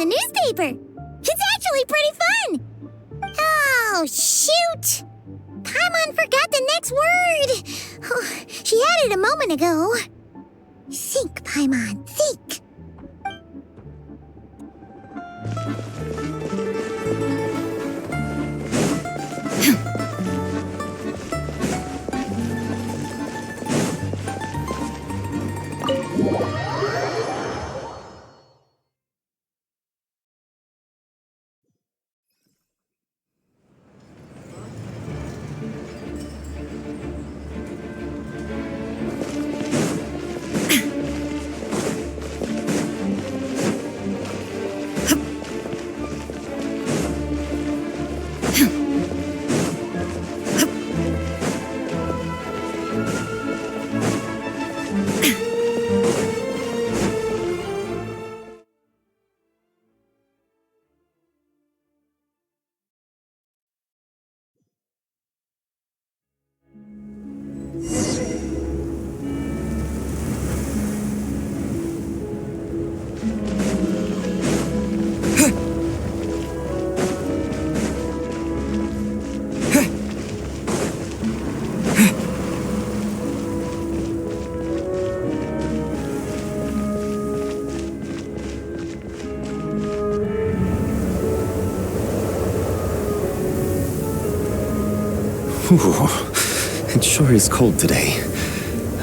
the newspaper. It's actually pretty fun. Oh, shoot! Paimon forgot the next word. Oh, she had it a moment ago. Think, Paimon, think. Ooh, it sure is cold today.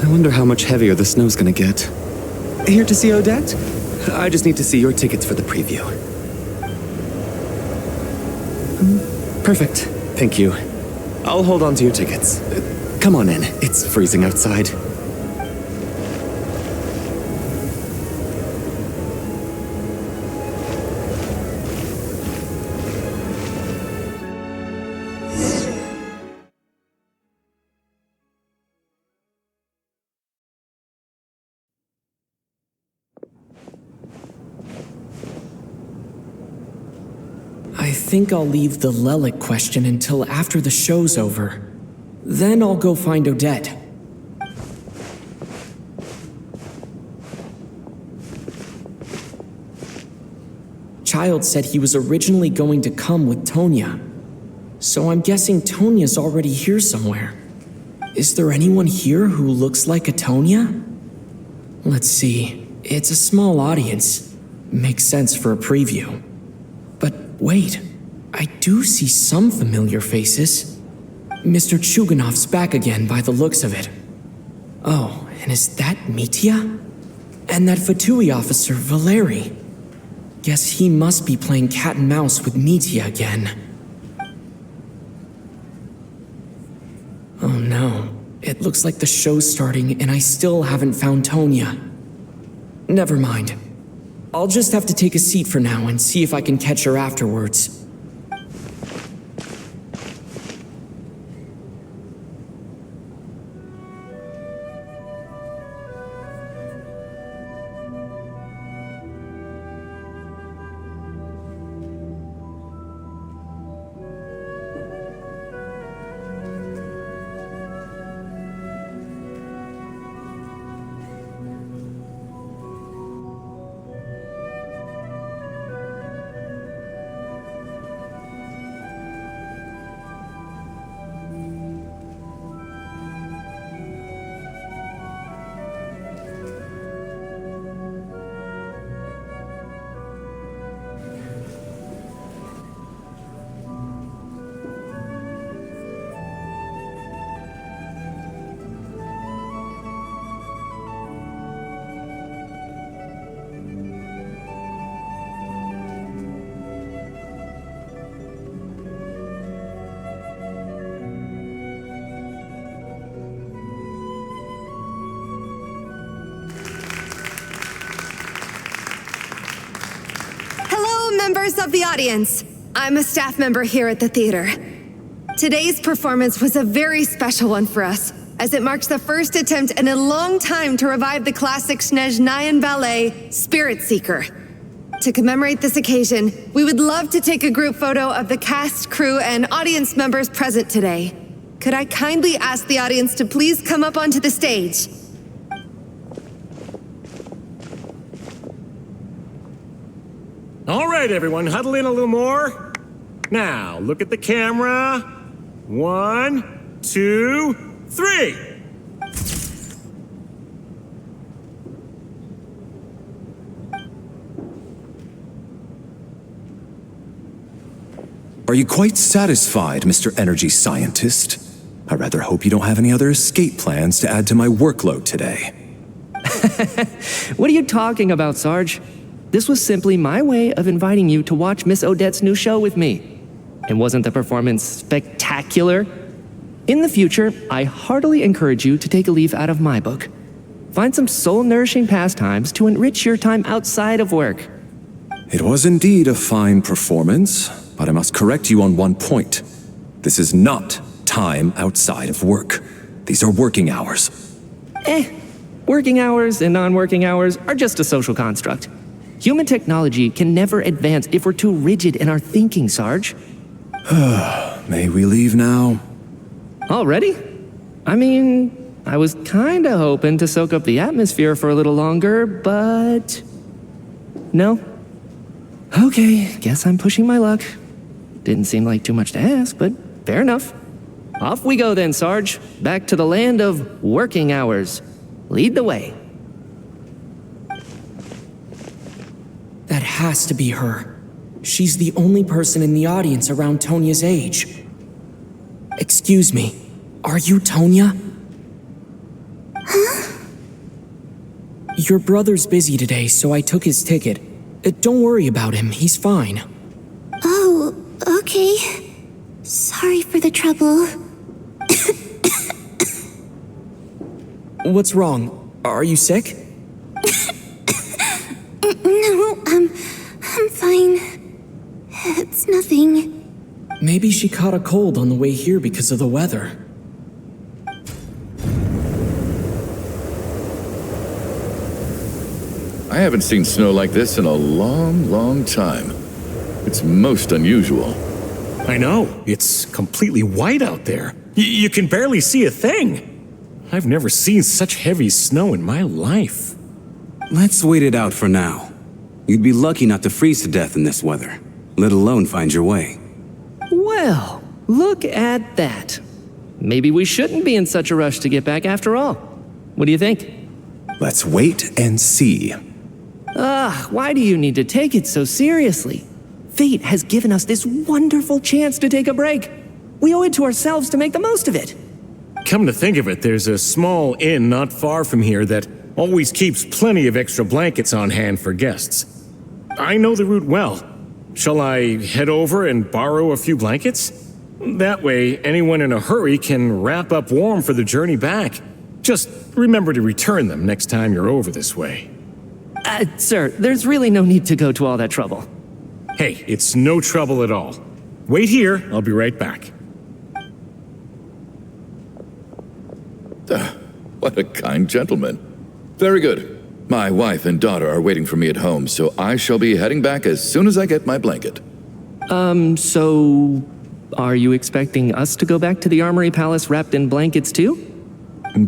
I wonder how much heavier the snow's gonna get. Here to see Odette? I just need to see your tickets for the preview. Perfect. Thank you. I'll hold on to your tickets. Come on in. It's freezing outside. I think I'll leave the Lelic question until after the show's over. Then I'll go find Odette. Child said he was originally going to come with Tonya. So I'm guessing Tonya's already here somewhere. Is there anyone here who looks like a Tonya? Let's see. It's a small audience. Makes sense for a preview. But wait, I do see some familiar faces. Mr. Chuganov's back again by the looks of it. Oh, and is that Mitya? And that Fatui officer, Valeri. Guess he must be playing cat and mouse with Mitya again. Oh no, it looks like the show's starting and I still haven't found Tonya. Never mind. I'll just have to take a seat for now and see if I can catch her afterwards. Members of the audience, I'm a staff member here at the theater. Today's performance was a very special one for us, as it marks the first attempt in a long time to revive the classic Snezhnayan ballet, Spirit Seeker. To commemorate this occasion, we would love to take a group photo of the cast, crew, and audience members present today. Could I kindly ask the audience to please come up onto the stage? All right, everyone, huddle in a little more. Now, look at the camera. 1, 2, 3. Are you quite satisfied, Mr. Energy Scientist? I rather hope you don't have any other escape plans to add to my workload today. What are you talking about, Sarge? This was simply my way of inviting you to watch Miss Odette's new show with me. And wasn't the performance spectacular? In the future, I heartily encourage you to take a leaf out of my book. Find some soul-nourishing pastimes to enrich your time outside of work. It was indeed a fine performance, but I must correct you on one point. This is not time outside of work. These are working hours. Working hours and non-working hours are just a social construct. Human technology can never advance if we're too rigid in our thinking, Sarge. May we leave now? Already? I mean, I was kinda hoping to soak up the atmosphere for a little longer, but... No? Okay, guess I'm pushing my luck. Didn't seem like too much to ask, but fair enough. Off we go then, Sarge. Back to the land of working hours. Lead the way. That has to be her. She's the only person in the audience around Tonia's age. Excuse me, are you Tonia? Huh? Your brother's busy today, so I took his ticket. Don't worry about him, he's fine. Oh, okay. Sorry for the trouble. What's wrong? Are you sick? No, I'm fine. It's nothing. Maybe she caught a cold on the way here because of the weather. I haven't seen snow like this in a long, long time. It's most unusual. I know. It's completely white out there. You can barely see a thing. I've never seen such heavy snow in my life. Let's wait it out for now. You'd be lucky not to freeze to death in this weather, let alone find your way. Well, look at that. Maybe we shouldn't be in such a rush to get back after all. What do you think? Let's wait and see. Why do you need to take it so seriously? Fate has given us this wonderful chance to take a break. We owe it to ourselves to make the most of it. Come to think of it, there's a small inn not far from here that always keeps plenty of extra blankets on hand for guests. I know the route well. Shall I head over and borrow a few blankets? That way, anyone in a hurry can wrap up warm for the journey back. Just remember to return them next time you're over this way. Sir, there's really no need to go to all that trouble. Hey, it's no trouble at all. Wait here, I'll be right back. What a kind gentleman. Very good. My wife and daughter are waiting for me at home, so I shall be heading back as soon as I get my blanket. So... Are you expecting us to go back to the Armory Palace wrapped in blankets too?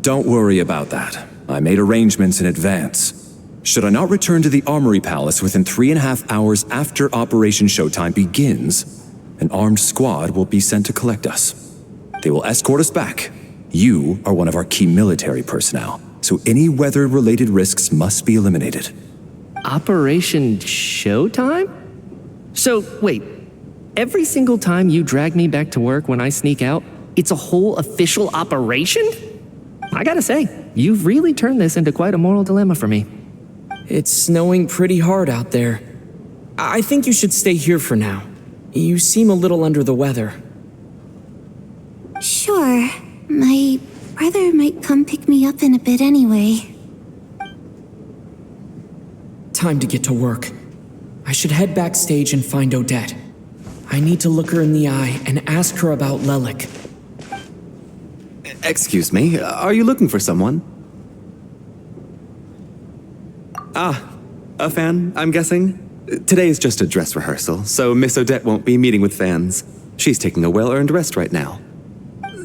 Don't worry about that. I made arrangements in advance. Should I not return to the Armory Palace within 3.5 hours after Operation Showtime begins, an armed squad will be sent to collect us. They will escort us back. You are one of our key military personnel, so any weather-related risks must be eliminated. Operation Showtime? So, wait. Every single time you drag me back to work when I sneak out, it's a whole official operation? I gotta say, you've really turned this into quite a moral dilemma for me. It's snowing pretty hard out there. I think you should stay here for now. You seem a little under the weather. Sure. My brother might come pick me up in a bit anyway. Time to get to work. I should head backstage and find Odette. I need to look her in the eye and ask her about Lelik. Excuse me, are you looking for someone? A fan, I'm guessing? Today is just a dress rehearsal, so Miss Odette won't be meeting with fans. She's taking a well-earned rest right now.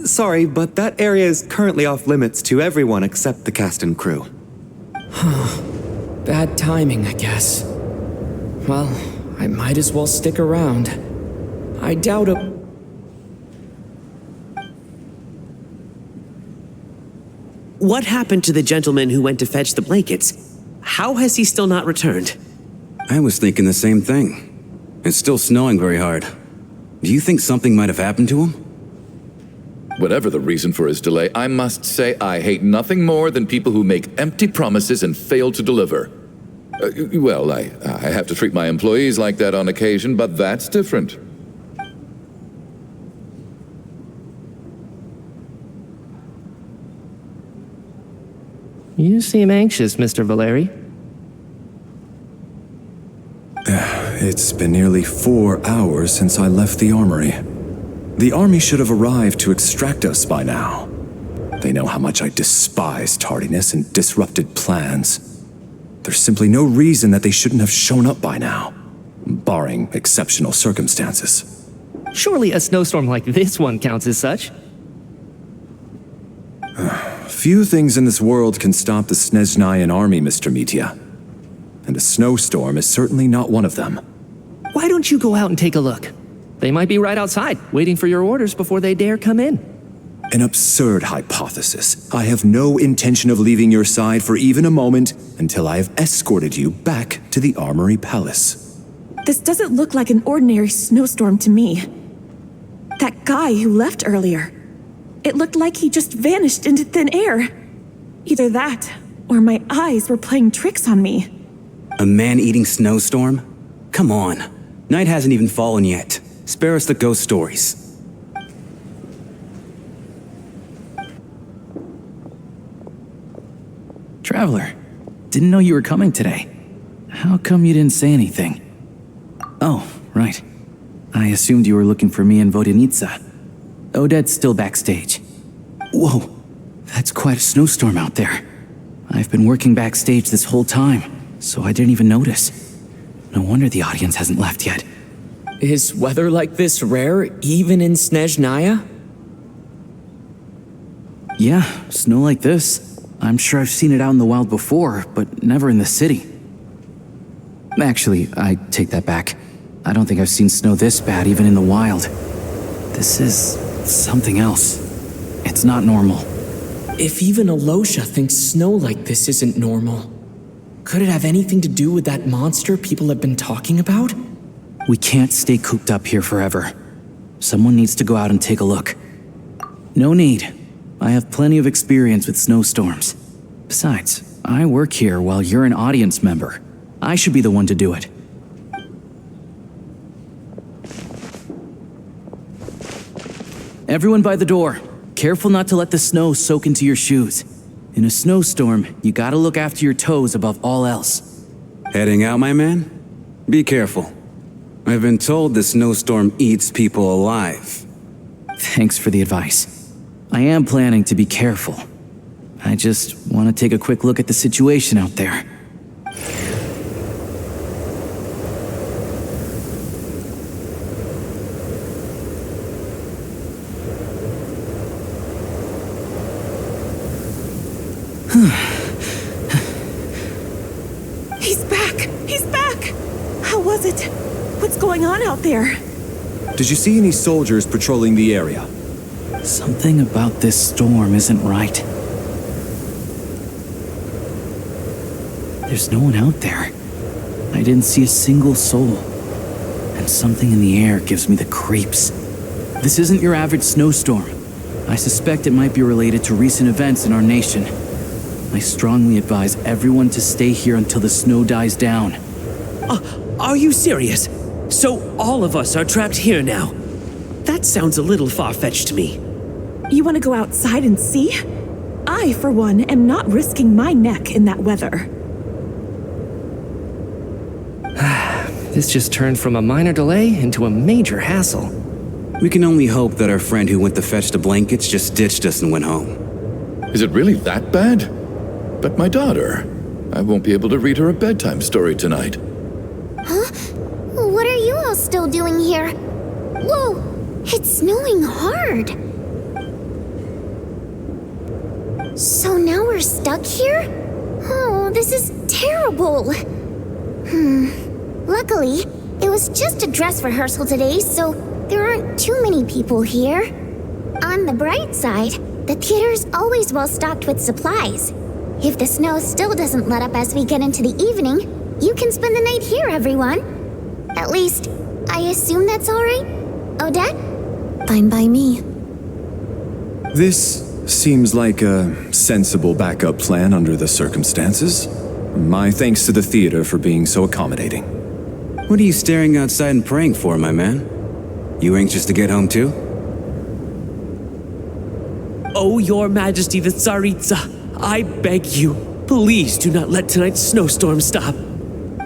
Sorry, but that area is currently off limits to everyone except the cast and crew. Bad timing, I guess. Well, I might as well stick around. I doubt a... What happened to the gentleman who went to fetch the blankets? How has he still not returned? I was thinking the same thing. It's still snowing very hard. Do you think something might have happened to him? Whatever the reason for his delay, I must say I hate nothing more than people who make empty promises and fail to deliver. Well, I have to treat my employees like that on occasion, but that's different. You seem anxious, Mr. Valeri. It's been nearly 4 hours since I left the armory. The army should have arrived to extract us by now. They know how much I despise tardiness and disrupted plans. There's simply no reason that they shouldn't have shown up by now, barring exceptional circumstances. Surely a snowstorm like this one counts as such. Few things in this world can stop the Snezhnayan army, Mr. Mitya. And a snowstorm is certainly not one of them. Why don't you go out and take a look? They might be right outside, waiting for your orders before they dare come in. An absurd hypothesis. I have no intention of leaving your side for even a moment until I have escorted you back to the Armory Palace. This doesn't look like an ordinary snowstorm to me. That guy who left earlier, it looked like he just vanished into thin air. Either that, or my eyes were playing tricks on me. A man-eating snowstorm? Come on. Night hasn't even fallen yet. Spare us the ghost stories. Traveler, didn't know you were coming today. How come you didn't say anything? Oh, right. I assumed you were looking for me and Vodenitsa. Odette's still backstage. Whoa, that's quite a snowstorm out there. I've been working backstage this whole time, so I didn't even notice. No wonder the audience hasn't left yet. Is weather like this rare, even in Snezhnaya? Yeah, snow like this. I'm sure I've seen it out in the wild before, but never in the city. Actually, I take that back. I don't think I've seen snow this bad even in the wild. This is something else. It's not normal. If even Alosha thinks snow like this isn't normal, could it have anything to do with that monster people have been talking about? We can't stay cooped up here forever. Someone needs to go out and take a look. No need. I have plenty of experience with snowstorms. Besides, I work here while you're an audience member. I should be the one to do it. Everyone by the door. Careful not to let the snow soak into your shoes. In a snowstorm, you gotta look after your toes above all else. Heading out, my man? Be careful. I've been told the snowstorm eats people alive. Thanks for the advice. I am planning to be careful. I just want to take a quick look at the situation out there. He's back! He's back! How was it? What's going on out there? Did you see any soldiers patrolling the area? Something about this storm isn't right. There's no one out there. I didn't see a single soul. And something in the air gives me the creeps. This isn't your average snowstorm. I suspect it might be related to recent events in our nation. I strongly advise everyone to stay here until the snow dies down. Are you serious? So all of us are trapped here now? That sounds a little far-fetched to me. You want to go outside and see? I, for one, am not risking my neck in that weather. This just turned from a minor delay into a major hassle. We can only hope that our friend who went to fetch the blankets just ditched us and went home. Is it really that bad? But my daughter, I won't be able to read her a bedtime story tonight. Huh? What are you all still doing here? Whoa! It's snowing hard! So now we're stuck here? Oh, this is terrible! Luckily, It was just a dress rehearsal today, so there aren't too many people here. On the bright side, the theater's always well stocked with supplies. If the snow still doesn't let up as we get into the evening, you can spend the night here, everyone. At least, I assume that's all right? Odette? Fine by me. This seems like a sensible backup plan under the circumstances. My thanks to the theater for being so accommodating. What are you staring outside and praying for, my man? You anxious to get home too? Oh, Your Majesty the Tsaritsa, I beg you, please do not let tonight's snowstorm stop.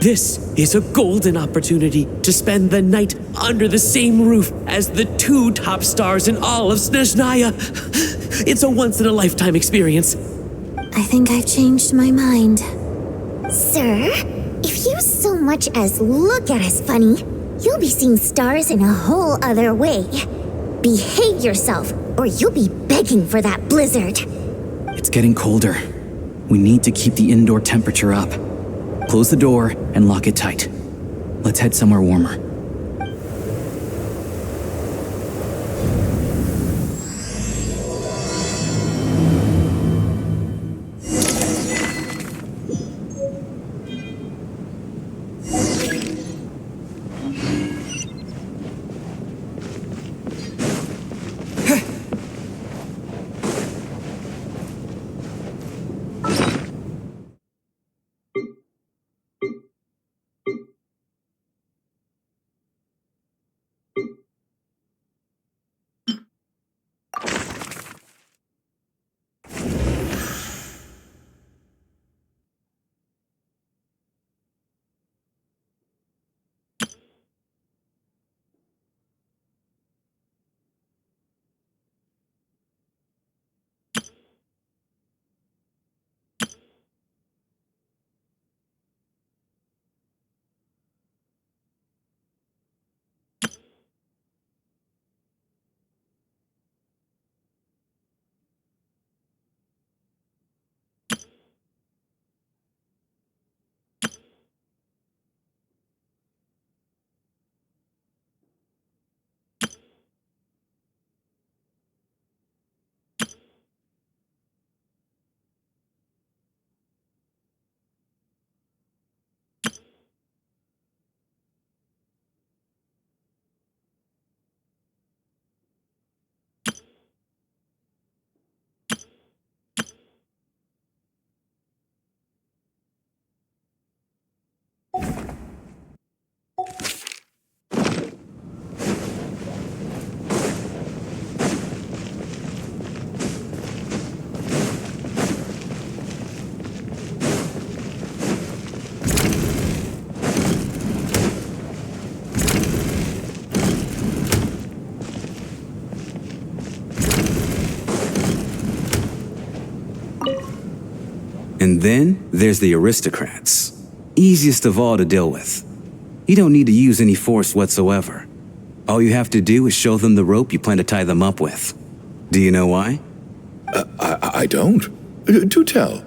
This is a golden opportunity to spend the night under the same roof as the 2 top stars in all of Snezhnaya. It's a once-in-a-lifetime experience. I think I've changed my mind. Sir, if you so much as look at us funny, you'll be seeing stars in a whole other way. Behave yourself, or you'll be begging for that blizzard. It's getting colder. We need to keep the indoor temperature up. Close the door and lock it tight. Let's head somewhere warmer. And then there's the aristocrats. Easiest of all to deal with. You don't need to use any force whatsoever. All you have to do is show them the rope you plan to tie them up with. Do you know why? I don't. Do tell.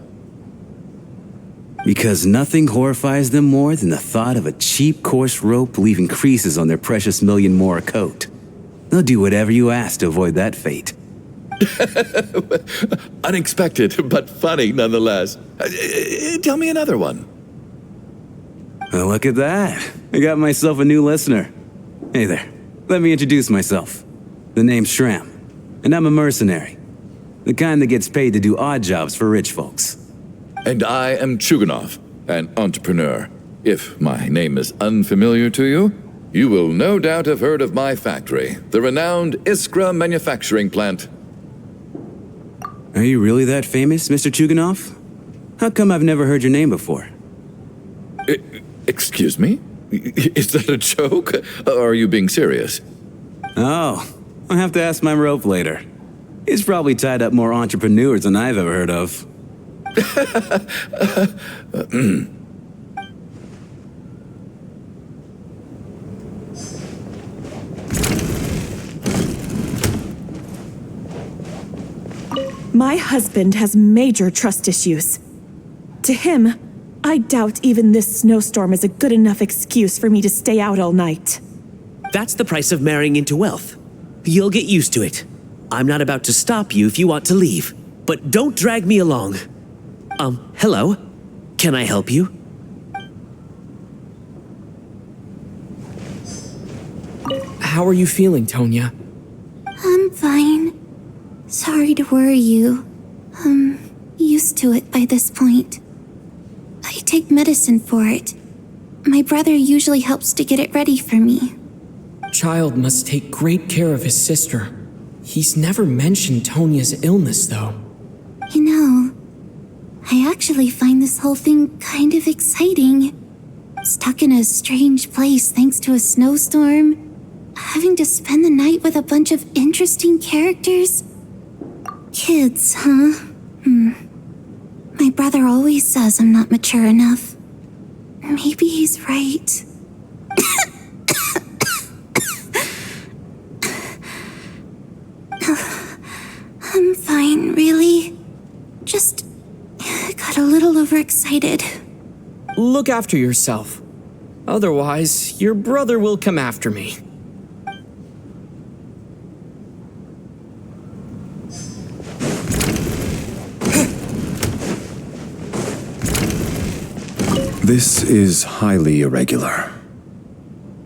Because nothing horrifies them more than the thought of a cheap, coarse rope leaving creases on their precious million more coat. They'll do whatever you ask to avoid that fate. Unexpected, but funny nonetheless. Tell me another one. Well, look at that. I got myself a new listener. Hey there. Let me introduce myself. The name's Shram, and I'm a mercenary. The kind that gets paid to do odd jobs for rich folks. And I am Chuganov, an entrepreneur. If my name is unfamiliar to you, you will no doubt have heard of my factory, the renowned Iskra manufacturing plant. Are you really that famous, Mr. Chuganov? How come I've never heard your name before? Excuse me? Is that a joke? Or are you being serious? Oh, I'll have to ask my rope later. It's probably tied up more entrepreneurs than I've ever heard of. My husband has major trust issues. To him, I doubt even this snowstorm is a good enough excuse for me to stay out all night. That's the price of marrying into wealth. You'll get used to it. I'm not about to stop you if you want to leave, but don't drag me along. Hello? Can I help you? How are you feeling, Tonya? I'm fine. Sorry to worry you. I'm used to it by this point. I take medicine for it. My brother usually helps to get it ready for me. Child must take great care of his sister. He's never mentioned Tonya's illness, though. You know, I actually find this whole thing kind of exciting. Stuck in a strange place thanks to a snowstorm. Having to spend the night with a bunch of interesting characters. Kids, huh? My brother always says I'm not mature enough. Maybe he's right. I'm fine, really. Just got a little overexcited. Look after yourself. Otherwise, your brother will come after me. This is highly irregular.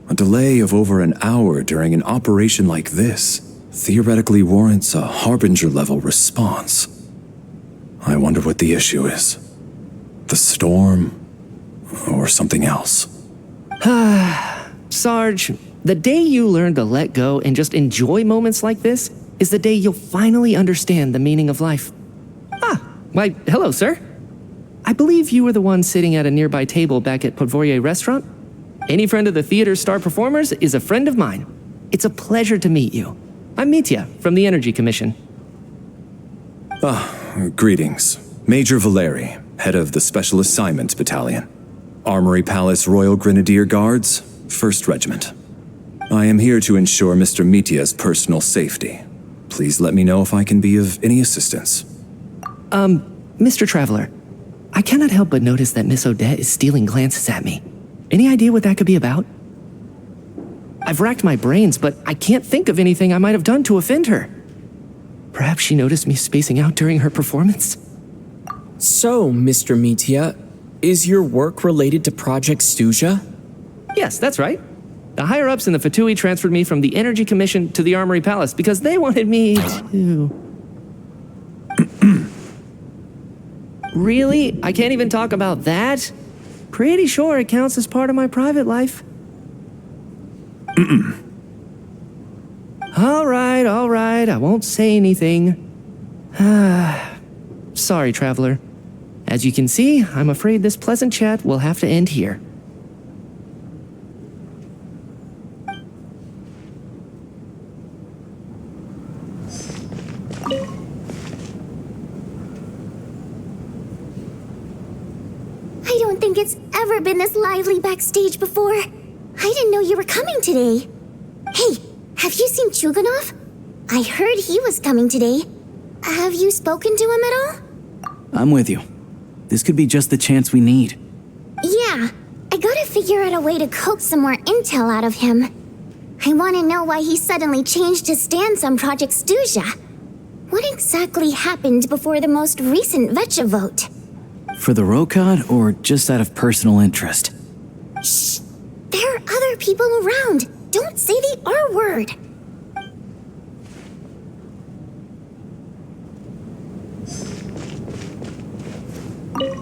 A delay of over an hour during an operation like this theoretically warrants a Harbinger-level response. I wonder what the issue is. The storm, or something else. Sarge, the day you learn to let go and just enjoy moments like this is the day you'll finally understand the meaning of life. Why, hello, sir. I believe you were the one sitting at a nearby table back at Podvorye Restaurant. Any friend of the theater's star performers is a friend of mine. It's a pleasure to meet you. I'm Mitya from the Energy Commission. Greetings. Major Valeri, head of the Special Assignments Battalion. Armory Palace Royal Grenadier Guards, 1st Regiment. I am here to ensure Mr. Mitya's personal safety. Please let me know if I can be of any assistance. Mr. Traveler, I cannot help but notice that Miss Odette is stealing glances at me. Any idea what that could be about? I've racked my brains, but I can't think of anything I might have done to offend her. Perhaps she noticed me spacing out during her performance? So, Mr. Mitya, is your work related to Project Stuja? Yes, that's right. The higher-ups in the Fatui transferred me from the Energy Commission to the Armory Palace because they wanted me to... Really? I can't even talk about that? Pretty sure it counts as part of my private life. All right, I won't say anything. Sorry, Traveler. As you can see, I'm afraid this pleasant chat will have to end here. I don't think it's ever been this lively backstage before. I didn't know you were coming today. Hey, have you seen Chuganov? I heard he was coming today. Have you spoken to him at all? I'm with you. This could be just the chance we need. Yeah, I gotta figure out a way to coax some more intel out of him. I want to know why he suddenly changed his stance on Project Stuja. What exactly happened before the most recent Vecha vote? For the Rokad, or just out of personal interest? Shh! There are other people around. Don't say the R word.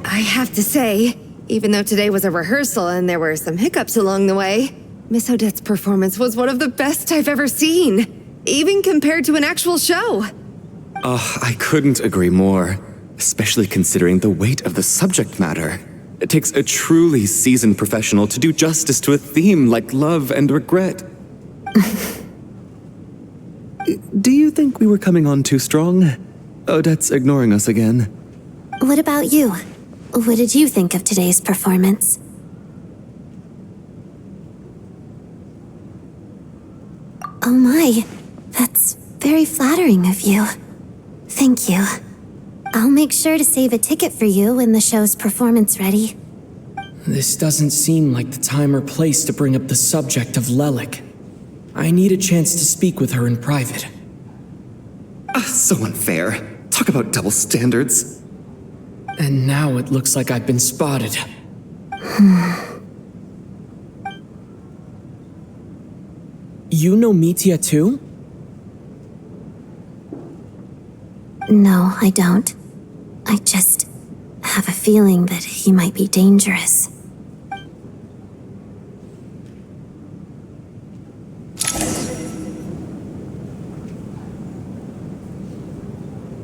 I have to say, even though today was a rehearsal and there were some hiccups along the way, Miss Odette's performance was one of the best I've ever seen, even compared to an actual show. I couldn't agree more, especially considering the weight of the subject matter. It takes a truly seasoned professional to do justice to a theme like love and regret. Do you think we were coming on too strong? Odette's ignoring us again. What about you? What did you think of today's performance? Oh my, that's very flattering of you. Thank you. I'll make sure to save a ticket for you when the show's performance ready. This doesn't seem like the time or place to bring up the subject of Lelik. I need a chance to speak with her in private. So unfair. Talk about double standards. And now it looks like I've been spotted. You know Mitya too? No, I don't. I just have a feeling that he might be dangerous.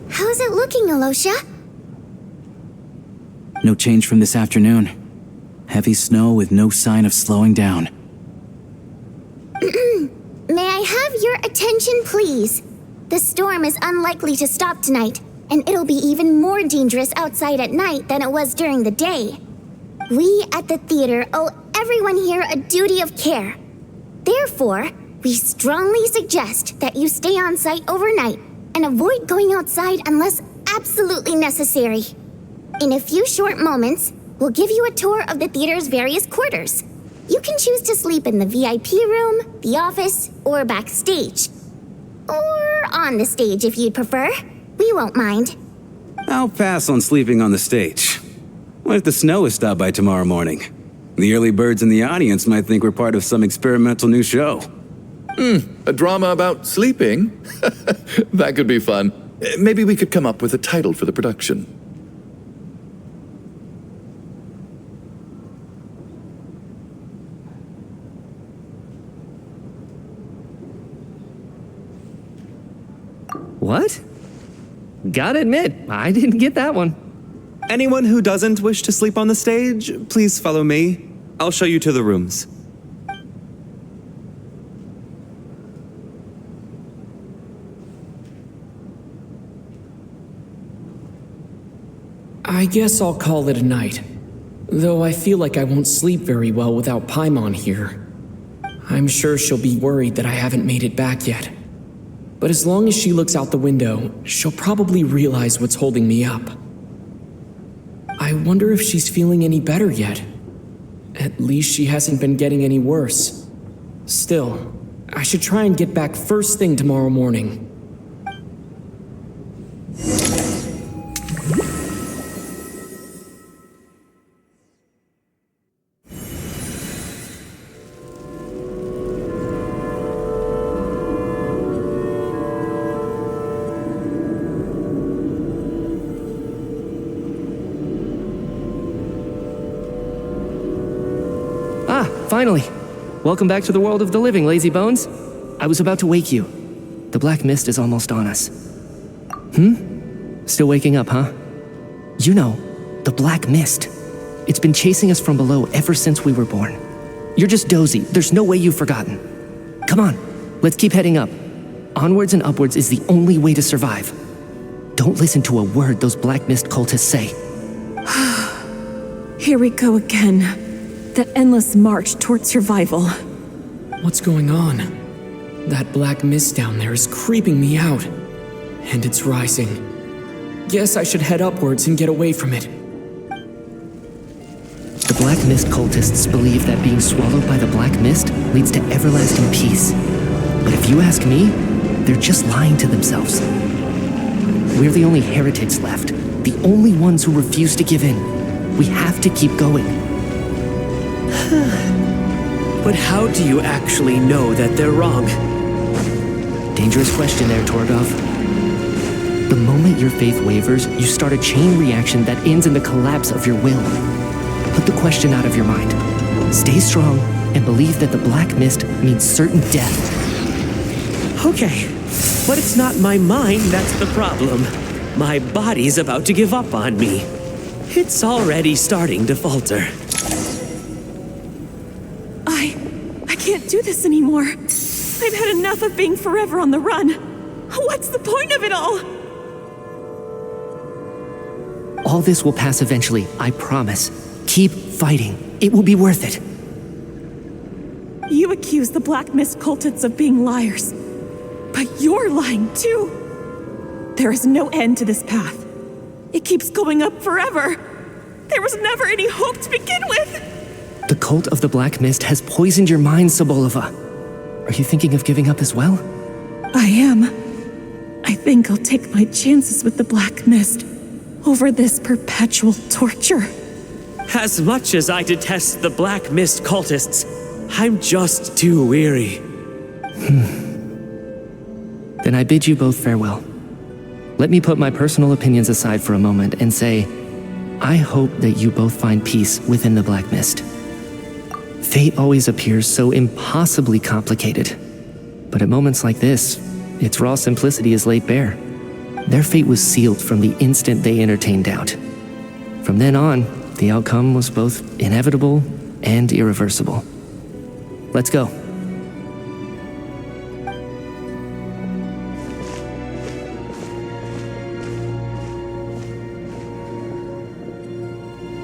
How's it looking, Alosha? No change from this afternoon. Heavy snow with no sign of slowing down. May I have your attention, please? The storm is unlikely to stop tonight, and it'll be even more dangerous outside at night than it was during the day. We at the theater owe everyone here a duty of care. Therefore, we strongly suggest that you stay on site overnight and avoid going outside unless absolutely necessary. In a few short moments, we'll give you a tour of the theater's various quarters. You can choose to sleep in the VIP room, the office, or backstage. Or on the stage if you'd prefer. We won't mind. I'll pass on sleeping on the stage. What if the snow is stopped by tomorrow morning? The early birds in the audience might think we're part of some experimental new show. A drama about sleeping? That could be fun. Maybe we could come up with a title for the production. What? Gotta admit, I didn't get that one. Anyone who doesn't wish to sleep on the stage, please follow me. I'll show you to the rooms. I guess I'll call it a night. Though I feel like I won't sleep very well without Paimon here. I'm sure she'll be worried that I haven't made it back yet. But as long as she looks out the window, she'll probably realize what's holding me up. I wonder if she's feeling any better yet. At least she hasn't been getting any worse. Still, I should try and get back first thing tomorrow morning. Finally! Welcome back to the world of the living, lazy bones. I was about to wake you. The black mist is almost on us. Still waking up, huh? You know, the black mist. It's been chasing us from below ever since we were born. You're just dozy. There's no way you've forgotten. Come on, let's keep heading up. Onwards and upwards is the only way to survive. Don't listen to a word those black mist cultists say. Here we go again. That endless march toward survival. What's going on? That black mist down there is creeping me out. And it's rising. Guess I should head upwards and get away from it. The black mist cultists believe that being swallowed by the black mist leads to everlasting peace. But if you ask me, they're just lying to themselves. We're the only heretics left. The only ones who refuse to give in. We have to keep going. But how do you actually know that they're wrong? Dangerous question there, Torgov. The moment your faith wavers, you start a chain reaction that ends in the collapse of your will. Put the question out of your mind. Stay strong and believe that the black mist means certain death. Okay, but it's not my mind that's the problem. My body's about to give up on me. It's already starting to falter. I can't do this anymore. I've had enough of being forever on the run. What's the point of it all? All this will pass eventually, I promise. Keep fighting. It will be worth it. You accuse the Black Mist cultists of being liars. But you're lying too. There is no end to this path. It keeps going up forever. There was never any hope to begin with. The cult of the Black Mist has poisoned your mind, Sobolova. Are you thinking of giving up as well? I am. I think I'll take my chances with the Black Mist over this perpetual torture. As much as I detest the Black Mist cultists, I'm just too weary. Then I bid you both farewell. Let me put my personal opinions aside for a moment and say, I hope that you both find peace within the Black Mist. Fate always appears so impossibly complicated. But at moments like this, its raw simplicity is laid bare. Their fate was sealed from the instant they entertained doubt. From then on, the outcome was both inevitable and irreversible. Let's go.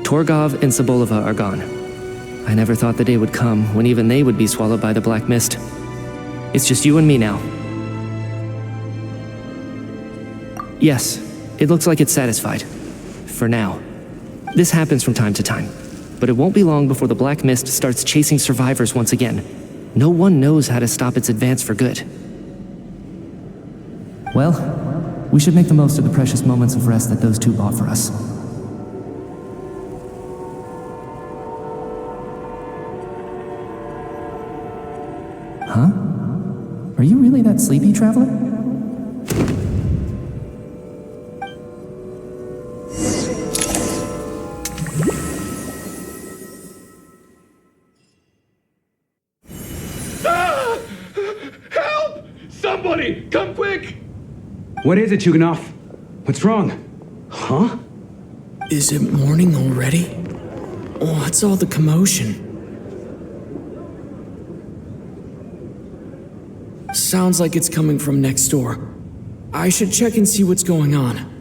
Torgov and Sobolova are gone. I never thought the day would come when even they would be swallowed by the Black Mist. It's just you and me now. Yes, it looks like it's satisfied. For now. This happens from time to time, but it won't be long before the Black Mist starts chasing survivors once again. No one knows how to stop its advance for good. Well, we should make the most of the precious moments of rest that those two bought for us. Huh? Are you really that sleepy, traveler? Help! Somebody, come quick! What is it, Chuganov? What's wrong? Huh? Is it morning already? What's all the commotion? Sounds like it's coming from next door. I should check and see what's going on.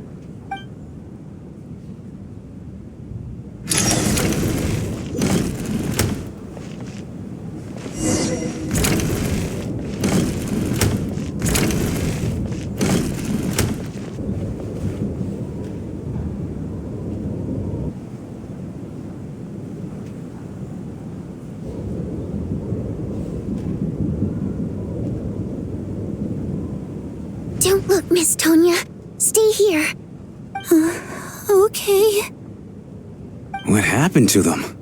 Don't look, Miss Tonya. Stay here. Okay. What happened to them?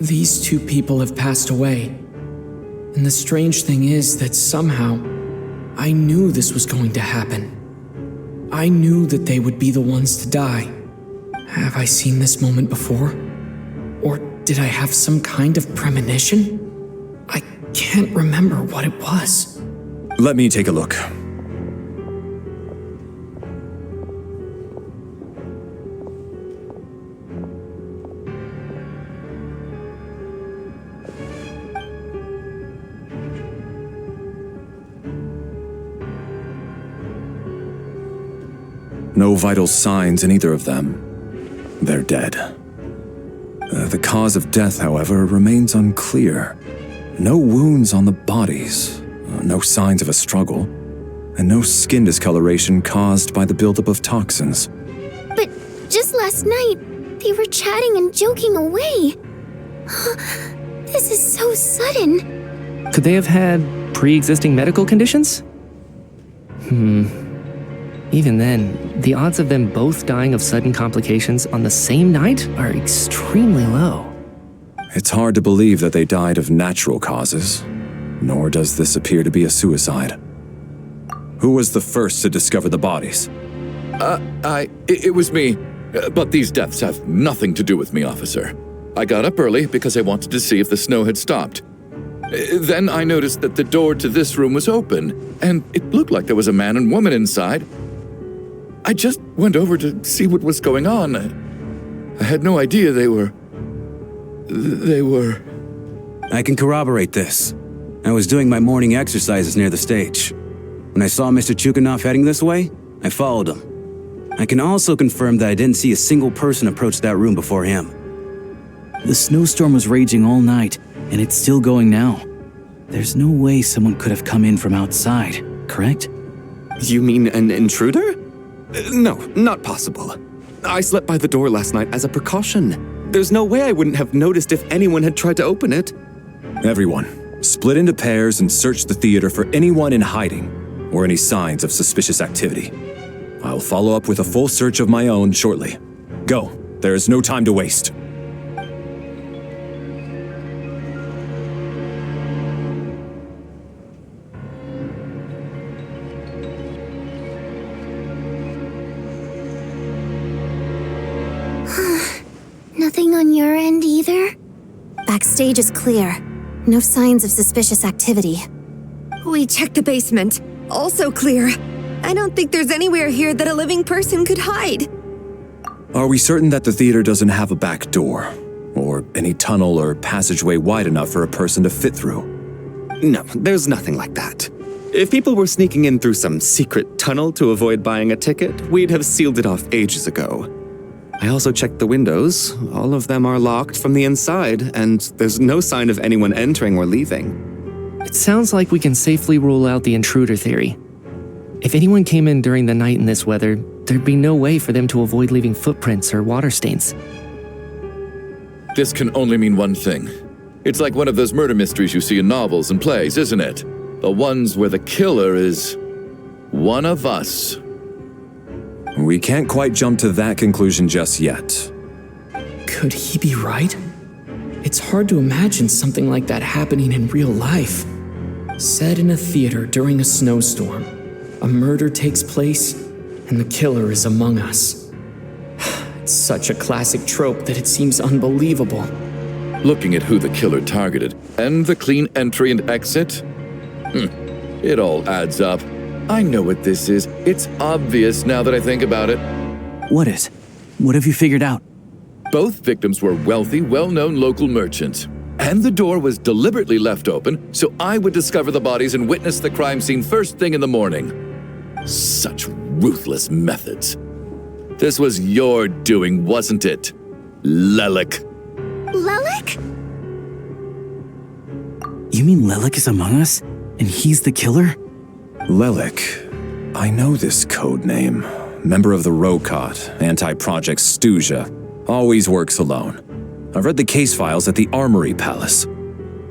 These two people have passed away. And the strange thing is that somehow, I knew this was going to happen. I knew that they would be the ones to die. Have I seen this moment before? Or did I have some kind of premonition? I can't remember what it was. Let me take a look. No vital signs in either of them. They're dead. The cause of death, however, remains unclear. No wounds on the bodies, no signs of a struggle, and no skin discoloration caused by the buildup of toxins. But just last night, they were chatting and joking away. This is so sudden. Could they have had pre-existing medical conditions? Even then, the odds of them both dying of sudden complications on the same night are extremely low. It's hard to believe that they died of natural causes, nor does this appear to be a suicide. Who was the first to discover the bodies? It was me. But these deaths have nothing to do with me, officer. I got up early because I wanted to see if the snow had stopped. Then I noticed that the door to this room was open, and it looked like there was a man and woman inside. I just went over to see what was going on. I had no idea they were... I can corroborate this. I was doing my morning exercises near the stage. When I saw Mr. Chuganov heading this way, I followed him. I can also confirm that I didn't see a single person approach that room before him. The snowstorm was raging all night, and it's still going now. There's no way someone could have come in from outside, correct? You mean an intruder? No, not possible. I slept by the door last night as a precaution. There's no way I wouldn't have noticed if anyone had tried to open it. Everyone, split into pairs and search the theater for anyone in hiding or any signs of suspicious activity. I'll follow up with a full search of my own shortly. Go. There is no time to waste. Nothing on your end either? Backstage is clear. No signs of suspicious activity. We checked the basement. Also clear. I don't think there's anywhere here that a living person could hide. Are we certain that the theater doesn't have a back door? Or any tunnel or passageway wide enough for a person to fit through? No, there's nothing like that. If people were sneaking in through some secret tunnel to avoid buying a ticket, we'd have sealed it off ages ago. I also checked the windows. All of them are locked from the inside, and there's no sign of anyone entering or leaving. It sounds like we can safely rule out the intruder theory. If anyone came in during the night in this weather, there'd be no way for them to avoid leaving footprints or water stains. This can only mean one thing. It's like one of those murder mysteries you see in novels and plays, isn't it? The ones where the killer is one of us. We can't quite jump to that conclusion just yet. Could he be right? It's hard to imagine something like that happening in real life. Set in a theater during a snowstorm, a murder takes place, and the killer is among us. It's such a classic trope that it seems unbelievable. Looking at who the killer targeted and the clean entry and exit, it all adds up. I know what this is. It's obvious now that I think about it. What is? What have you figured out? Both victims were wealthy, well-known local merchants. And the door was deliberately left open so I would discover the bodies and witness the crime scene first thing in the morning. Such ruthless methods. This was your doing, wasn't it, Lelik? Lelik? You mean Lelik is among us, and he's the killer? Lelik. I know this code name. Member of the Rokot, anti-Project Stuja. Always works alone. I've read the case files at the Armory Palace.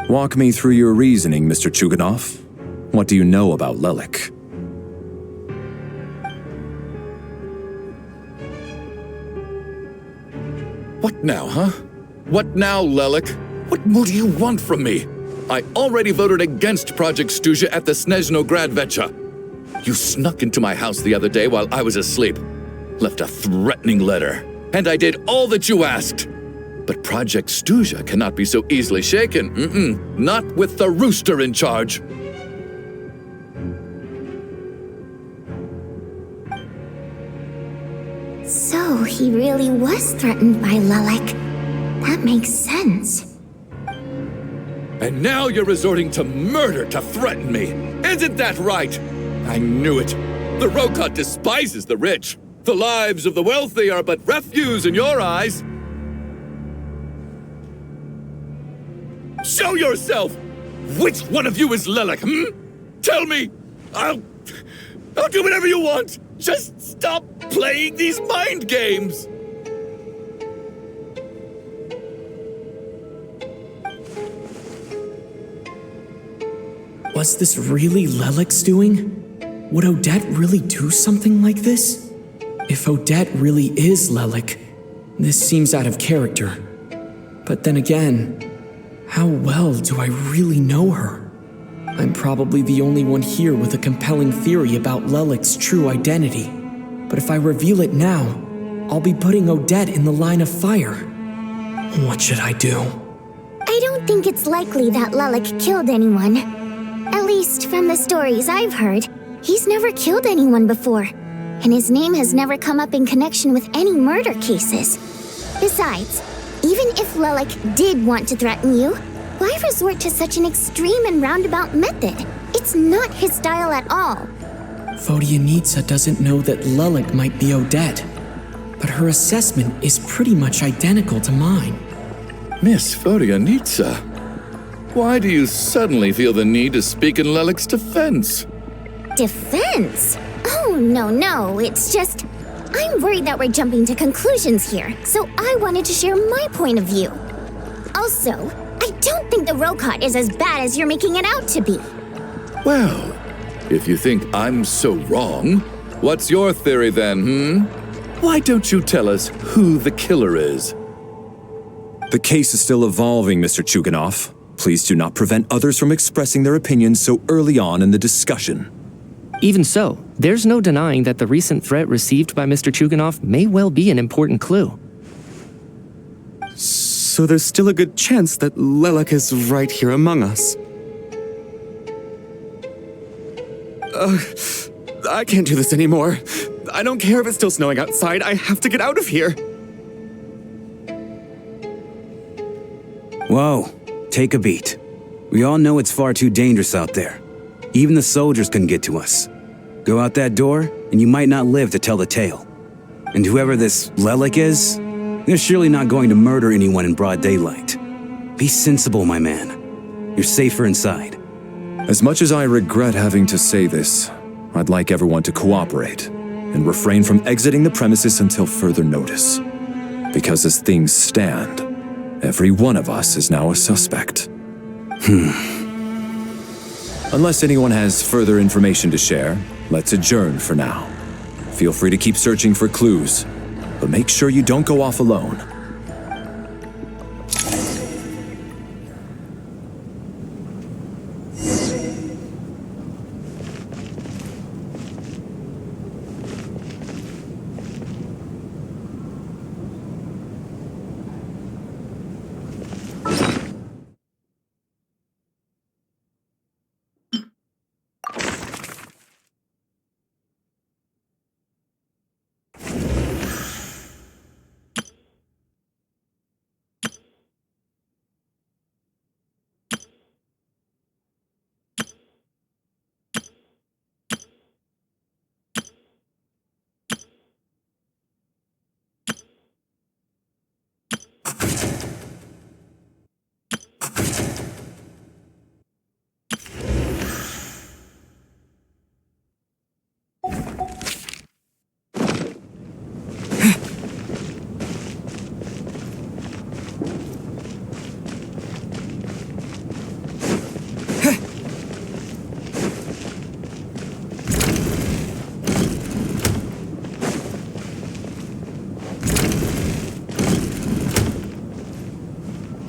Walk me through your reasoning, Mr. Chuganov. What do you know about Lelik? What now, huh? What now, Lelik? What more do you want from me? I already voted against Project Stuja at the Snezhnograd Vecha. You snuck into my house the other day while I was asleep. Left a threatening letter. And I did all that you asked. But Project Stuja cannot be so easily shaken. Not with the rooster in charge. So he really was threatened by Lelik. That makes sense. And now you're resorting to murder to threaten me. Isn't that right? I knew it. The Rokot despises the rich. The lives of the wealthy are but refuse in your eyes. Show yourself! Which one of you is Lelik, Tell me! I'll do whatever you want! Just stop playing these mind games! Was this really Lelik's doing? Would Odette really do something like this? If Odette really is Lelik, this seems out of character. But then again, how well do I really know her? I'm probably the only one here with a compelling theory about Lelik's true identity. But if I reveal it now, I'll be putting Odette in the line of fire. What should I do? I don't think it's likely that Lelik killed anyone. At least from the stories I've heard, he's never killed anyone before. And his name has never come up in connection with any murder cases. Besides, even if Lelik did want to threaten you, why resort to such an extreme and roundabout method? It's not his style at all. Vodyanitsa doesn't know that Lelik might be Odette, but her assessment is pretty much identical to mine. Miss Vodyanitsa, why do you suddenly feel the need to speak in Lelik's defense? Defense? Oh, no, it's just... I'm worried that we're jumping to conclusions here, so I wanted to share my point of view. Also, I don't think the Rokot is as bad as you're making it out to be. Well, if you think I'm so wrong, what's your theory then, Why don't you tell us who the killer is? The case is still evolving, Mr. Chuganov. Please do not prevent others from expressing their opinions so early on in the discussion. Even so, there's no denying that the recent threat received by Mr. Chuganov may well be an important clue. So there's still a good chance that Lelik is right here among us. I can't do this anymore. I don't care if it's still snowing outside. I have to get out of here. Whoa, take a beat. We all know it's far too dangerous out there. Even the soldiers couldn't get to us. Go out that door, and you might not live to tell the tale. And whoever this Lelik is, they're surely not going to murder anyone in broad daylight. Be sensible, my man. You're safer inside. As much as I regret having to say this, I'd like everyone to cooperate and refrain from exiting the premises until further notice. Because as things stand, every one of us is now a suspect. Unless anyone has further information to share, let's adjourn for now. Feel free to keep searching for clues, but make sure you don't go off alone.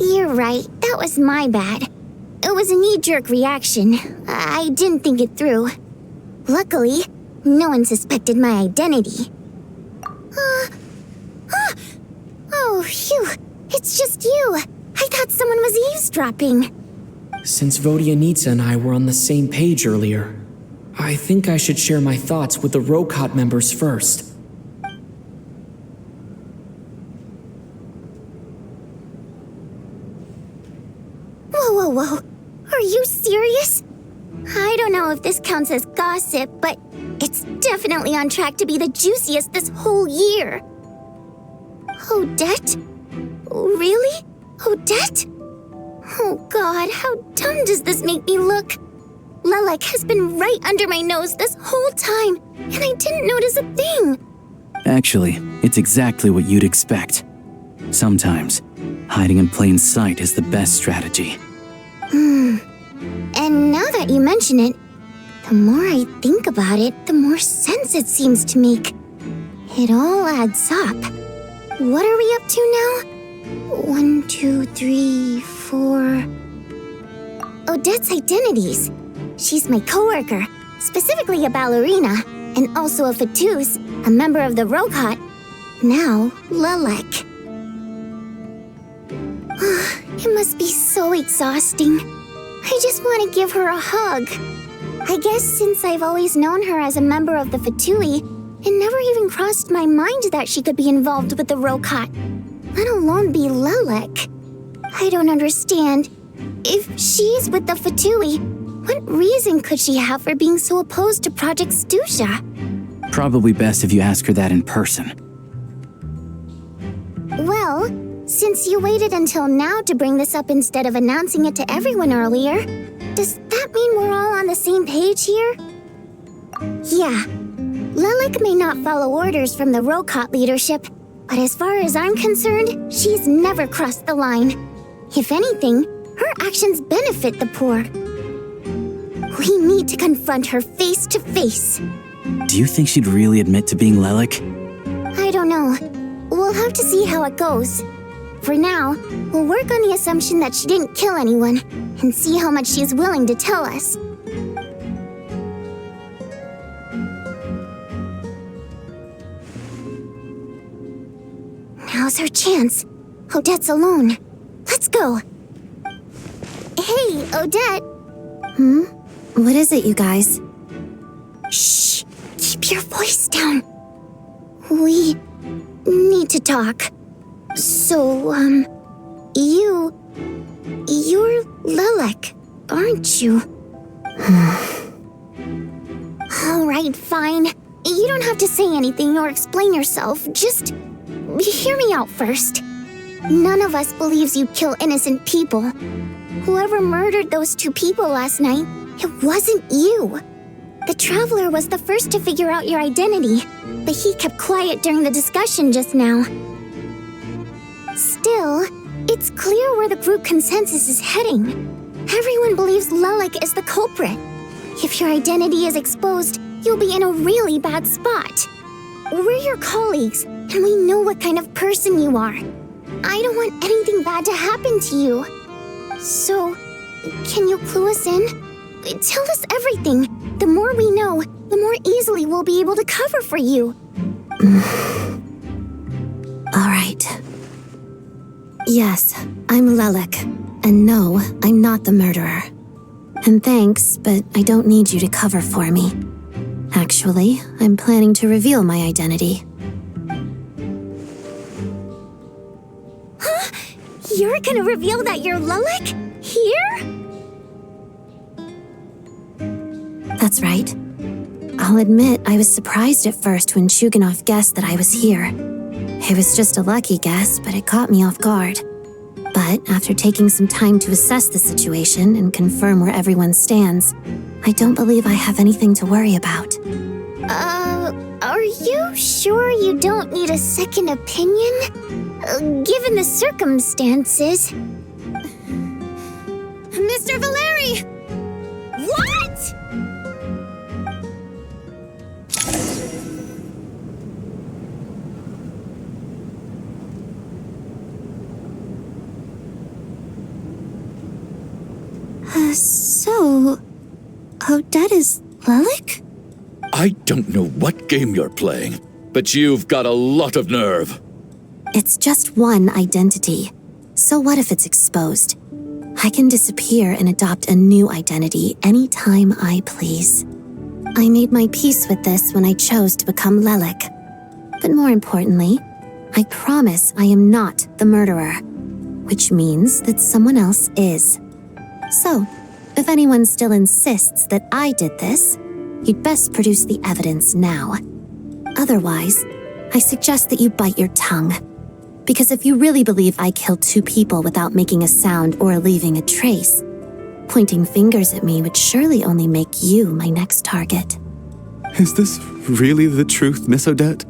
You're right, that was my bad. It was a knee-jerk reaction. I didn't think it through. Luckily, no one suspected my identity. Oh, phew. It's just you. I thought someone was eavesdropping. Since Vodyanitsa and I were on the same page earlier, I think I should share my thoughts with the Rokot members first. Whoa. Are you serious? I don't know if this counts as gossip, but it's definitely on track to be the juiciest this whole year. Odette? Really? Odette? Oh God, how dumb does this make me look? Lelik has been right under my nose this whole time, and I didn't notice a thing. Actually, it's exactly what you'd expect. Sometimes, hiding in plain sight is the best strategy. And now that you mention it, the more I think about it, the more sense it seems to make. It all adds up. What are we up to now? 1, 2, 3, 4... Odette's identities. She's my coworker, specifically a ballerina, and also a Fatous, a member of the Rokot. Now, Lelik. It must be so exhausting. I just want to give her a hug. I guess since I've always known her as a member of the Fatui, it never even crossed my mind that she could be involved with the Rokot, let alone be Lelik. I don't understand. If she's with the Fatui, What reason could she have for being so opposed to Project Stusha? Probably best if you ask her that in person. Well, since you waited until now to bring this up instead of announcing it to everyone earlier, does that mean we're all on the same page here? Yeah. Lilac may not follow orders from the Rokot leadership, but as far as I'm concerned, she's never crossed the line. If anything, her actions benefit the poor. We need to confront her face to face. Do you think she'd really admit to being Lilac? I don't know. We'll have to see how it goes. For now, we'll work on the assumption that she didn't kill anyone, and see how much she's willing to tell us. Now's her chance. Odette's alone. Let's go. Hey, Odette. What is it, you guys? Shh! Keep your voice down. We need to talk. So, you're Lilac, aren't you? All right, fine. You don't have to say anything or explain yourself. Just hear me out first. None of us believes you kill innocent people. Whoever murdered those 2 people last night, it wasn't you. The Traveler was the first to figure out your identity, but he kept quiet during the discussion just now. Still, it's clear where the group consensus is heading. Everyone believes Lilac is the culprit. If your identity is exposed, you'll be in a really bad spot. We're your colleagues, and we know what kind of person you are. I don't want anything bad to happen to you. So, can you clue us in? Tell us everything. The more we know, the more easily we'll be able to cover for you. All right. Yes, I'm Lilac. And no, I'm not the murderer. And thanks, but I don't need you to cover for me. Actually, I'm planning to reveal my identity. Huh? You're gonna reveal that you're Lilac? Here? That's right. I'll admit I was surprised at first when Chuganov guessed that I was here. It was just a lucky guess, but it caught me off guard. But after taking some time to assess the situation and confirm where everyone stands, I don't believe I have anything to worry about. Are you sure you don't need a second opinion? Given the circumstances... Mr. Valeri! What?! So, Odette is Lilac? I don't know what game you're playing, but you've got a lot of nerve. It's just one identity. So what if it's exposed? I can disappear and adopt a new identity anytime I please. I made my peace with this when I chose to become Lilac. But more importantly, I promise I am not the murderer, which means that someone else is. So, if anyone still insists that I did this, you'd best produce the evidence now. Otherwise, I suggest that you bite your tongue. Because if you really believe I killed 2 people without making a sound or leaving a trace, pointing fingers at me would surely only make you my next target. Is this really the truth, Miss Odette?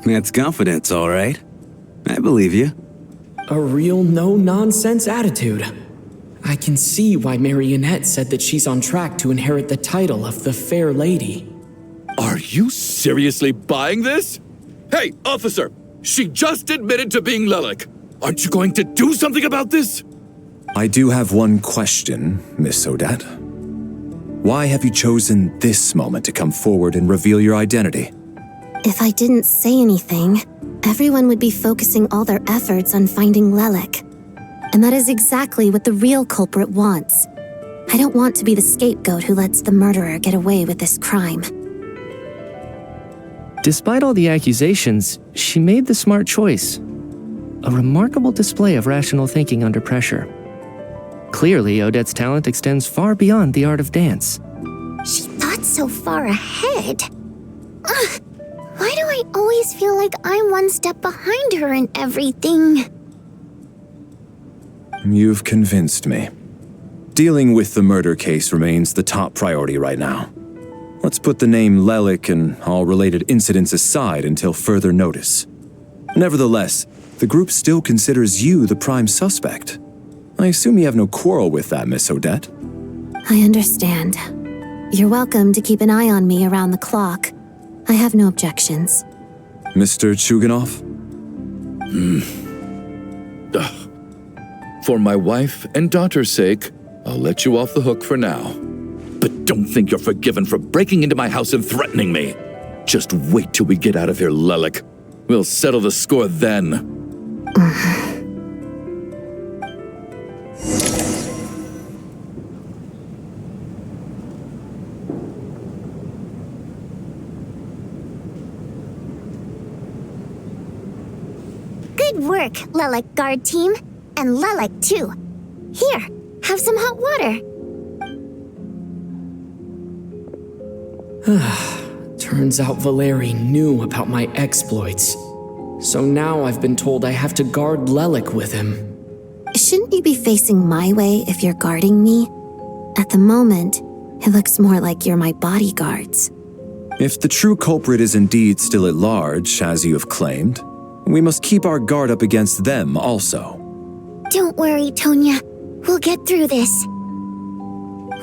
That's confidence, all right. I believe you. A real no-nonsense attitude. I can see why Marionette said that she's on track to inherit the title of the Fair Lady. Are you seriously buying this? Hey, officer! She just admitted to being Lilac. Aren't you going to do something about this? I do have one question, Miss Odette. Why have you chosen this moment to come forward and reveal your identity? If I didn't say anything, everyone would be focusing all their efforts on finding Lilac. And that is exactly what the real culprit wants. I don't want to be the scapegoat who lets the murderer get away with this crime. Despite all the accusations, she made the smart choice. A remarkable display of rational thinking under pressure. Clearly, Odette's talent extends far beyond the art of dance. She thought so far ahead. Ugh, why do I always feel like I'm one step behind her in everything? You've convinced me. Dealing with the murder case remains the top priority right now. Let's put the name Lelik and all related incidents aside until further notice. Nevertheless, the group still considers you the prime suspect. I assume you have no quarrel with that, Miss Odette? I understand. You're welcome to keep an eye on me around the clock. I have no objections. Mr. Chuganov? For my wife and daughter's sake, I'll let you off the hook for now. But don't think you're forgiven for breaking into my house and threatening me. Just wait till we get out of here, Lelik. We'll settle the score then. Good work, Lelik guard team. And Lelik, too. Here, have some hot water. Turns out Valeri knew about my exploits. So now I've been told I have to guard Lelik with him. Shouldn't you be facing my way if you're guarding me? At the moment, it looks more like you're my bodyguards. If the true culprit is indeed still at large, as you have claimed, we must keep our guard up against them also. Don't worry, Tonya. We'll get through this.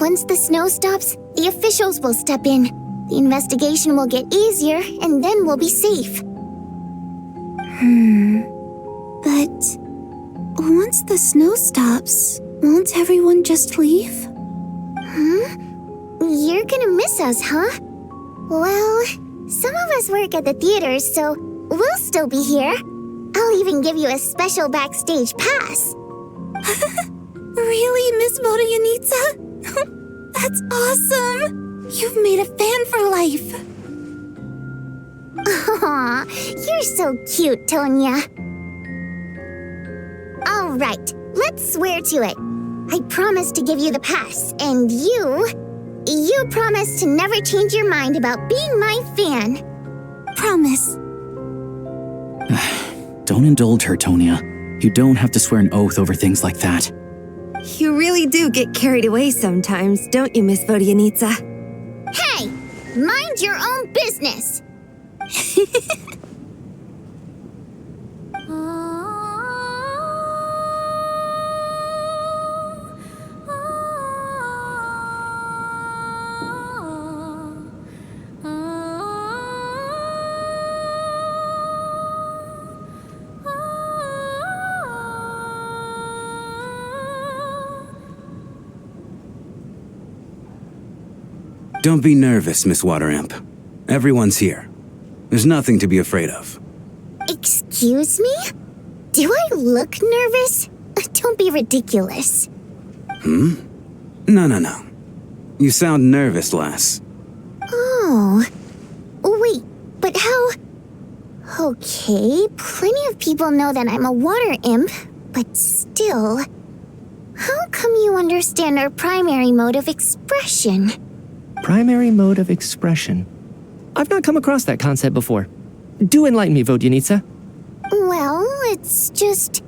Once the snow stops, the officials will step in. The investigation will get easier, and then we'll be safe. But once the snow stops, won't everyone just leave? You're gonna miss us, huh? Well, some of us work at the theaters, so we'll still be here. I'll even give you a special backstage pass. Really, Miss Vodyanitsa? That's awesome! You've made a fan for life. Aw, you're so cute, Tonya. All right, let's swear to it. I promise to give you the pass, and you promise to never change your mind about being my fan. Promise. Don't indulge her, Tonya. You don't have to swear an oath over things like that. You really do get carried away sometimes, don't you, Miss Vodyanitsa? Hey, mind your own business. Don't be nervous, Miss Water Imp. Everyone's here. There's nothing to be afraid of. Excuse me? Do I look nervous? Don't be ridiculous. No. You sound nervous, lass. Oh. Wait, but how... Okay, plenty of people know that I'm a water imp, but still... How come you understand our primary mode of expression? Primary mode of expression. I've not come across that concept before. Do enlighten me, Vodyanitsa. Well, it's just...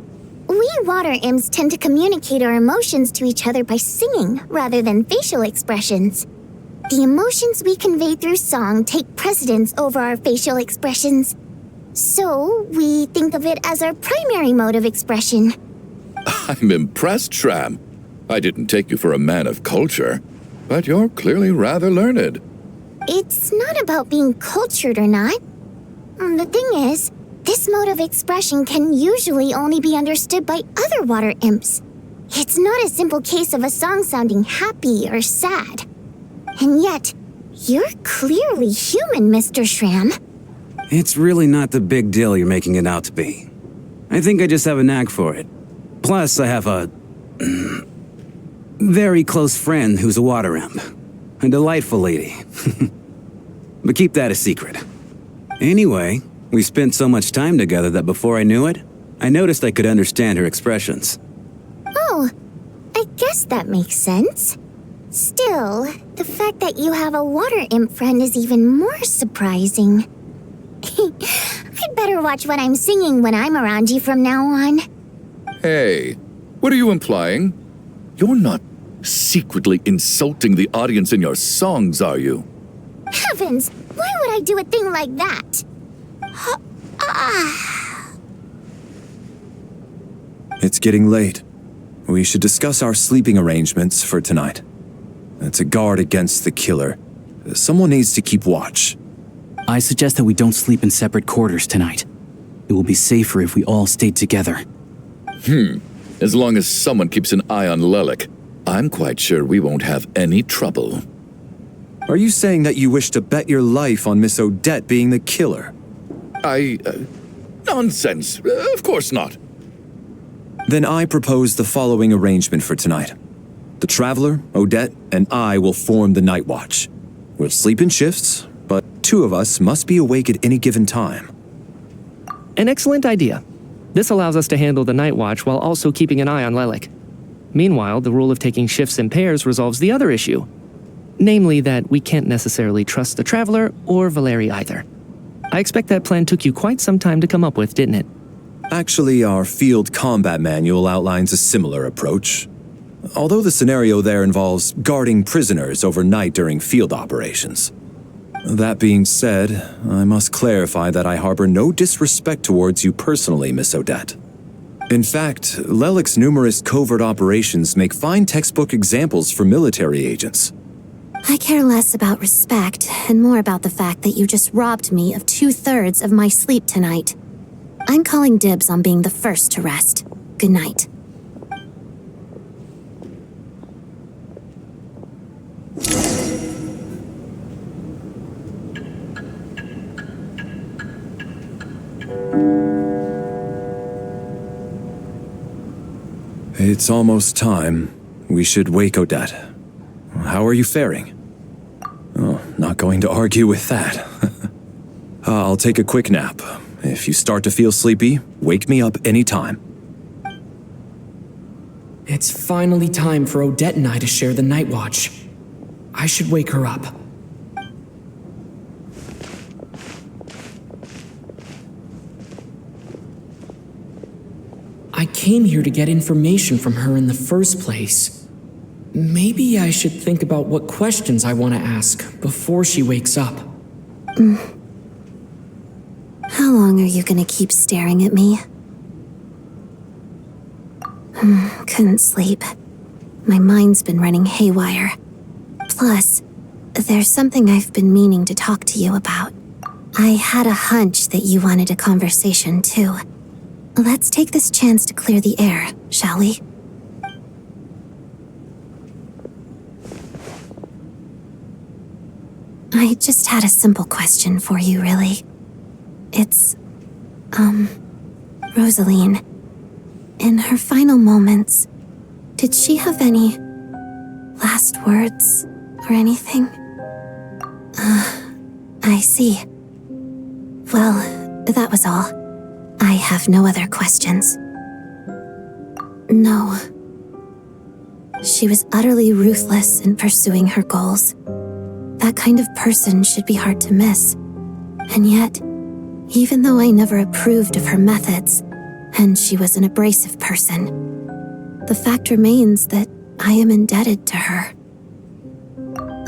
We water imps tend to communicate our emotions to each other by singing rather than facial expressions. The emotions we convey through song take precedence over our facial expressions. So, we think of it as our primary mode of expression. I'm impressed, Shram. I didn't take you for a man of culture, but you're clearly rather learned. It's not about being cultured or not. The thing is, this mode of expression can usually only be understood by other water imps. It's not a simple case of a song sounding happy or sad. And yet, you're clearly human, Mr. Shram. It's really not the big deal you're making it out to be. I think I just have a knack for it. Plus, I have a... very close friend who's a water imp. A delightful lady. But keep that a secret. Anyway, we spent so much time together that before I knew it, I noticed I could understand her expressions. Oh, I guess guess that makes sense. Still, the fact that you have a water imp friend is even more surprising. I'd better watch what I'm singing when I'm around you from now on. Hey, what are you implying? You're not secretly insulting the audience in your songs, are you? Heavens, why would I do a thing like that? It's getting late. We should discuss our sleeping arrangements for tonight. To guard against the killer, someone needs to keep watch. I suggest that we don't sleep in separate quarters tonight. It will be safer if we all stay together. As long as someone keeps an eye on Lelik, I'm quite sure we won't have any trouble. Are you saying that you wish to bet your life on Miss Odette being the killer? Nonsense. Of course not. Then I propose the following arrangement for tonight. The Traveler, Odette, and I will form the Night Watch. We'll sleep in shifts, but two of us must be awake at any given time. An excellent idea. This allows us to handle the night watch while also keeping an eye on Lelik. Meanwhile, the rule of taking shifts in pairs resolves the other issue. Namely that we can't necessarily trust the Traveler or Valeri either. I expect that plan took you quite some time to come up with, didn't it? Actually, our field combat manual outlines a similar approach. Although the scenario there involves guarding prisoners overnight during field operations. That being said, I must clarify that I harbor no disrespect towards you personally, Miss Odette. In fact, Lelik's numerous covert operations make fine textbook examples for military agents. I care less about respect and more about the fact that you just robbed me of 2/3 of my sleep tonight. I'm calling dibs on being the first to rest. Good night. It's almost time. We should wake Odette. How are you faring? Oh, not going to argue with that. I'll take a quick nap. If you start to feel sleepy, wake me up anytime. It's finally time for Odette and I to share the night watch. I should wake her up. I came here to get information from her in the first place. Maybe I should think about what questions I want to ask before she wakes up. How long are you gonna keep staring at me? Couldn't sleep. My mind's been running haywire. Plus, there's something I've been meaning to talk to you about. I had a hunch that you wanted a conversation too. Let's take this chance to clear the air, shall we? I just had a simple question for you, really. It's, Rosaline. In her final moments, did she have any last words or anything? I see. Well, that was all. I have no other questions. No. She was utterly ruthless in pursuing her goals. That kind of person should be hard to miss. And yet, even though I never approved of her methods, and she was an abrasive person, the fact remains that I am indebted to her.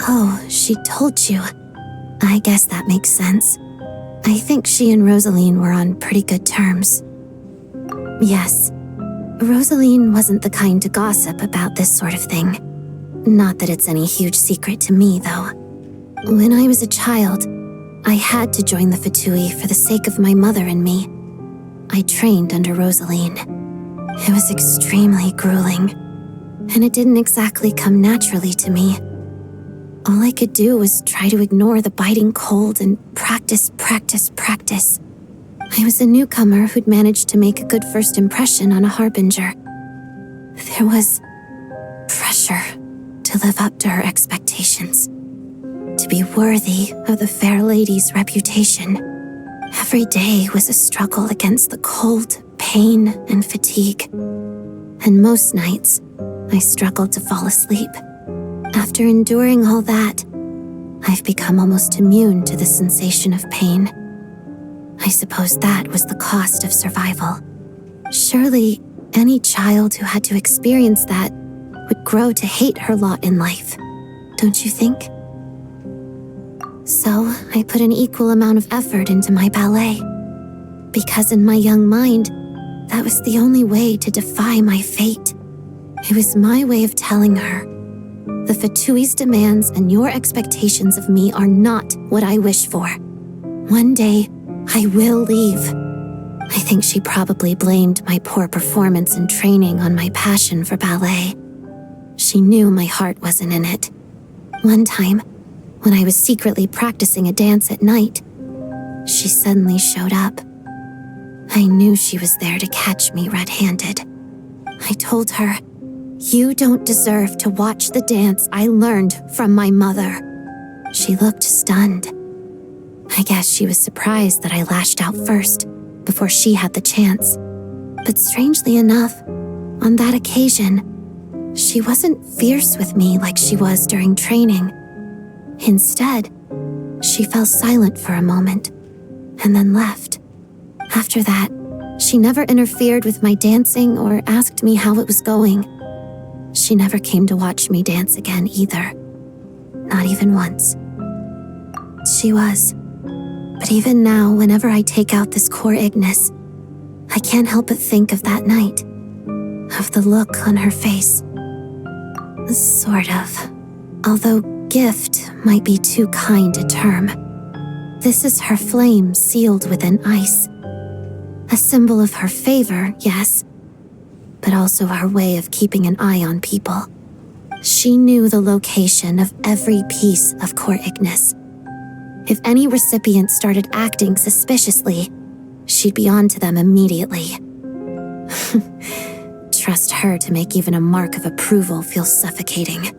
Oh, she told you. I guess that makes sense. I think she and Rosaline were on pretty good terms. Yes, Rosaline wasn't the kind to gossip about this sort of thing. Not that it's any huge secret to me, though. When I was a child, I had to join the Fatui for the sake of my mother and me. I trained under Rosaline. It was extremely grueling, and it didn't exactly come naturally to me. All I could do was try to ignore the biting cold and practice. I was a newcomer who'd managed to make a good first impression on a harbinger. There was pressure to live up to her expectations, to be worthy of the fair lady's reputation. Every day was a struggle against the cold, pain, and fatigue. And most nights, I struggled to fall asleep. After enduring all that, I've become almost immune to the sensation of pain. I suppose that was the cost of survival. Surely, any child who had to experience that would grow to hate her lot in life, don't you think? So, I put an equal amount of effort into my ballet. Because in my young mind, that was the only way to defy my fate. It was my way of telling her, the Fatui's demands and your expectations of me are not what I wish for. One day, I will leave. I think she probably blamed my poor performance in training on my passion for ballet. She knew my heart wasn't in it. One time, when I was secretly practicing a dance at night, she suddenly showed up. I knew she was there to catch me red-handed. I told her, "You don't deserve to watch the dance I learned from my mother." She looked stunned. I guess she was surprised that I lashed out first, before she had the chance. But strangely enough, on that occasion, she wasn't fierce with me like she was during training. Instead, she fell silent for a moment, and then left. After that, she never interfered with my dancing or asked me how it was going. She never came to watch me dance again either. Not even once. She was. But even now, whenever I take out this core Ignis, I can't help but think of that night. Of the look on her face. Sort of. Although gift might be too kind a term. This is her flame sealed within ice. A symbol of her favor, yes, but also our way of keeping an eye on people. She knew the location of every piece of core Ignis. If any recipient started acting suspiciously, she'd be on to them immediately. Trust her to make even a mark of approval feel suffocating.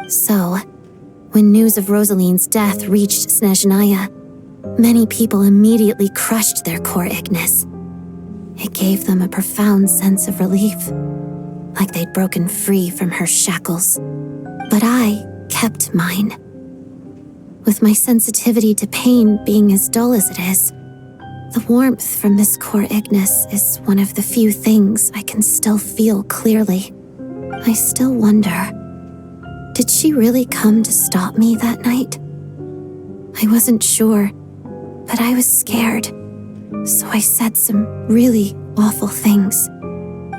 So, when news of Rosaline's death reached Snezhnaya, many people immediately crushed their core Ignis. It gave them a profound sense of relief, like they'd broken free from her shackles. But I kept mine. With my sensitivity to pain being as dull as it is, the warmth from this core Ignis is one of the few things I can still feel clearly. I still wonder, did she really come to stop me that night? I wasn't sure, but I was scared. So I said some really awful things.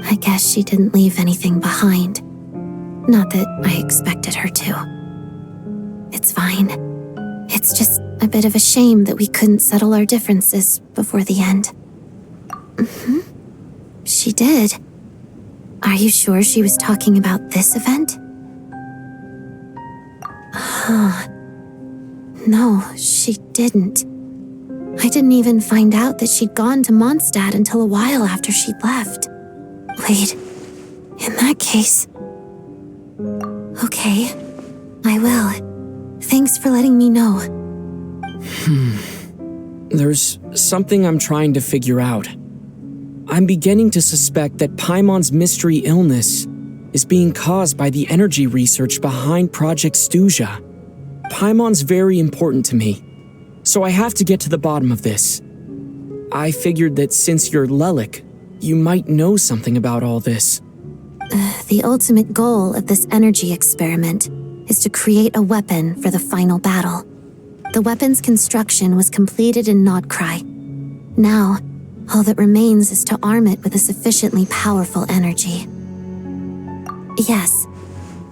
I guess she didn't leave anything behind. Not that I expected her to. It's fine. It's just a bit of a shame that we couldn't settle our differences before the end. She did. Are you sure she was talking about this event? No, she didn't. I didn't even find out that she'd gone to Mondstadt until a while after she'd left. Wait, in that case... Okay, I will. Thanks for letting me know. There's something I'm trying to figure out. I'm beginning to suspect that Paimon's mystery illness is being caused by the energy research behind Project Stuja. Paimon's very important to me, so I have to get to the bottom of this. I figured that since you're Lelik, you might know something about all this. The ultimate goal of this energy experiment is to create a weapon for the final battle. The weapon's construction was completed in Nocturne. Now, all that remains is to arm it with a sufficiently powerful energy. Yes,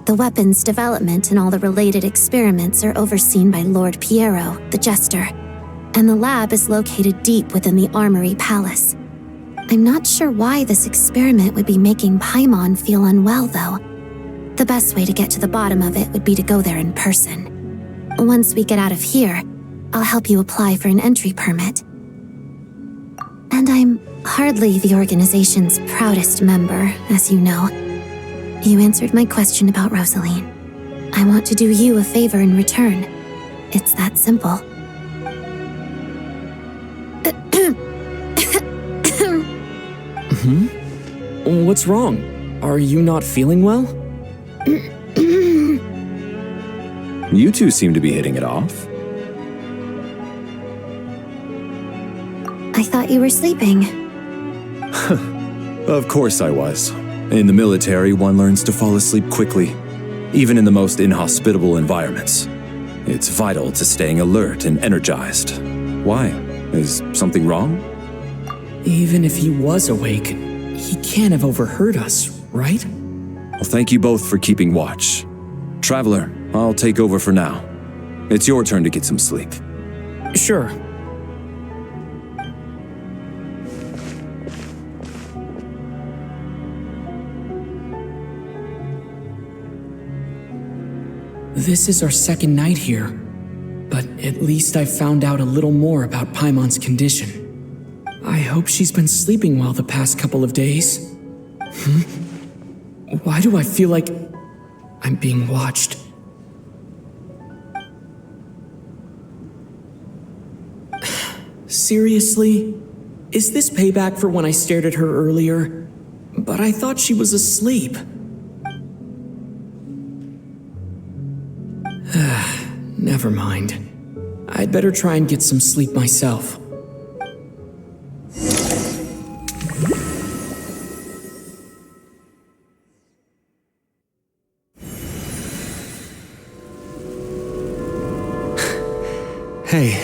the weapon's development and all the related experiments are overseen by Lord Piero, the Jester, and the lab is located deep within the Armory Palace. I'm not sure why this experiment would be making Paimon feel unwell, though. The best way to get to the bottom of it would be to go there in person. Once we get out of here, I'll help you apply for an entry permit. And I'm hardly the organization's proudest member, as you know. You answered my question about Rosaline. I want to do you a favor in return. It's that simple. What's wrong? Are you not feeling well? You two seem to be hitting it off. I thought you were sleeping. Of course I was. In the military, one learns to fall asleep quickly, even in the most inhospitable environments. It's vital to staying alert and energized. Why? Is something wrong? Even if he was awake, he can't have overheard us, right? Well, thank you both for keeping watch. Traveler, I'll take over for now. It's your turn to get some sleep. Sure. This is our second night here, but at least I found out a little more about Paimon's condition. I hope she's been sleeping well the past couple of days. Why do I feel like I'm being watched? Seriously? Is this payback for when I stared at her earlier? But I thought she was asleep. Never mind. I'd better try and get some sleep myself. Hey,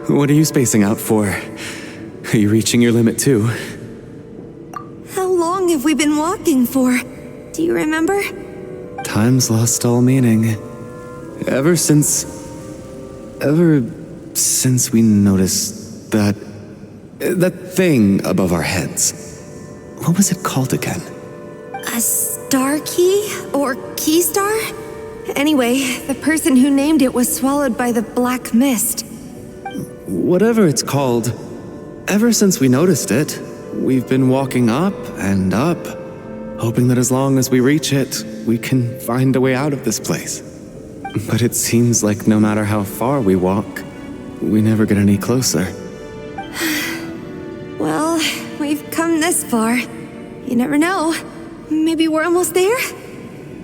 what are you spacing out for? Are you reaching your limit too? How long have we been walking for? Do you remember? Time's lost all meaning. Ever since we noticed that thing above our heads. What was it called again? A star key? Or key star? Anyway, the person who named it was swallowed by the black mist. Whatever it's called, ever since we noticed it, we've been walking up and up, hoping that as long as we reach it, we can find a way out of this place. But it seems like no matter how far we walk, we never get any closer. Well, we've come this far. You never know. Maybe we're almost there?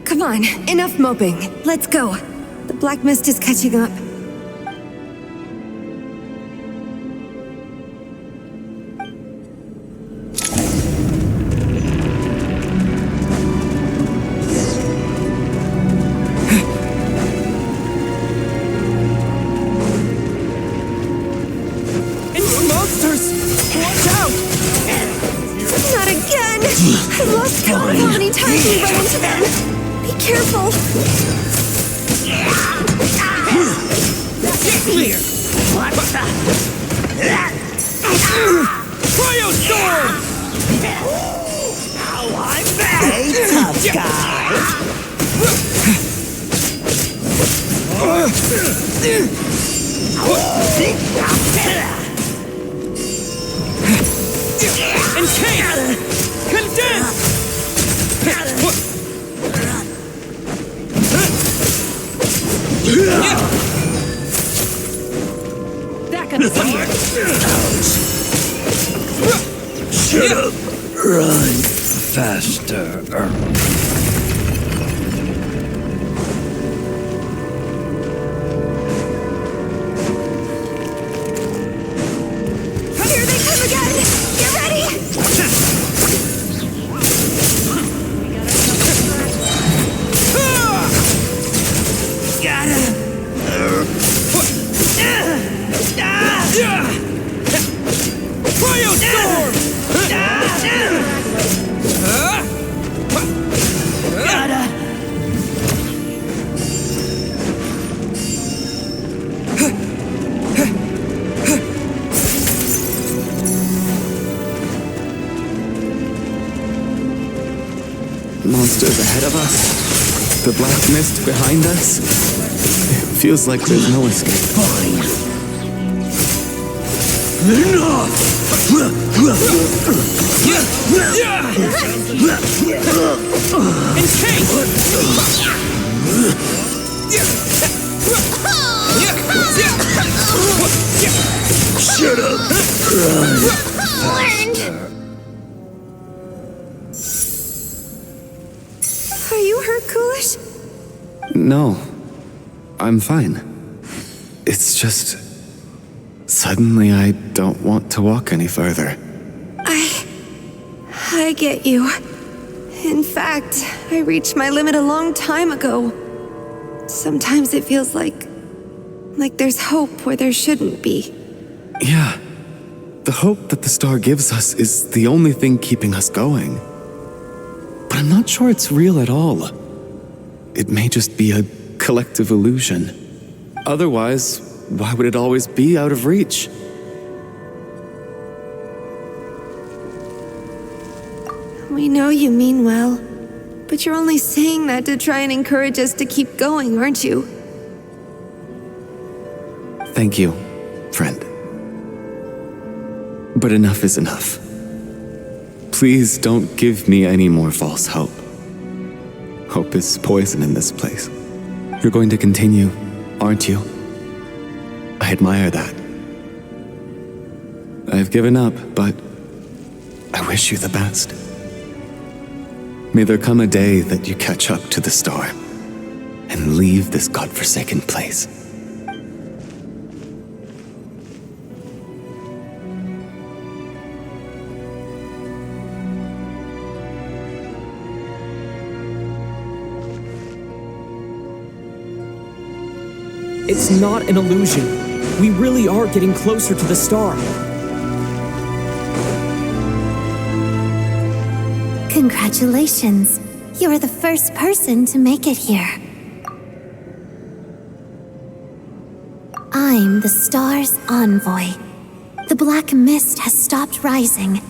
Come on, enough moping. Let's go. The black mist is catching up. Run faster. Here they come again! Get ready! Got him! Cryostorm! Monsters ahead of us. The black mist behind us. It feels like there's no escape. Fine. Enough! Shut up! Run! Are you hurt, Cooler? No, I'm fine. It's just... suddenly I don't want to walk any further. I get you. In fact, I reached my limit a long time ago. Sometimes it feels like there's hope where there shouldn't be. Yeah. The hope that the star gives us is the only thing keeping us going. But I'm not sure it's real at all. It may just be a collective illusion. Otherwise, why would it always be out of reach? We know you mean well, but you're only saying that to try and encourage us to keep going, aren't you? Thank you, friend. But enough is enough. Please don't give me any more false hope. Hope is poison in this place. You're going to continue, aren't you? I admire that. I've given up, but I wish you the best. May there come a day that you catch up to the star and leave this godforsaken place. It's not an illusion. We really are getting closer to the star. Congratulations. You're the first person to make it here. I'm the star's envoy. The black mist has stopped rising.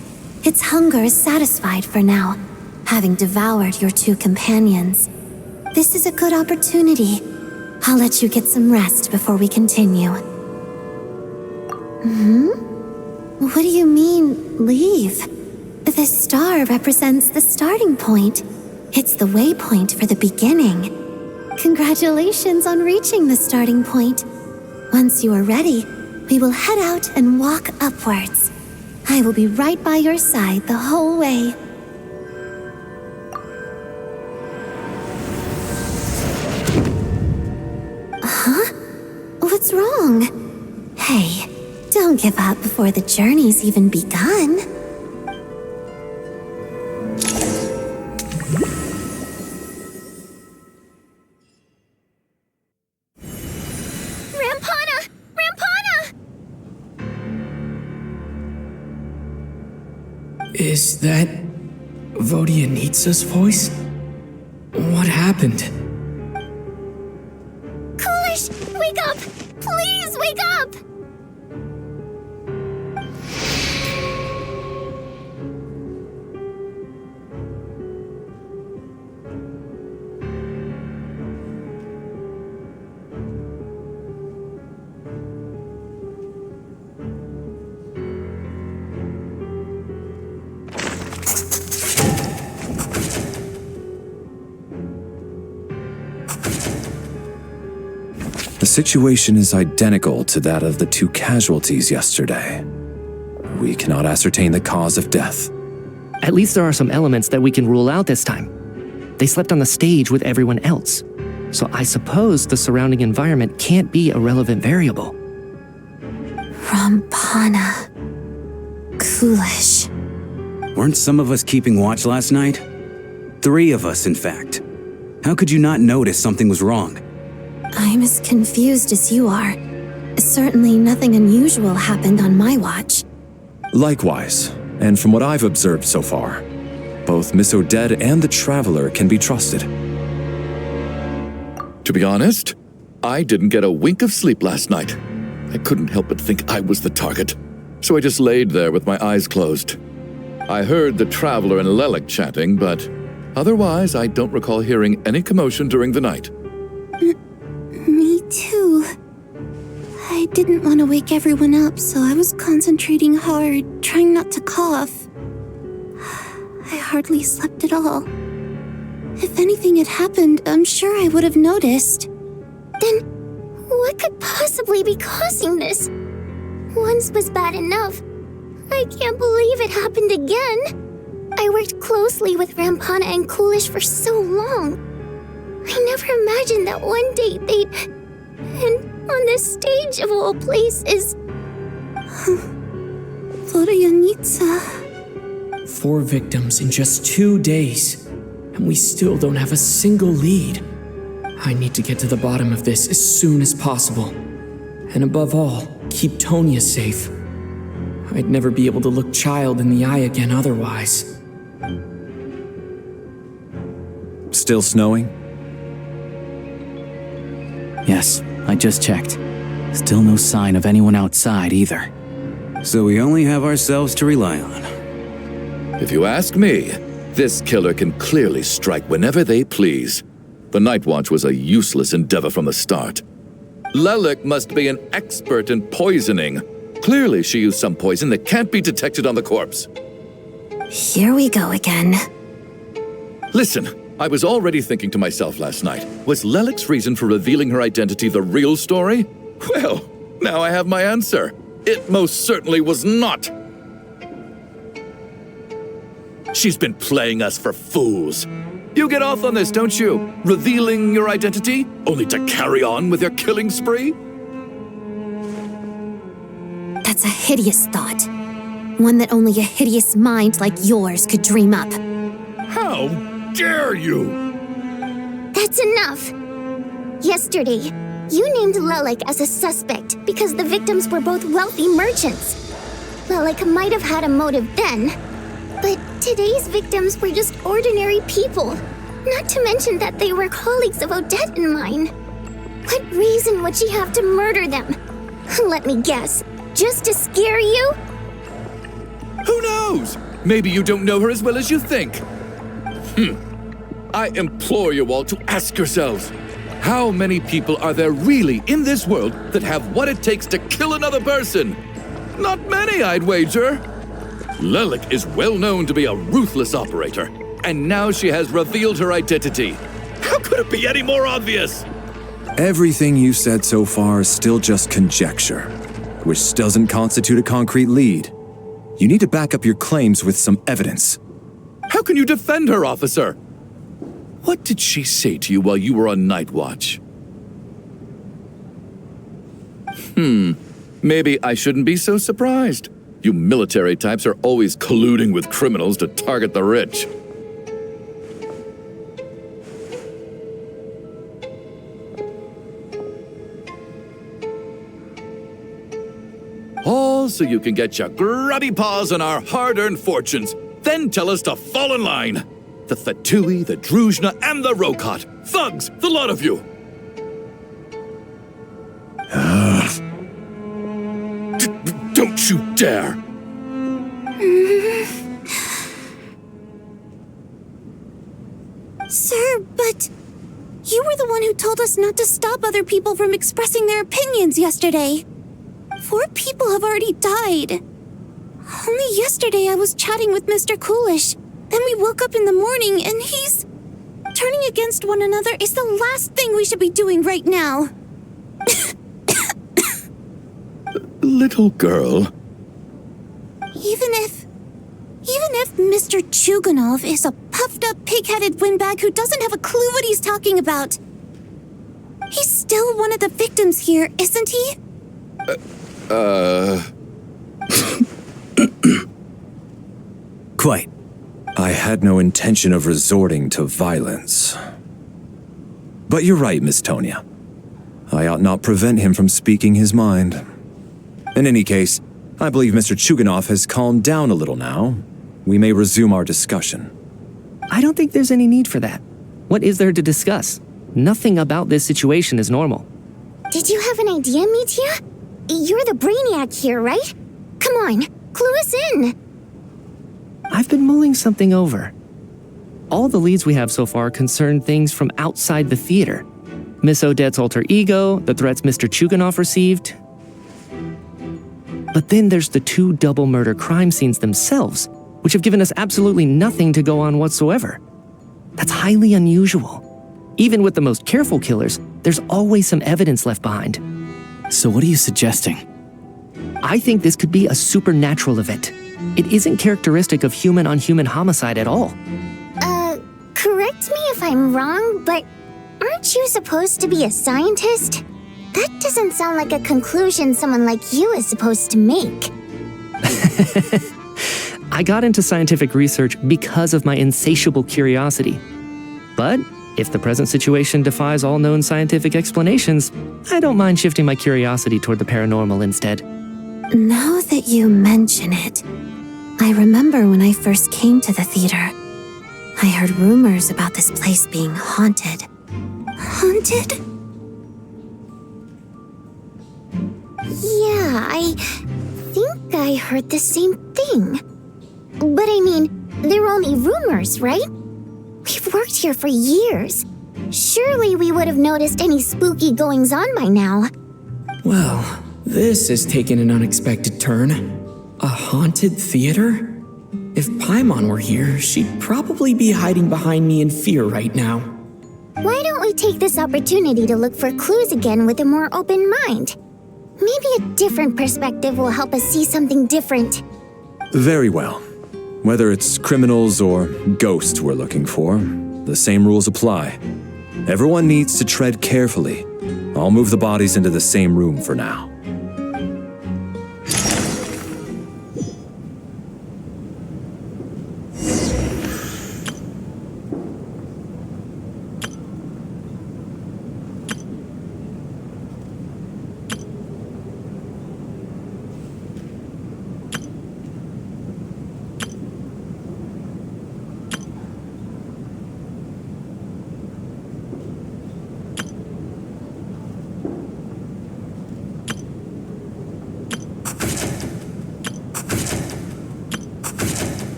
Its hunger is satisfied for now, having devoured your two companions. This is a good opportunity. I'll let you get some rest before we continue. What do you mean, leave? The star represents the starting point. It's the waypoint for the beginning. Congratulations on reaching the starting point. Once you are ready, we will head out and walk upwards. I will be right by your side the whole way. Huh? What's wrong? Hey, don't give up before the journey's even begun. Rampana! Rampana! Is that Vodyanitsa's voice? What happened? Coolish, wake up! Please wake up! The situation is identical to that of the two casualties yesterday. We cannot ascertain the cause of death. At least there are some elements that we can rule out this time. They slept on the stage with everyone else, so I suppose the surrounding environment can't be a relevant variable. Rampana. Coolish. Weren't some of us keeping watch last night? 3 of us, in fact. How could you not notice something was wrong? I'm as confused as you are. Certainly nothing unusual happened on my watch. Likewise, and from what I've observed so far, both Miss Odette and the Traveler can be trusted. To be honest, I didn't get a wink of sleep last night. I couldn't help but think I was the target, so I just laid there with my eyes closed. I heard the Traveler and Lelik chatting, but otherwise I don't recall hearing any commotion during the night. Me too. I didn't want to wake everyone up, so I was concentrating hard, trying not to cough. I hardly slept at all. If anything had happened, I'm sure I would have noticed. Then, what could possibly be causing this? Once was bad enough. I can't believe it happened again. I worked closely with Rampana and Coolish for so long. I never imagined that one day they'd... And on this stage of all places... Voronitsa... 4 victims in just 2 days, and we still don't have a single lead. I need to get to the bottom of this as soon as possible. And above all, keep Tonya safe. I'd never be able to look Child in the eye again otherwise. Still snowing? Yes, I just checked. Still no sign of anyone outside either. So we only have ourselves to rely on. If you ask me, this killer can clearly strike whenever they please. The Night Watch was a useless endeavor from the start. Lelik must be an expert in poisoning. Clearly she used some poison that can't be detected on the corpse. Here we go again. Listen, I was already thinking to myself last night, was Lelik's reason for revealing her identity the real story? Well, now I have my answer. It most certainly was not. She's been playing us for fools. You get off on this, don't you? Revealing your identity, only to carry on with your killing spree? That's a hideous thought. One that only a hideous mind like yours could dream up. How dare you? That's enough! Yesterday, you named Lelik as a suspect because the victims were both wealthy merchants. Lelik might have had a motive then, but today's victims were just ordinary people. Not to mention that they were colleagues of Odette and mine. What reason would she have to murder them? Let me guess, just to scare you? Who knows? Maybe you don't know her as well as you think. I implore you all to ask yourselves, how many people are there really in this world that have what it takes to kill another person? Not many, I'd wager. Lelik is well known to be a ruthless operator, and now she has revealed her identity. How could it be any more obvious? Everything you've said so far is still just conjecture, which doesn't constitute a concrete lead. You need to back up your claims with some evidence. How can you defend her, officer? What did she say to you while you were on Night Watch? Maybe I shouldn't be so surprised. You military types are always colluding with criminals to target the rich. All so you can get your grubby paws on our hard-earned fortunes, then tell us to fall in line. The Fatui, the Druzhna, and the Rokot. Thugs, the lot of you. Don't you dare! Sir, but... You were the one who told us not to stop other people from expressing their opinions yesterday. 4 people have already died. Only yesterday I was chatting with Mr. Coolish. Then we woke up in the morning and he's... Turning against one another is the last thing we should be doing right now. Little girl. Even if Mr. Chuganov is a puffed-up, pig-headed windbag who doesn't have a clue what he's talking about, he's still one of the victims here, isn't he? Quite. I had no intention of resorting to violence. But you're right, Miss Tonya. I ought not prevent him from speaking his mind. In any case, I believe Mr. Chuganov has calmed down a little now. We may resume our discussion. I don't think there's any need for that. What is there to discuss? Nothing about this situation is normal. Did you have an idea, Mitya? You're the brainiac here, right? Come on, clue us in. I've been mulling something over. All the leads we have so far concern things from outside the theater. Miss Odette's alter ego, the threats Mr. Chuganov received. But then there's the 2 double murder crime scenes themselves, which have given us absolutely nothing to go on whatsoever. That's highly unusual. Even with the most careful killers, there's always some evidence left behind. So what are you suggesting? I think this could be a supernatural event. It isn't characteristic of human-on-human homicide at all. Correct me if I'm wrong, but Aren't you supposed to be a scientist? That doesn't sound like a conclusion someone like you is supposed to make. I got into scientific research because of my insatiable curiosity. But if the present situation defies all known scientific explanations, I don't mind shifting my curiosity toward the paranormal instead. Now that you mention it, I remember when I first came to the theater. I heard rumors about this place being haunted. Haunted? Yeah, I think I heard the same thing. But I mean, they're only rumors, right? We've worked here for years. Surely we would have noticed any spooky goings-on by now. Well, this has taken an unexpected turn. A haunted theater? If Paimon were here, she'd probably be hiding behind me in fear right now. Why don't we take this opportunity to look for clues again with a more open mind? Maybe a different perspective will help us see something different. Very well. Whether it's criminals or ghosts we're looking for, the same rules apply. Everyone needs to tread carefully. I'll move the bodies into the same room for now.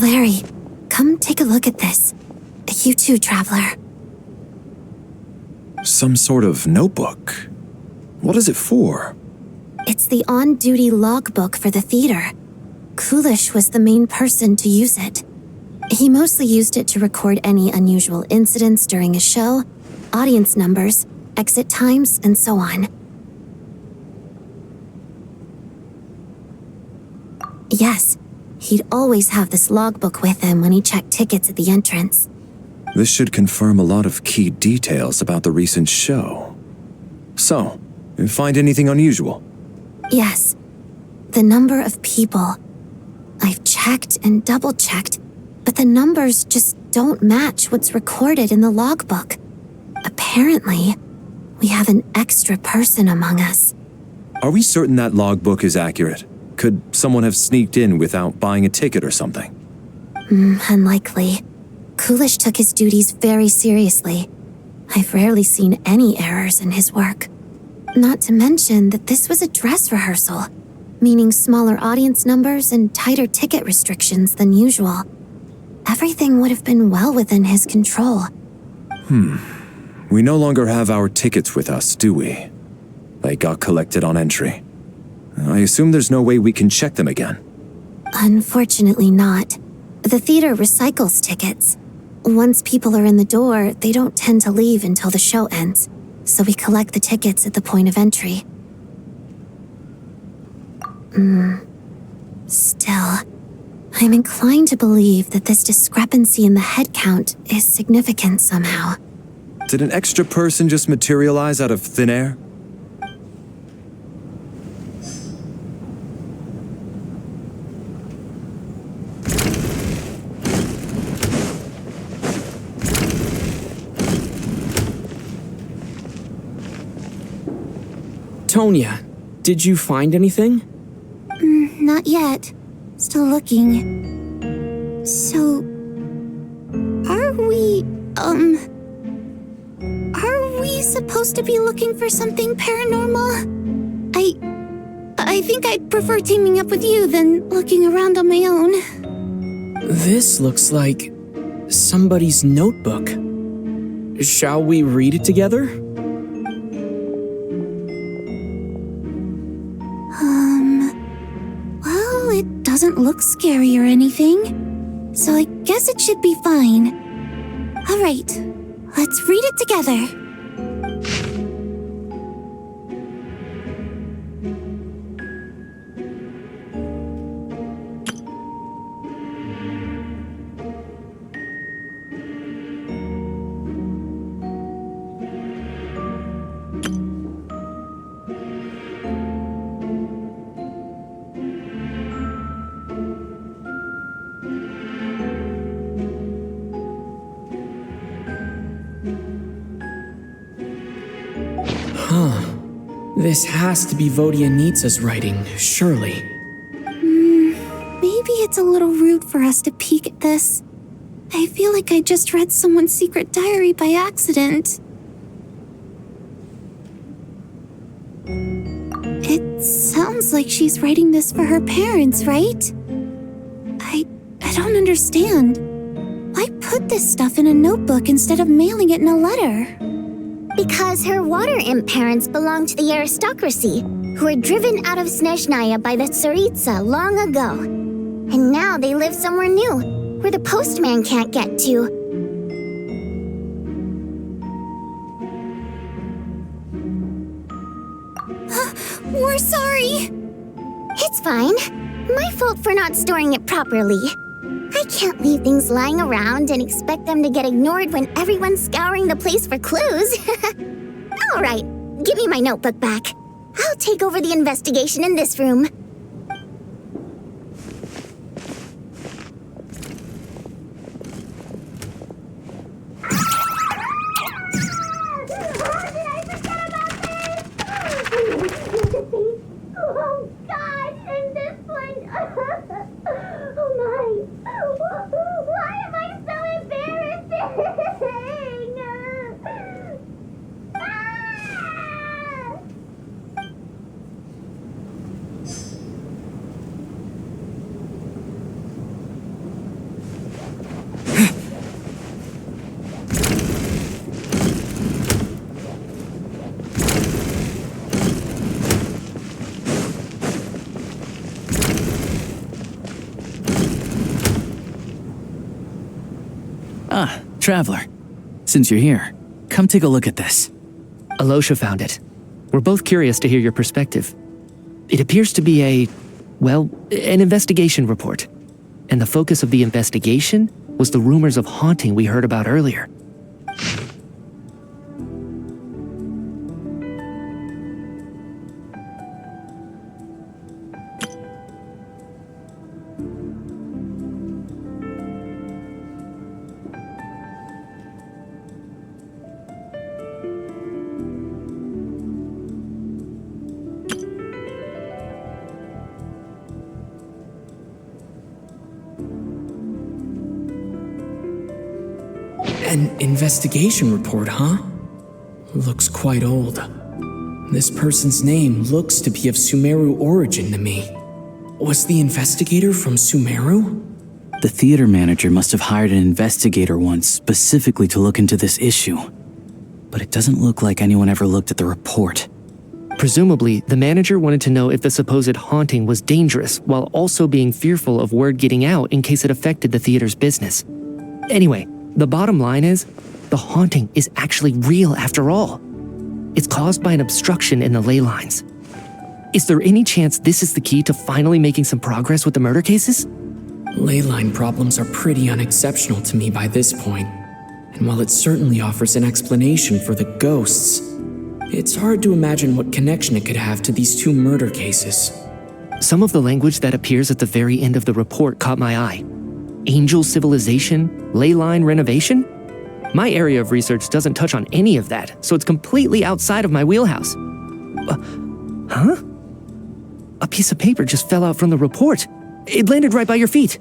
Valeri, come take a look at this. You too, traveler. Some sort of notebook. What is it for? It's the on-duty logbook for the theater. Kulish was the main person to use it. He mostly used it to record any unusual incidents during a show, audience numbers, exit times, and so on. Yes, he'd always have this logbook with him when he checked tickets at the entrance. This should confirm a lot of key details about the recent show. So, you find anything unusual? Yes. The number of people. I've checked and double-checked, but the numbers just don't match what's recorded in the logbook. Apparently, we have an extra person among us. Are we certain that logbook is accurate? Could someone have sneaked in without buying a ticket or something? Unlikely. Kulish took his duties very seriously. I've rarely seen any errors in his work. Not to mention that this was a dress rehearsal, meaning smaller audience numbers and tighter ticket restrictions than usual. Everything would have been well within his control. We no longer have our tickets with us, do we? They got collected on entry. I assume there's no way we can check them again. Unfortunately not. The theater recycles tickets. Once people are in the door, they don't tend to leave until the show ends, so we collect the tickets at the point of entry. Still, I'm inclined to believe that this discrepancy in the head count is significant somehow. Did an extra person just materialize out of thin air? Tonya, did you find anything? Not yet. Still looking. So, are we supposed to be looking for something paranormal? I think I'd prefer teaming up with you than looking around on my own. This looks like somebody's notebook. Shall we read it together? Well, it doesn't look scary or anything, so I guess it should be fine. All right, let's read it together. This has to be Vodyanitsa's writing, surely. Maybe it's a little rude for us to peek at this. I feel like I just read someone's secret diary by accident. It sounds like she's writing this for her parents, right? I don't understand. Why put this stuff in a notebook instead of mailing it in a letter? Because her water imp parents belong to the aristocracy, who were driven out of Snezhnaya by the Tsaritsa long ago. And now they live somewhere new, where the postman can't get to. We're sorry! It's fine. My fault for not storing it properly. I can't leave things lying around and expect them to get ignored when everyone's scouring the place for clues. All right, give me my notebook back. I'll take over the investigation in this room. Oh, God, and this one... Oh, my. Why am I so embarrassing? Ah, Traveler. Since you're here, come take a look at this. Alosha found it. We're both curious to hear your perspective. It appears to be an investigation report. And the focus of the investigation was the rumors of haunting we heard about earlier. An investigation report, huh? Looks quite old. This person's name looks to be of Sumeru origin to me. Was the investigator from Sumeru? The theater manager must have hired an investigator once specifically to look into this issue. But it doesn't look like anyone ever looked at the report. Presumably, the manager wanted to know if the supposed haunting was dangerous while also being fearful of word getting out in case it affected the theater's business. Anyway, the bottom line is, the haunting is actually real after all. It's caused by an obstruction in the ley lines. Is there any chance this is the key to finally making some progress with the murder cases? Ley line problems are pretty unexceptional to me by this point. And while it certainly offers an explanation for the ghosts, it's hard to imagine what connection it could have to these two murder cases. Some of the language that appears at the very end of the report caught my eye. Angel civilization, ley line renovation? My area of research doesn't touch on any of that, so it's completely outside of my wheelhouse. Huh? A piece of paper just fell out from the report. It landed right by your feet.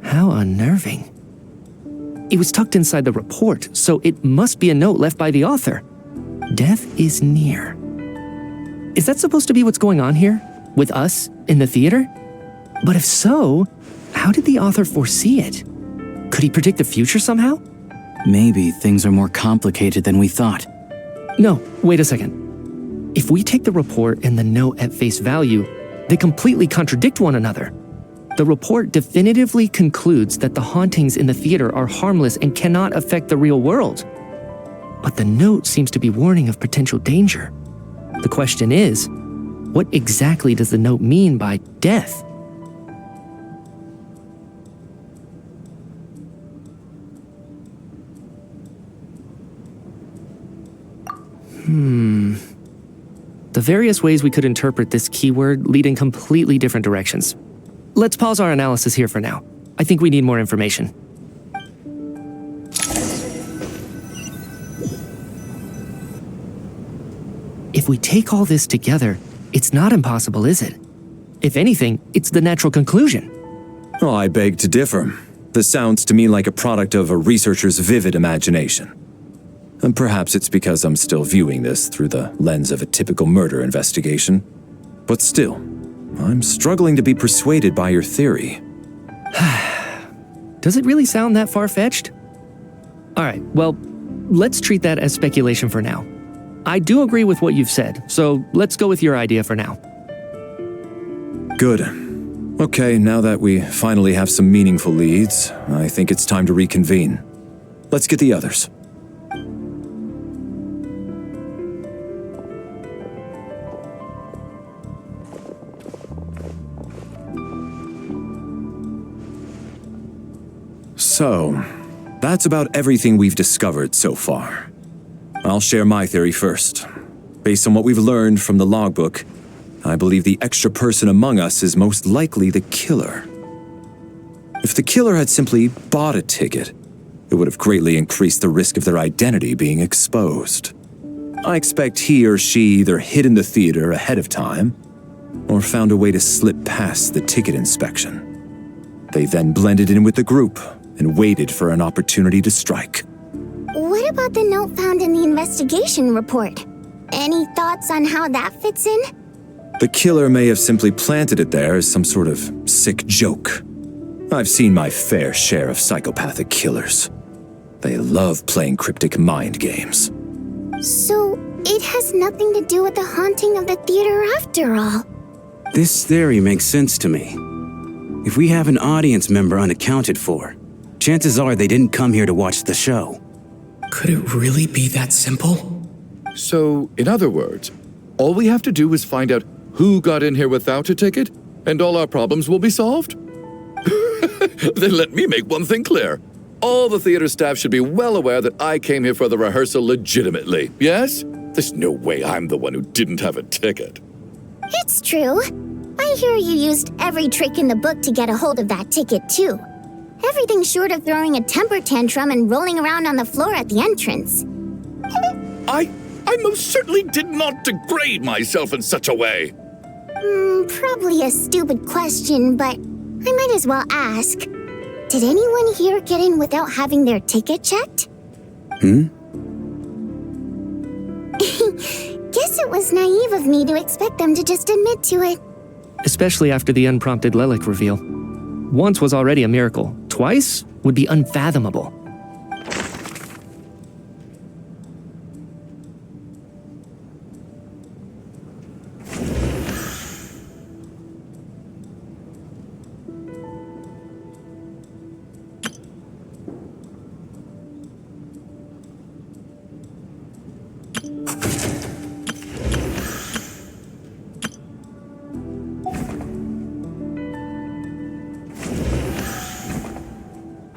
How unnerving. It was tucked inside the report, so it must be a note left by the author. Death is near. Is that supposed to be what's going on here? With us in the theater? But if so, how did the author foresee it? Could he predict the future somehow? Maybe things are more complicated than we thought. No, wait a second. If we take the report and the note at face value, they completely contradict one another. The report definitively concludes that the hauntings in the theater are harmless and cannot affect the real world. But the note seems to be warning of potential danger. The question is, what exactly does the note mean by death? The various ways we could interpret this keyword lead in completely different directions. Let's pause our analysis here for now. I think we need more information. If we take all this together, it's not impossible, is it? If anything, it's the natural conclusion. Oh, I beg to differ. This sounds to me like a product of a researcher's vivid imagination. And perhaps it's because I'm still viewing this through the lens of a typical murder investigation. But still, I'm struggling to be persuaded by your theory. Does it really sound that far-fetched? Alright, well, let's treat that as speculation for now. I do agree with what you've said, so let's go with your idea for now. Good. Okay, now that we finally have some meaningful leads, I think it's time to reconvene. Let's get the others. So, that's about everything we've discovered so far. I'll share my theory first. Based on what we've learned from the logbook, I believe the extra person among us is most likely the killer. If the killer had simply bought a ticket, it would have greatly increased the risk of their identity being exposed. I expect he or she either hid in the theater ahead of time, or found a way to slip past the ticket inspection. They then blended in with the group and waited for an opportunity to strike. What about the note found in the investigation report? Any thoughts on how that fits in? The killer may have simply planted it there as some sort of sick joke. I've seen my fair share of psychopathic killers. They love playing cryptic mind games. So, it has nothing to do with the haunting of the theater after all. This theory makes sense to me. If we have an audience member unaccounted for, chances are they didn't come here to watch the show. Could it really be that simple? So, in other words, all we have to do is find out who got in here without a ticket, and all our problems will be solved? Then let me make one thing clear. All the theater staff should be well aware that I came here for the rehearsal legitimately, yes? There's no way I'm the one who didn't have a ticket. It's true. I hear you used every trick in the book to get a hold of that ticket, too. Everything short of throwing a temper tantrum and rolling around on the floor at the entrance. I most certainly did not degrade myself in such a way. Probably a stupid question, but I might as well ask. Did anyone here get in without having their ticket checked? Guess it was naive of me to expect them to just admit to it. Especially after the unprompted Lelic reveal. Once was already a miracle. Twice would be unfathomable.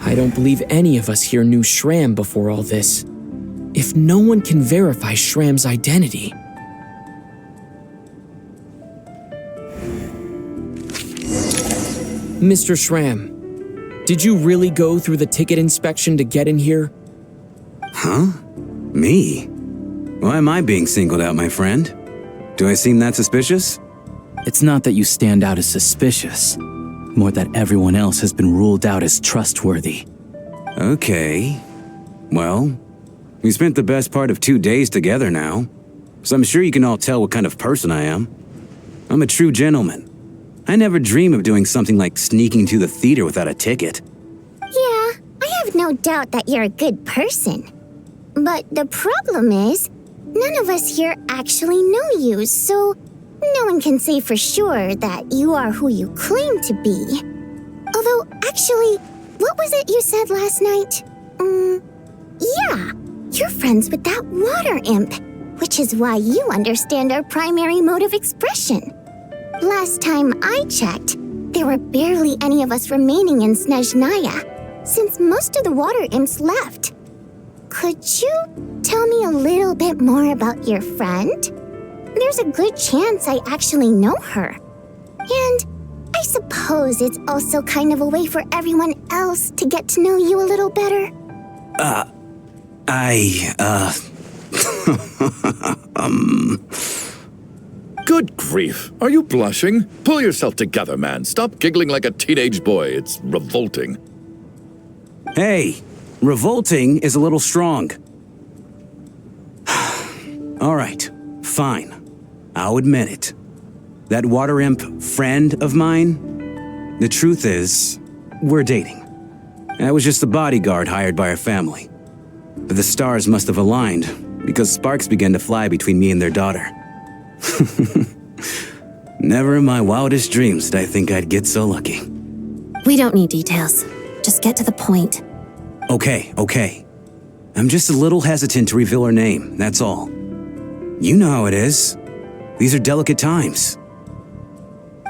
I don't believe any of us here knew Shram before all this. If no one can verify Shram's identity... Mr. Shram, did you really go through the ticket inspection to get in here? Huh? Me? Why am I being singled out, my friend? Do I seem that suspicious? It's not that you stand out as suspicious. more that everyone else has been ruled out as trustworthy. Okay. Well, we spent the best part of 2 days together now, so I'm sure you can all tell what kind of person I am. I'm a true gentleman. I never dream of doing something like sneaking to the theater without a ticket. Yeah, I have no doubt that you're a good person. But the problem is, none of us here actually know you, so no one can say for sure that you are who you claim to be. Although, actually, what was it you said last night? Yeah, you're friends with that water imp, which is why you understand our primary mode of expression. Last time I checked, there were barely any of us remaining in Snezhnaya, since most of the water imps left. Could you tell me a little bit more about your friend? There's a good chance I actually know her. And I suppose it's also kind of a way for everyone else to get to know you a little better. Good grief. Are you blushing? Pull yourself together, man. Stop giggling like a teenage boy. It's revolting. Hey, revolting is a little strong. All right, fine. I'll admit it. That water imp friend of mine, the truth is, we're dating. I was just a bodyguard hired by our family. But the stars must have aligned because sparks began to fly between me and their daughter. Never in my wildest dreams did I think I'd get so lucky. We don't need details. Just get to the point. Okay. I'm just a little hesitant to reveal her name, that's all. You know how it is. These are delicate times.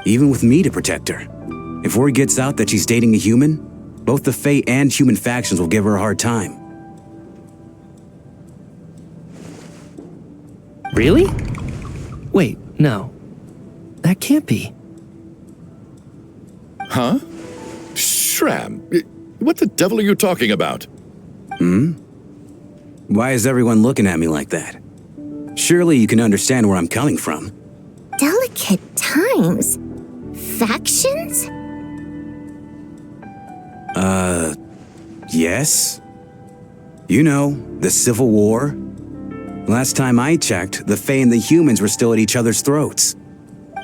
Even with me to protect her. If word gets out that she's dating a human, both the Fae and human factions will give her a hard time. Really? Wait, no. That can't be. Huh? Shram, what the devil are you talking about? Why is everyone looking at me like that? Surely you can understand where I'm coming from. Delicate times? Factions? Yes. You know, the Civil War. Last time I checked, the Fae and the humans were still at each other's throats.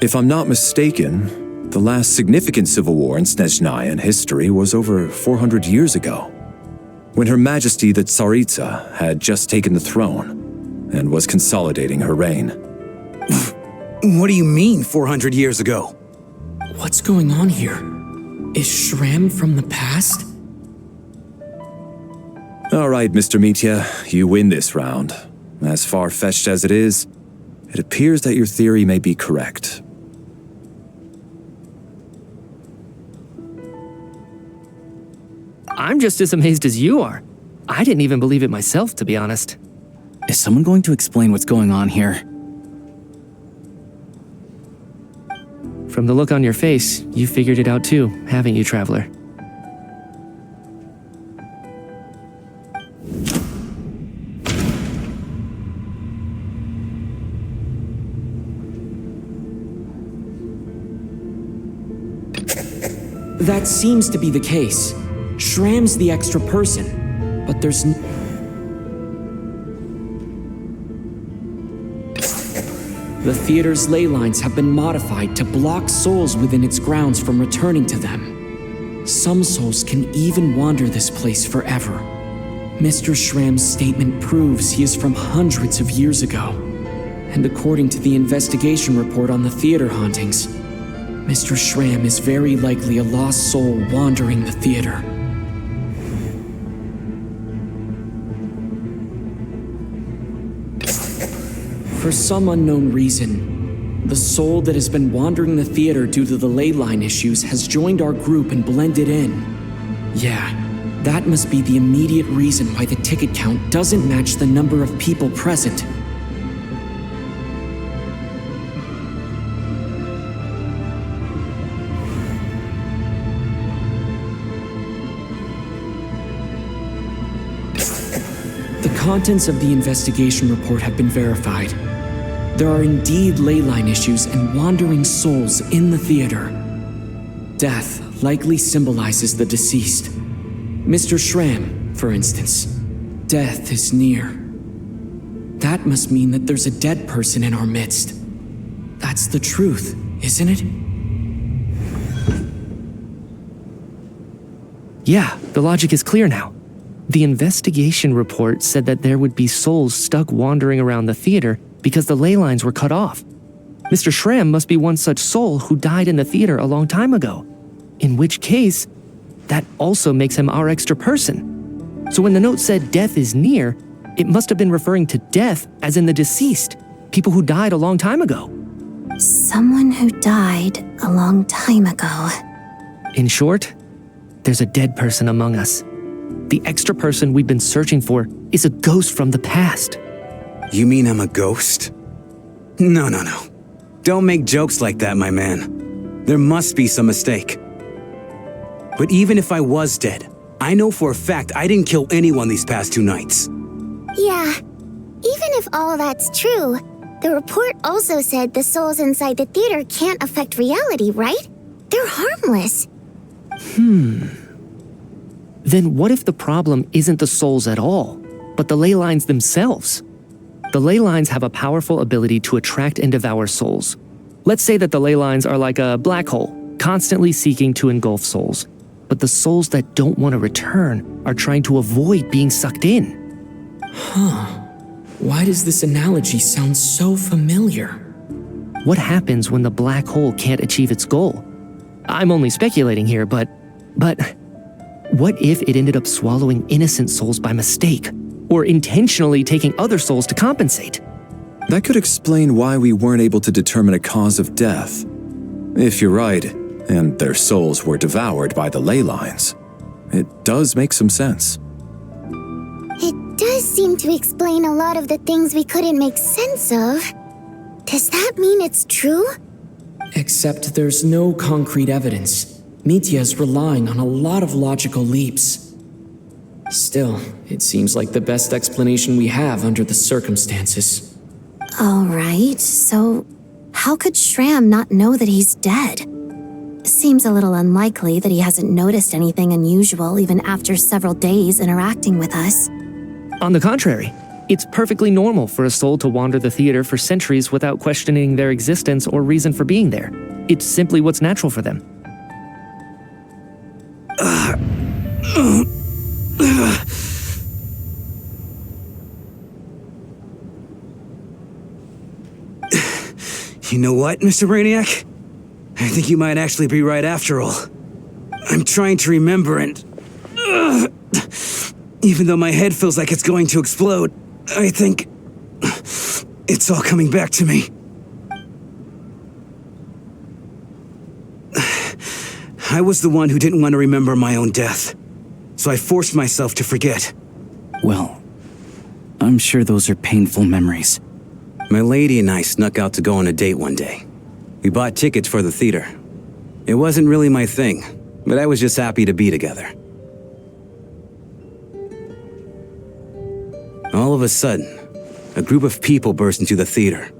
If I'm not mistaken, the last significant civil war in Snezhnayan history was over 400 years ago, when Her Majesty the Tsaritsa had just taken the throne and was consolidating her reign. What do you mean, 400 years ago? What's going on here? Is Shram from the past? All right, Mr. Mitya, you win this round. As far-fetched as it is, it appears that your theory may be correct. I'm just as amazed as you are. I didn't even believe it myself, to be honest. Is someone going to explain what's going on here? From the look on your face, you figured it out too, haven't you, Traveler? That seems to be the case. Shram's the extra person, but there's The theater's ley lines have been modified to block souls within its grounds from returning to them. Some souls can even wander this place forever. Mr. Shram's statement proves he is from hundreds of years ago. And according to the investigation report on the theater hauntings, Mr. Shram is very likely a lost soul wandering the theater. For some unknown reason, the soul that has been wandering the theater due to the ley line issues has joined our group and blended in. Yeah, that must be the immediate reason why the ticket count doesn't match the number of people present. The contents of the investigation report have been verified. There are indeed ley line issues and wandering souls in the theater. Death, likely symbolizes the deceased. Mr. Schramm, for instance. Death is near. That must mean that there's a dead person in our midst. That's the truth, isn't it? Yeah, the logic is clear now. The investigation report said that there would be souls stuck wandering around the theater because the ley lines were cut off. Mr. Schramm must be one such soul who died in the theater a long time ago. In which case, that also makes him our extra person. So when the note said death is near, it must have been referring to death as in the deceased, people who died a long time ago. Someone who died a long time ago. In short, there's a dead person among us. The extra person we've been searching for is a ghost from the past. You mean I'm a ghost? No. Don't make jokes like that, my man. There must be some mistake. But even if I was dead, I know for a fact I didn't kill anyone these past 2 nights. Yeah, even if all that's true, the report also said the souls inside the theater can't affect reality, right? They're harmless. Then what if the problem isn't the souls at all, but the ley lines themselves? The ley lines have a powerful ability to attract and devour souls. Let's say that the ley lines are like a black hole, constantly seeking to engulf souls. But the souls that don't want to return are trying to avoid being sucked in. Why does this analogy sound so familiar? What happens when the black hole can't achieve its goal? I'm only speculating here, but what if it ended up swallowing innocent souls by mistake, or intentionally taking other souls to compensate? That could explain why we weren't able to determine a cause of death. If you're right, and their souls were devoured by the ley lines, it does make some sense. It does seem to explain a lot of the things we couldn't make sense of. Does that mean it's true? Except there's no concrete evidence. Mitya's relying on a lot of logical leaps. Still, it seems like the best explanation we have under the circumstances. All right, so how could Schramm not know that he's dead? Seems a little unlikely that he hasn't noticed anything unusual even after several days interacting with us. On the contrary, it's perfectly normal for a soul to wander the theater for centuries without questioning their existence or reason for being there. It's simply what's natural for them. You know what, Mr. Brainiac? I think you might actually be right after all. I'm trying to remember and... even though my head feels like it's going to explode, I think... it's all coming back to me. I was the one who didn't want to remember my own death, so I forced myself to forget. Well, I'm sure those are painful memories. My lady and I snuck out to go on a date one day. We bought tickets for the theater. It wasn't really my thing, but I was just happy to be together. All of a sudden, a group of people burst into the theater,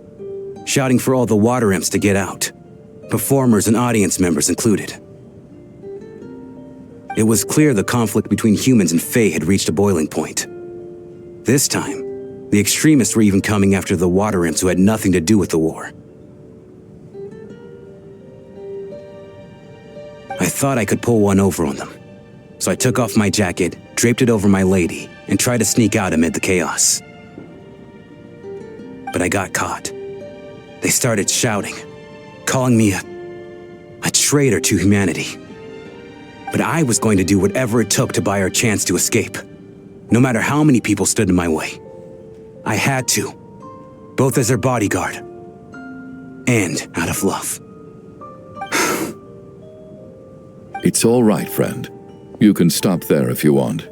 shouting for all the water imps to get out, performers and audience members included. It was clear the conflict between humans and Fae had reached a boiling point. This time, the extremists were even coming after the water imps who had nothing to do with the war. I thought I could pull one over on them, so I took off my jacket, draped it over my lady, and tried to sneak out amid the chaos. But I got caught. They started shouting, calling me a traitor to humanity. But I was going to do whatever it took to buy our chance to escape, no matter how many people stood in my way. I had to, both as their bodyguard and out of love. It's all right, friend. You can stop there if you want.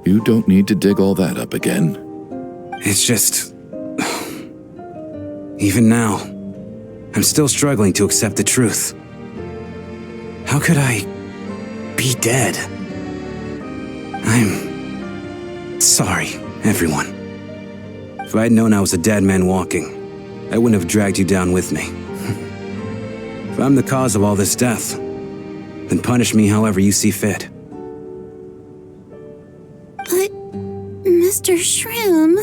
You don't need to dig all that up again. It's just... even now, I'm still struggling to accept the truth. How could I be dead? I'm sorry, everyone. If I'd known I was a dead man walking, I wouldn't have dragged you down with me. If I'm the cause of all this death, then punish me however you see fit. But, Mr. Shrim...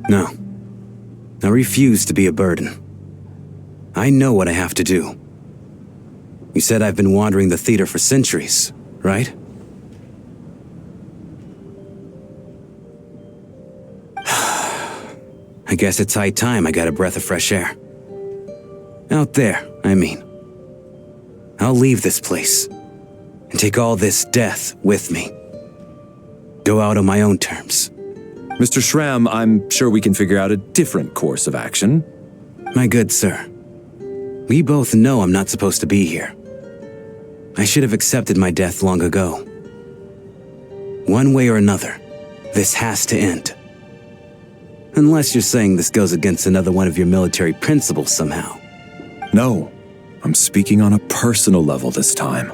No. I refuse to be a burden. I know what I have to do. You said I've been wandering the theater for centuries, right? I guess it's high time I got a breath of fresh air. Out there, I mean. I'll leave this place and take all this death with me. Go out on my own terms. Mr. Shram, I'm sure we can figure out a different course of action. My good sir, we both know I'm not supposed to be here. I should have accepted my death long ago. One way or another, this has to end. Unless you're saying this goes against another one of your military principles somehow. No, I'm speaking on a personal level this time.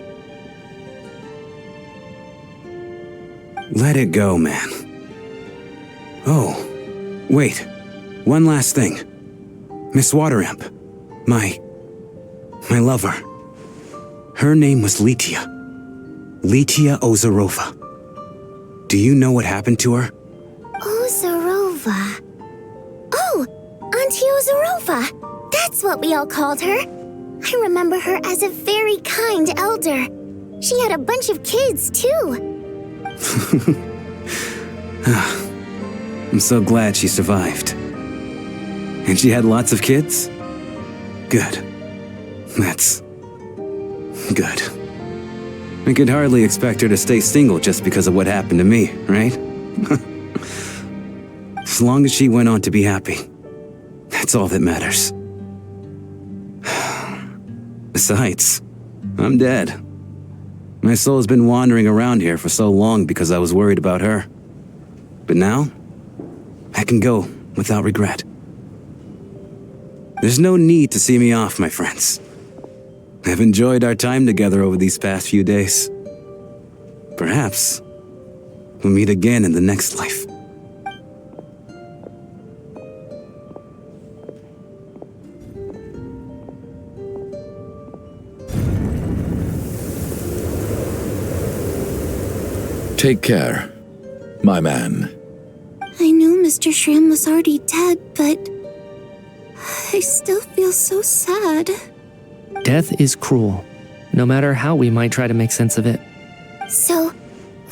Let it go, man. Oh, wait. One last thing. Miss Wateramp. My lover. Her name was Litia. Litia Ozarova. Do you know what happened to her? Ozarova. Oh, Auntie Ozarova. That's what we all called her. I remember her as a very kind elder. She had a bunch of kids, too. I'm so glad she survived. And she had lots of kids? Good. That's... good. I could hardly expect her to stay single just because of what happened to me, right? As long as she went on to be happy, that's all that matters. Besides, I'm dead. My soul's been wandering around here for so long because I was worried about her. But now, I can go without regret. There's no need to see me off, my friends. I've enjoyed our time together over these past few days. Perhaps we'll meet again in the next life. Take care, my man. I knew Mr. Shrim was already dead, but... I still feel so sad. Death is cruel, no matter how we might try to make sense of it. So,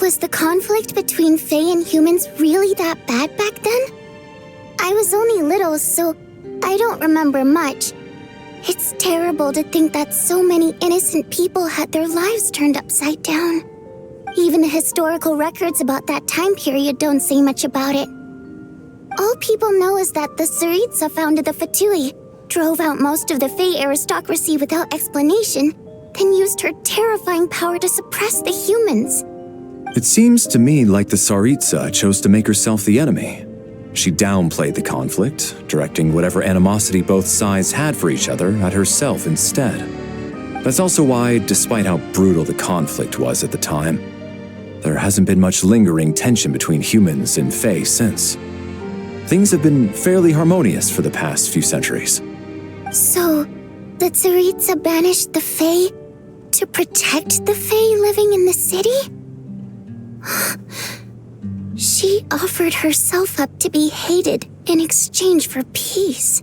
was the conflict between Fae and humans really that bad back then? I was only little, so I don't remember much. It's terrible to think that so many innocent people had their lives turned upside down. Even the historical records about that time period don't say much about it. All people know is that the Tsaritsa founded the Fatui, drove out most of the Fae aristocracy without explanation, then used her terrifying power to suppress the humans. It seems to me like the Tsaritsa chose to make herself the enemy. She downplayed the conflict, directing whatever animosity both sides had for each other at herself instead. That's also why, despite how brutal the conflict was at the time, there hasn't been much lingering tension between humans and Fae since. Things have been fairly harmonious for the past few centuries. So, the Tsaritsa banished the Fae to protect the Fae living in the city? She offered herself up to be hated in exchange for peace.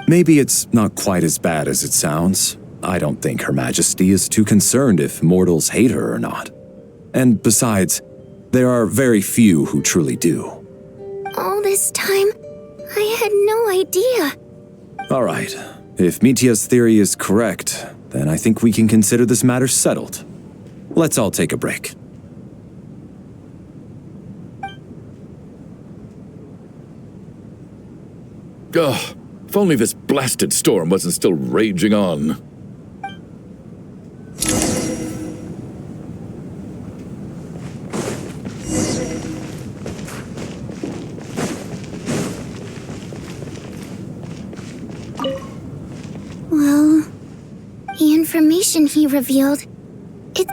Maybe it's not quite as bad as it sounds. I don't think Her Majesty is too concerned if mortals hate her or not. And besides, there are very few who truly do. All this time, I had no idea. All right. If Mitia's theory is correct, then I think we can consider this matter settled. Let's all take a break. Ugh, if only this blasted storm wasn't still raging on. Well, the information he revealed, it...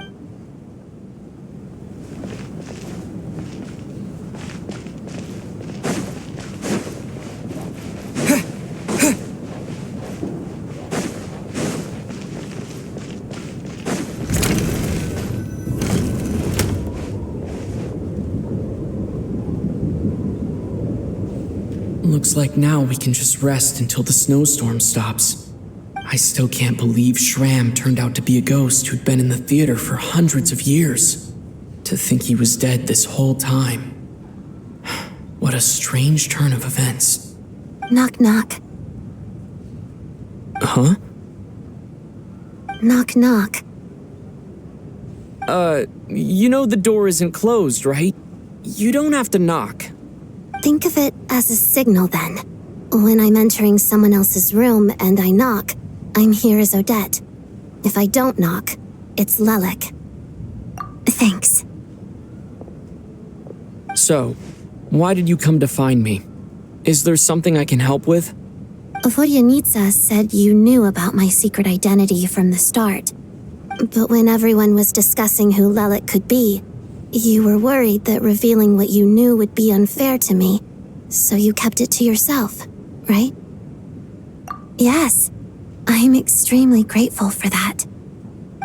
Looks like now we can just rest until the snowstorm stops. I still can't believe Shram turned out to be a ghost who'd been in the theater for hundreds of years. To think he was dead this whole time. What a strange turn of events. Knock, knock. Huh? Knock, knock. You know the door isn't closed, right? You don't have to knock. Think of it as a signal then. When I'm entering someone else's room and I knock, I'm here as Odette. If I don't knock, it's Lelik. Thanks. So, why did you come to find me? Is there something I can help with? Vodyanitsa said you knew about my secret identity from the start. But when everyone was discussing who Lelik could be, you were worried that revealing what you knew would be unfair to me, so you kept it to yourself, right? Yes, I'm extremely grateful for that.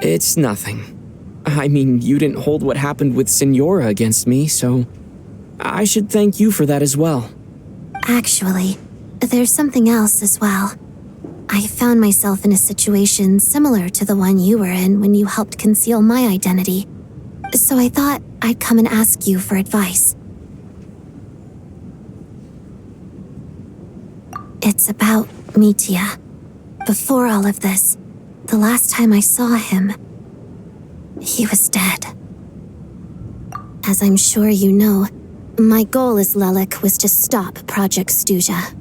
It's nothing. I mean, you didn't hold what happened with Signora against me, so I should thank you for that as well. Actually, there's something else as well. I found myself in a situation similar to the one you were in when you helped conceal my identity. So I thought I'd come and ask you for advice. It's about Mitya. Before all of this, the last time I saw him, he was dead. As I'm sure you know, my goal as Lelik was to stop Project Stuja.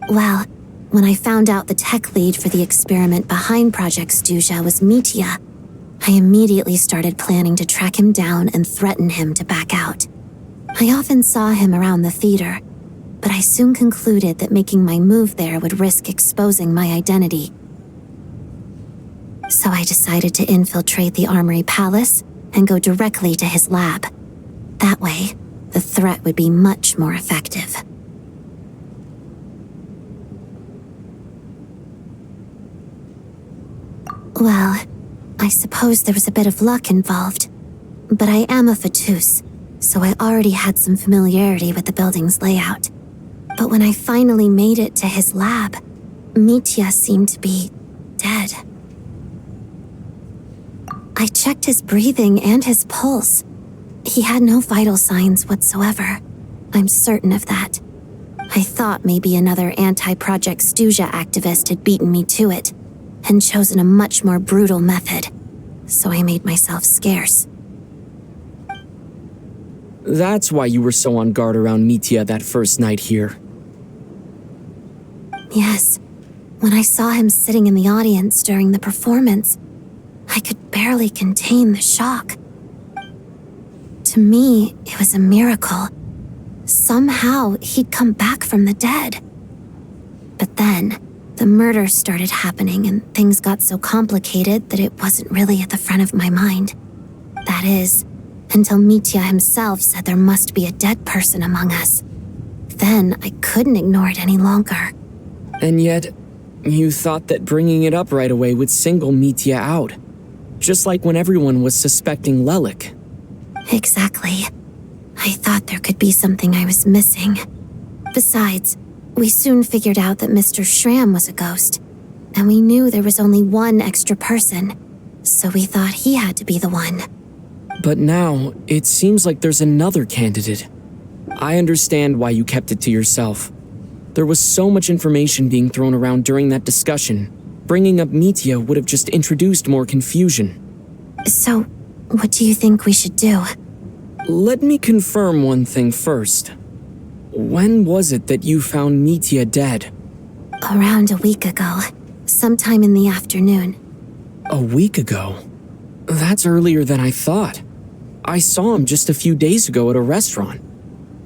Well, when I found out the tech lead for the experiment behind Project Stuja was Mitya, I immediately started planning to track him down and threaten him to back out. I often saw him around the theater, but I soon concluded that making my move there would risk exposing my identity. So I decided to infiltrate the Armory Palace and go directly to his lab. That way, the threat would be much more effective. Well, I suppose there was a bit of luck involved, but I am a Fatus, so I already had some familiarity with the building's layout. But when I finally made it to his lab, Mitya seemed to be dead. I checked his breathing and his pulse. He had no vital signs whatsoever. I'm certain of that. I thought maybe another anti-Project Stuja activist had beaten me to it and chosen a much more brutal method, so I made myself scarce. That's why you were so on guard around Mitya that first night here. Yes. When I saw him sitting in the audience during the performance, I could barely contain the shock. To me, it was a miracle. Somehow, he'd come back from the dead. But then, the murder started happening and things got so complicated that it wasn't really at the front of my mind. That is, until Mitya himself said there must be a dead person among us. Then I couldn't ignore it any longer. And yet, you thought that bringing it up right away would single Mitya out. Just like when everyone was suspecting Lelik. Exactly. I thought there could be something I was missing. Besides, we soon figured out that Mr. Shram was a ghost, and we knew there was only one extra person, so we thought he had to be the one. But now, it seems like there's another candidate. I understand why you kept it to yourself. There was so much information being thrown around during that discussion. Bringing up Mitya would have just introduced more confusion. So, what do you think we should do? Let me confirm one thing first. When was it that you found Mitya dead? Around a week ago, sometime in the afternoon. A week ago? That's earlier than I thought. I saw him just a few days ago at a restaurant.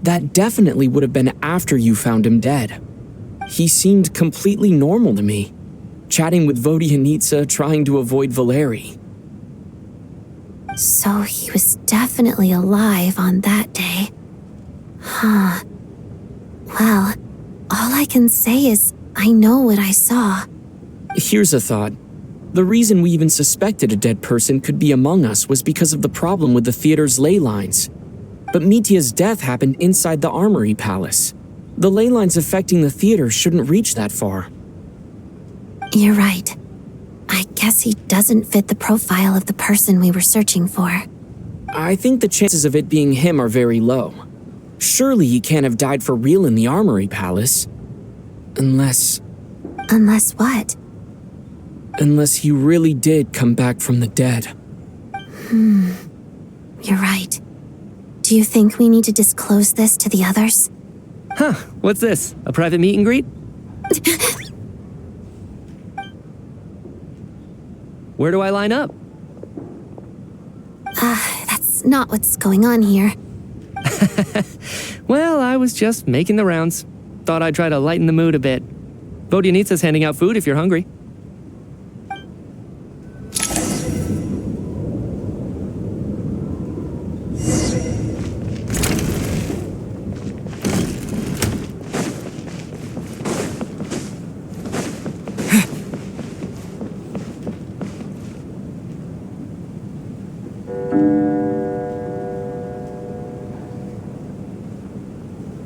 That definitely would have been after you found him dead. He seemed completely normal to me, chatting with Vodyanitsa, trying to avoid Valeri. So he was definitely alive on that day. Huh. Well, all I can say is I know what I saw. Here's a thought. The reason we even suspected a dead person could be among us was because of the problem with the theater's ley lines. But Mitya's death happened inside the Armory Palace. The ley lines affecting the theater shouldn't reach that far. You're right. I guess he doesn't fit the profile of the person we were searching for. I think the chances of it being him are very low. Surely he can't have died for real in the Armory Palace. Unless... Unless what? Unless he really did come back from the dead. You're right. Do you think we need to disclose this to the others? Huh, what's this? A private meet and greet? Where do I line up? That's not what's going on here. Well, I was just making the rounds. Thought I'd try to lighten the mood a bit. Vodyanitsa's handing out food if you're hungry.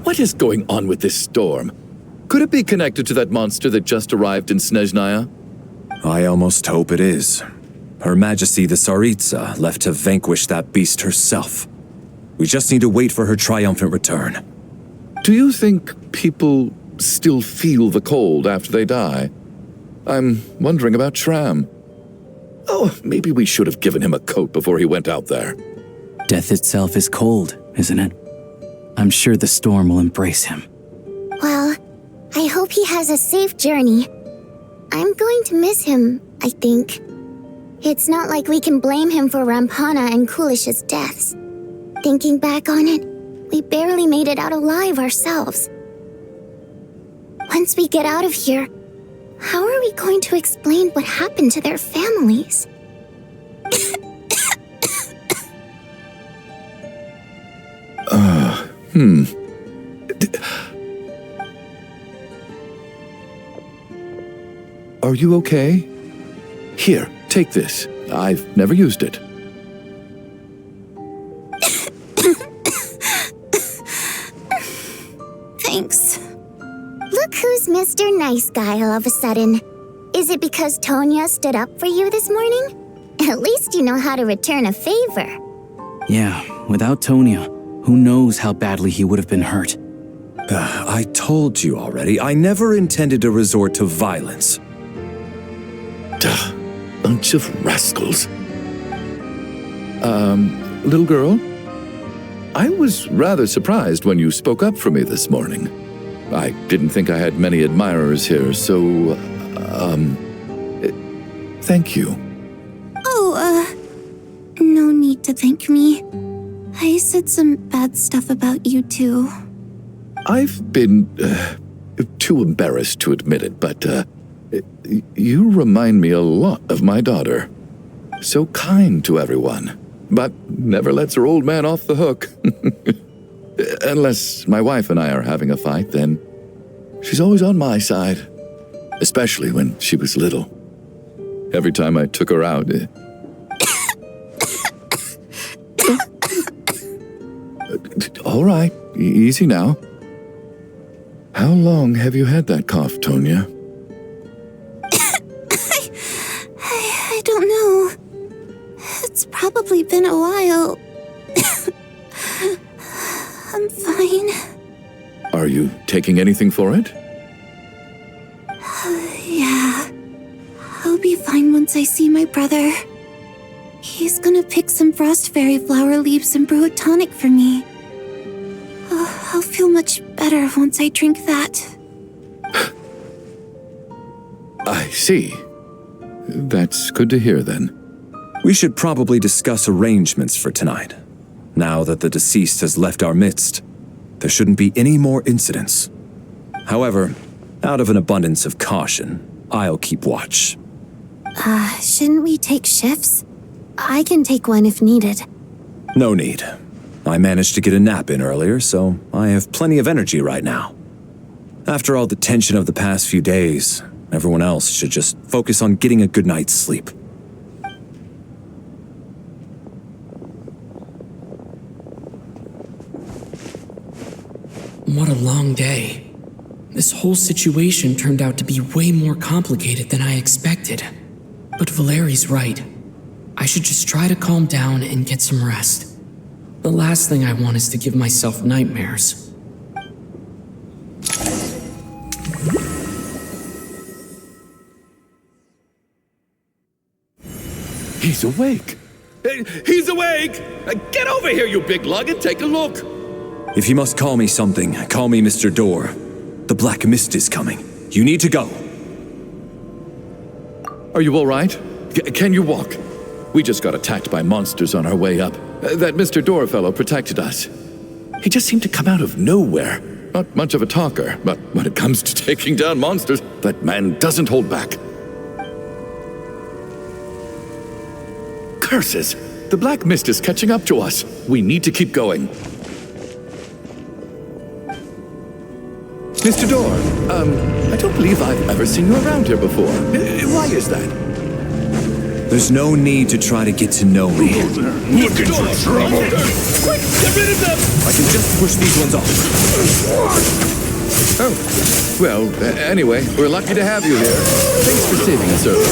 What is going on with this storm? Could it be connected to that monster that just arrived in Snezhnaya? I almost hope it is. Her Majesty the Tsaritsa left to vanquish that beast herself. We just need to wait for her triumphant return. Do you think people still feel the cold after they die? I'm wondering about Shram. Oh, maybe we should have given him a coat before he went out there. Death itself is cold, isn't it? I'm sure the storm will embrace him. Well, I hope he has a safe journey. I'm going to miss him, I think. It's not like we can blame him for Rampana and Kulish's deaths. Thinking back on it, we barely made it out alive ourselves. Once we get out of here, how are we going to explain what happened to their families? Are you okay? Here, take this. I've never used it. Thanks. Look who's Mr. Nice Guy all of a sudden. Is it because Tonya stood up for you this morning? At least you know how to return a favor. Yeah, without Tonya, who knows how badly he would have been hurt. I told you already, I never intended to resort to violence. Duh, bunch of rascals. Little girl? I was rather surprised when you spoke up for me this morning. I didn't think I had many admirers here, so, thank you. Oh, no need to thank me. I said some bad stuff about you too. I've been, too embarrassed to admit it, but, you remind me a lot of my daughter. So kind to everyone, but never lets her old man off the hook. Unless my wife and I are having a fight, then she's always on my side. Especially when she was little. Every time I took her out... All right, easy now. How long have you had that cough, Tonya? I don't know. It's probably been a while. I'm fine. Are you taking anything for it? Yeah. I'll be fine once I see my brother. He's gonna pick some frost fairy flower leaves and brew a tonic for me. I'll feel much better once I drink that. I see. That's good to hear then. We should probably discuss arrangements for tonight. Now that the deceased has left our midst, there shouldn't be any more incidents. However, out of an abundance of caution, I'll keep watch. Shouldn't we take shifts? I can take one if needed. No need. I managed to get a nap in earlier, so I have plenty of energy right now. After all the tension of the past few days, everyone else should just focus on getting a good night's sleep. what a long day. This whole situation turned out to be way more complicated than I expected. But Valeri's right. I should just try to calm down and get some rest. The last thing I want is to give myself nightmares. He's awake! He's awake! Get over here, you big lug, and take a look! If you must call me something, call me Mr. Door. The Black Mist is coming. You need to go. Are you all right? Can you walk? We just got attacked by monsters on our way up. That Mr. Door fellow protected us. He just seemed to come out of nowhere. Not much of a talker, but when it comes to taking down monsters, that man doesn't hold back. Curses! The Black Mist is catching up to us. We need to keep going. Mr. Door, I don't believe I've ever seen you around here before. Why is that? There's no need to try to get to know me. Looking for trouble? Quick, get rid of them! I can just push these ones off. Oh, well, anyway, we're lucky to have you here. Thanks for saving us earlier.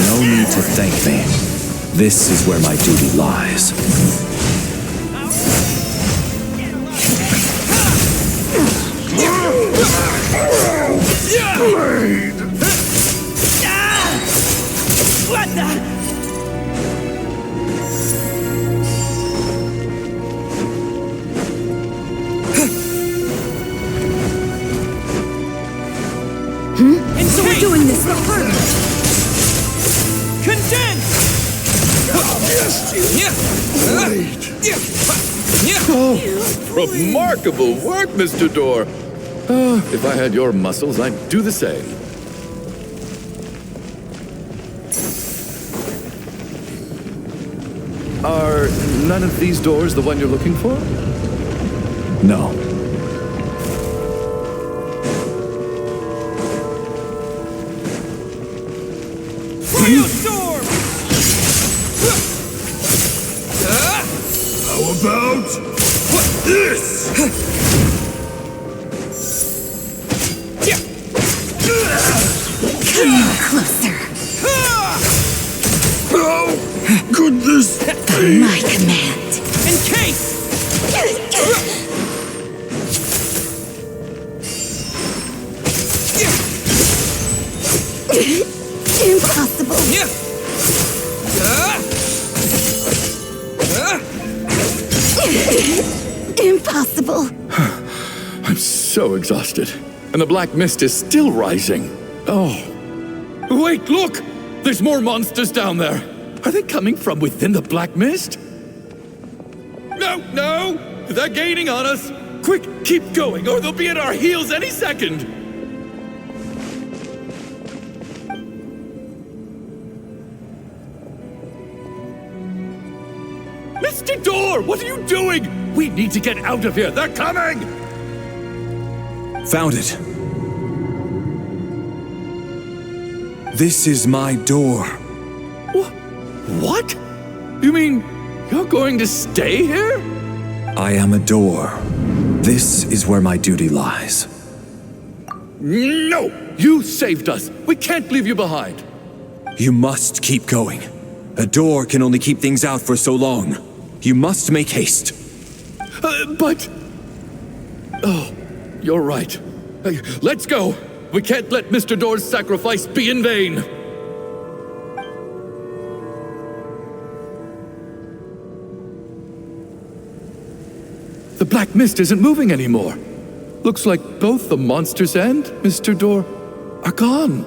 No need to thank me. This is where my duty lies. What the? And so we're doing this for her. Condense! Oh, remarkable work, Mr. Door. If I had your muscles, I'd do the same. Are none of these doors the one you're looking for? No. Firestorm! How about this? Come closer. How could this be? My command. Encase! Impossible. Impossible. I'm so exhausted. And the Black Mist is still rising. Oh. Wait, look! There's more monsters down there. Are they coming from within the Black Mist? No! They're gaining on us. Quick, keep going, or they'll be at our heels any second. Mr. Door, what are you doing? We need to get out of here. They're coming! Found it. This is my door. What? You mean you're going to stay here? I am a door. This is where my duty lies. No! You saved us. We can't leave you behind. You must keep going. A door can only keep things out for so long. You must make haste. But... Oh, you're right. Let's go. We can't let Mr. Door's sacrifice be in vain. The Black Mist isn't moving anymore. Looks like both the monsters and Mr. Door are gone.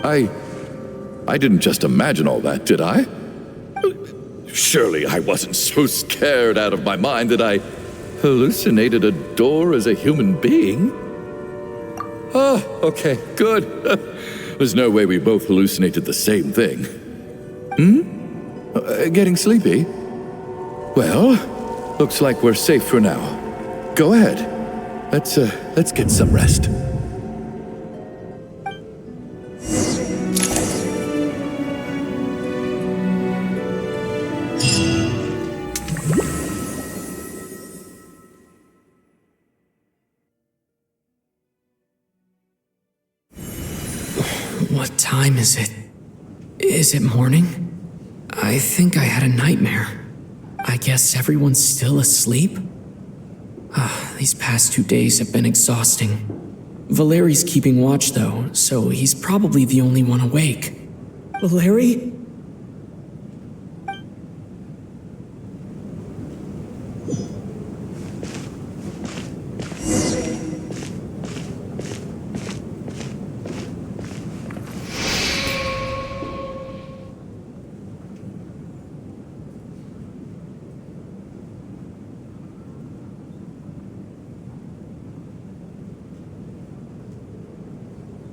I didn't just imagine all that, did I? Surely I wasn't so scared out of my mind that I hallucinated a door as a human being. Oh, okay, good. There's no way we both hallucinated the same thing. Getting sleepy? Well, looks like we're safe for now. Go ahead. Let's get some rest. time is it? Is it morning? I think I had a nightmare. I guess everyone's still asleep? These past 2 days have been exhausting. Valeri's keeping watch though, so he's probably the only one awake. Valeri?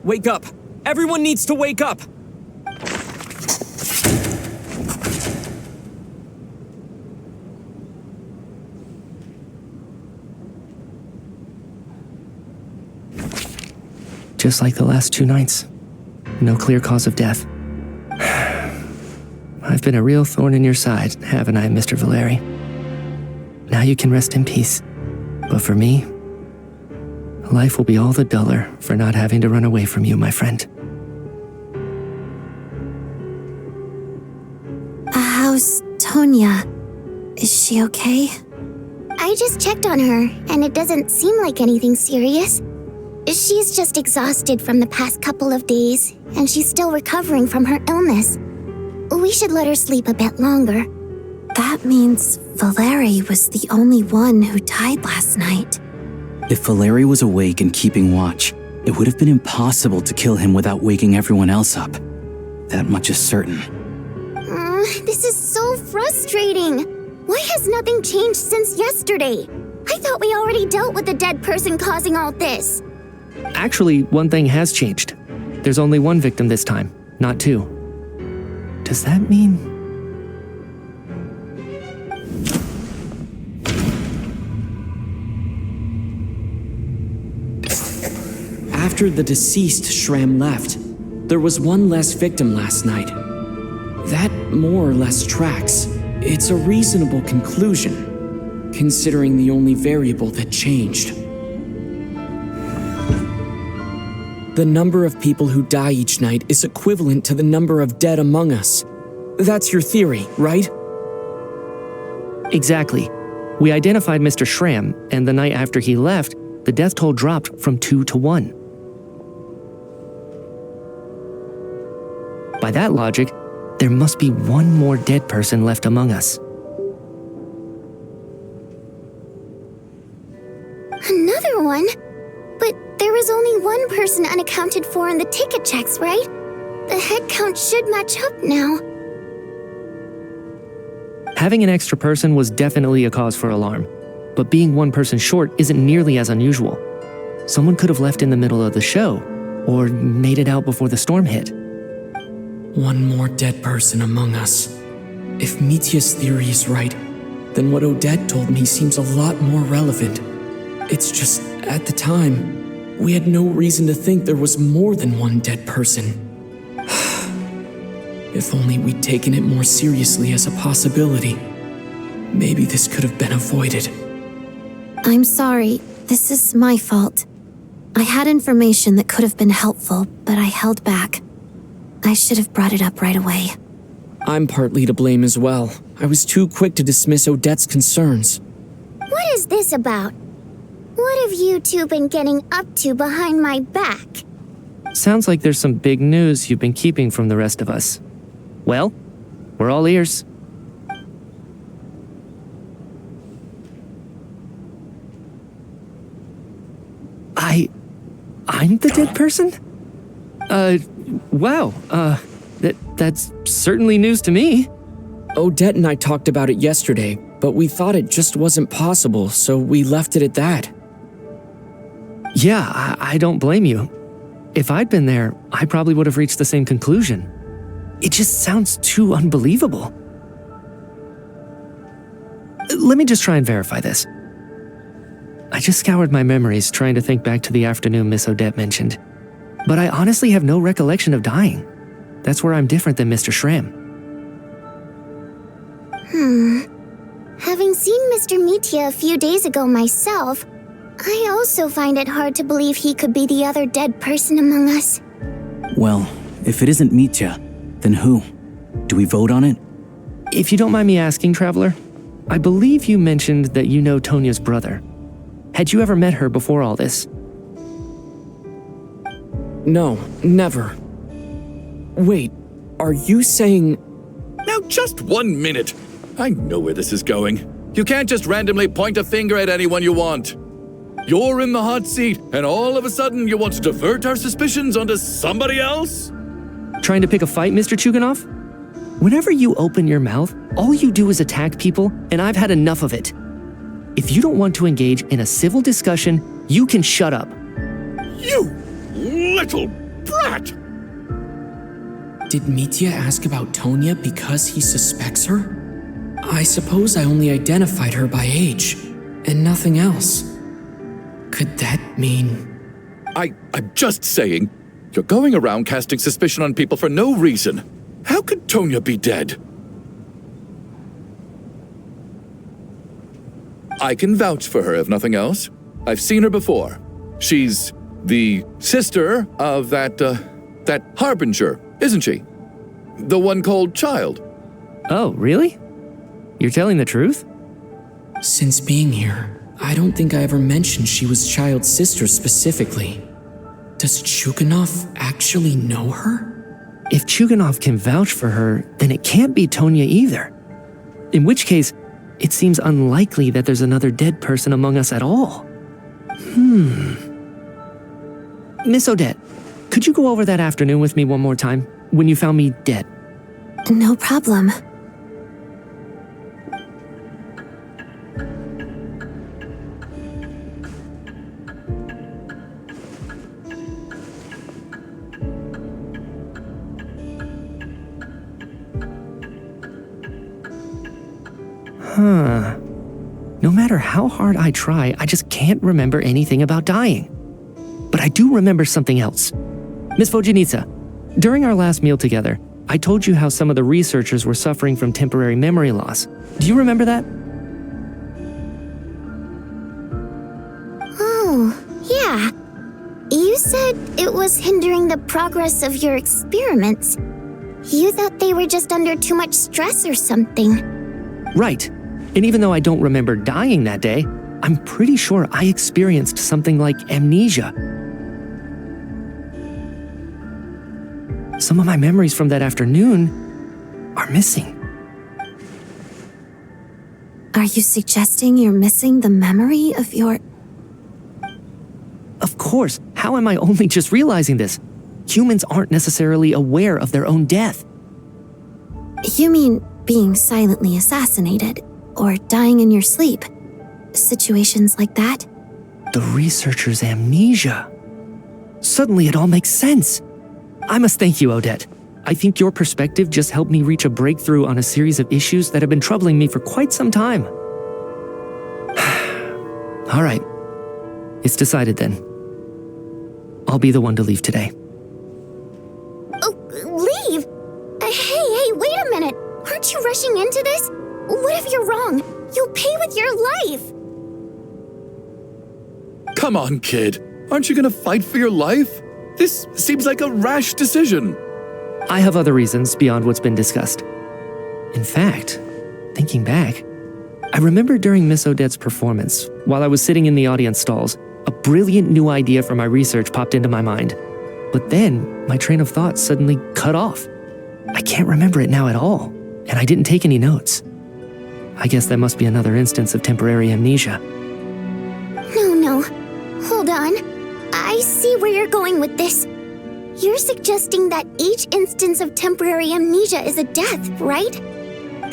Wake up! Everyone needs to wake up! Just like the last 2 nights. No clear cause of death. I've been a real thorn in your side, haven't I, Mr. Valeri? Now you can rest in peace. But for me, life will be all the duller for not having to run away from you, my friend. How's Tonya? Is she okay? I just checked on her, and it doesn't seem like anything serious. She's just exhausted from the past couple of days, and she's still recovering from her illness. We should let her sleep a bit longer. That means Valeri was the only one who died last night. If Valeri was awake and keeping watch, it would have been impossible to kill him without waking everyone else up. That much is certain. This is so frustrating. Why has nothing changed since yesterday? I thought we already dealt with the dead person causing all this. Actually, one thing has changed. There's only one victim this time, not 2. Does that mean... After the deceased Shram left, there was one less victim last night. That more or less tracks. It's a reasonable conclusion, considering the only variable that changed. The number of people who die each night is equivalent to the number of dead among us. That's your theory, right? Exactly. We identified Mr. Shram, and the night after he left, the death toll dropped from 2 to 1. By that logic, there must be one more dead person left among us. Another one? But there was only one person unaccounted for in the ticket checks, right? The head count should match up now. Having an extra person was definitely a cause for alarm, but being one person short isn't nearly as unusual. Someone could have left in the middle of the show, or made it out before the storm hit. One more dead person among us. If Mitya's theory is right, then what Odette told me seems a lot more relevant. It's just, at the time, we had no reason to think there was more than one dead person. If only we'd taken it more seriously as a possibility, maybe this could have been avoided. I'm sorry. This is my fault. I had information that could have been helpful, but I held back. I should have brought it up right away. I'm partly to blame as well. I was too quick to dismiss Odette's concerns. What is this about? What have you two been getting up to behind my back? Sounds like there's some big news you've been keeping from the rest of us. Well, we're all ears. I'm the dead person? Wow, that's certainly news to me. Odette and I talked about it yesterday, but we thought it just wasn't possible, so we left it at that. Yeah, I don't blame you. If I'd been there, I probably would have reached the same conclusion. It just sounds too unbelievable. Let me just try and verify this. I just scoured my memories trying to think back to the afternoon Miss Odette mentioned. But I honestly have no recollection of dying. That's where I'm different than Mr. Shram. Having seen Mr. Mitya a few days ago myself, I also find it hard to believe he could be the other dead person among us. Well, if it isn't Mitya, then who? Do we vote on it? If you don't mind me asking, Traveler, I believe you mentioned that you know Tonya's brother. Had you ever met her before all this? No, never. Wait, are you saying... Now, just 1 minute. I know where this is going. You can't just randomly point a finger at anyone you want. You're in the hot seat, and all of a sudden you want to divert our suspicions onto somebody else? Trying to pick a fight, Mr. Chuganov? Whenever you open your mouth, all you do is attack people, and I've had enough of it. If you don't want to engage in a civil discussion, you can shut up. You little brat! Did Mitya ask about Tonya because he suspects her? I suppose I only identified her by age, and nothing else. Could that mean... I'm just saying, you're going around casting suspicion on people for no reason. How could Tonya be dead? I can vouch for her, if nothing else. I've seen her before. She's the sister of that Harbinger, isn't she? The one called Child. Oh, really? You're telling the truth? Since being here, I don't think I ever mentioned she was Child's sister specifically. Does Chuganov actually know her? If Chuganov can vouch for her, then it can't be Tonya either. In which case, it seems unlikely that there's another dead person among us at all. Miss Odette, could you go over that afternoon with me one more time, when you found me dead? No problem. No matter how hard I try, I just can't remember anything about dying. But I do remember something else. Miss Vojanitsa, during our last meal together, I told you how some of the researchers were suffering from temporary memory loss. Do you remember that? Oh, yeah. You said it was hindering the progress of your experiments. You thought they were just under too much stress or something. Right. And even though I don't remember dying that day, I'm pretty sure I experienced something like amnesia. Some of my memories from that afternoon are missing. Are you suggesting you're missing the memory of your... Of course, how am I only just realizing this? Humans aren't necessarily aware of their own death. You mean being silently assassinated, or dying in your sleep? Situations like that? The researcher's amnesia. Suddenly it all makes sense. I must thank you, Odette. I think your perspective just helped me reach a breakthrough on a series of issues that have been troubling me for quite some time. All right. It's decided then. I'll be the one to leave today. Oh, leave? Hey, wait a minute. Aren't you rushing into this? What if you're wrong? You'll pay with your life. Come on, kid. Aren't you gonna fight for your life? This seems like a rash decision. I have other reasons beyond what's been discussed. In fact, thinking back, I remember during Miss Odette's performance, while I was sitting in the audience stalls, a brilliant new idea for my research popped into my mind. But then, my train of thought suddenly cut off. I can't remember it now at all, and I didn't take any notes. I guess that must be another instance of temporary amnesia. No. Hold on. I see where you're going with this. You're suggesting that each instance of temporary amnesia is a death, right?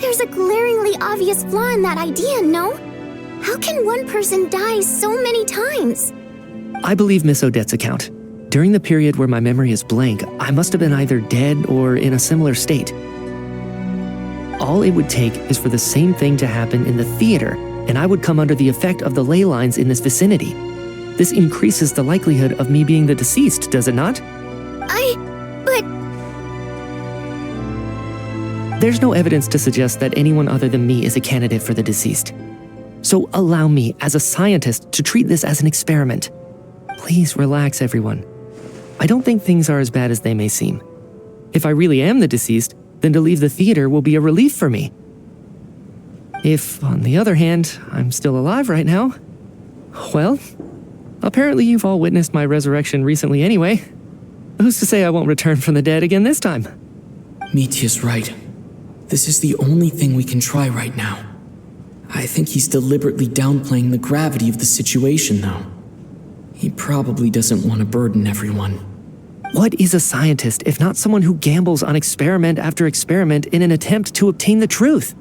There's a glaringly obvious flaw in that idea, no? How can one person die so many times? I believe Miss Odette's account. During the period where my memory is blank, I must have been either dead or in a similar state. All it would take is for the same thing to happen in the theater, and I would come under the effect of the ley lines in this vicinity. This increases the likelihood of me being the deceased, does it not? But... There's no evidence to suggest that anyone other than me is a candidate for the deceased. So allow me, as a scientist, to treat this as an experiment. Please relax, everyone. I don't think things are as bad as they may seem. If I really am the deceased, then to leave the theater will be a relief for me. If, on the other hand, I'm still alive right now, well, apparently you've all witnessed my resurrection recently anyway. Who's to say I won't return from the dead again this time? Mitya's right. This is the only thing we can try right now. I think he's deliberately downplaying the gravity of the situation, though. He probably doesn't want to burden everyone. What is a scientist if not someone who gambles on experiment after experiment in an attempt to obtain the truth?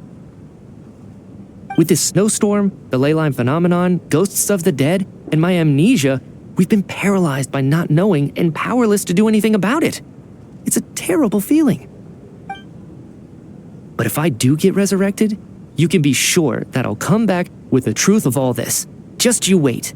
With this snowstorm, the ley line phenomenon, ghosts of the dead, and my amnesia, we've been paralyzed by not knowing and powerless to do anything about it. It's a terrible feeling. But if I do get resurrected, you can be sure that I'll come back with the truth of all this. Just you wait.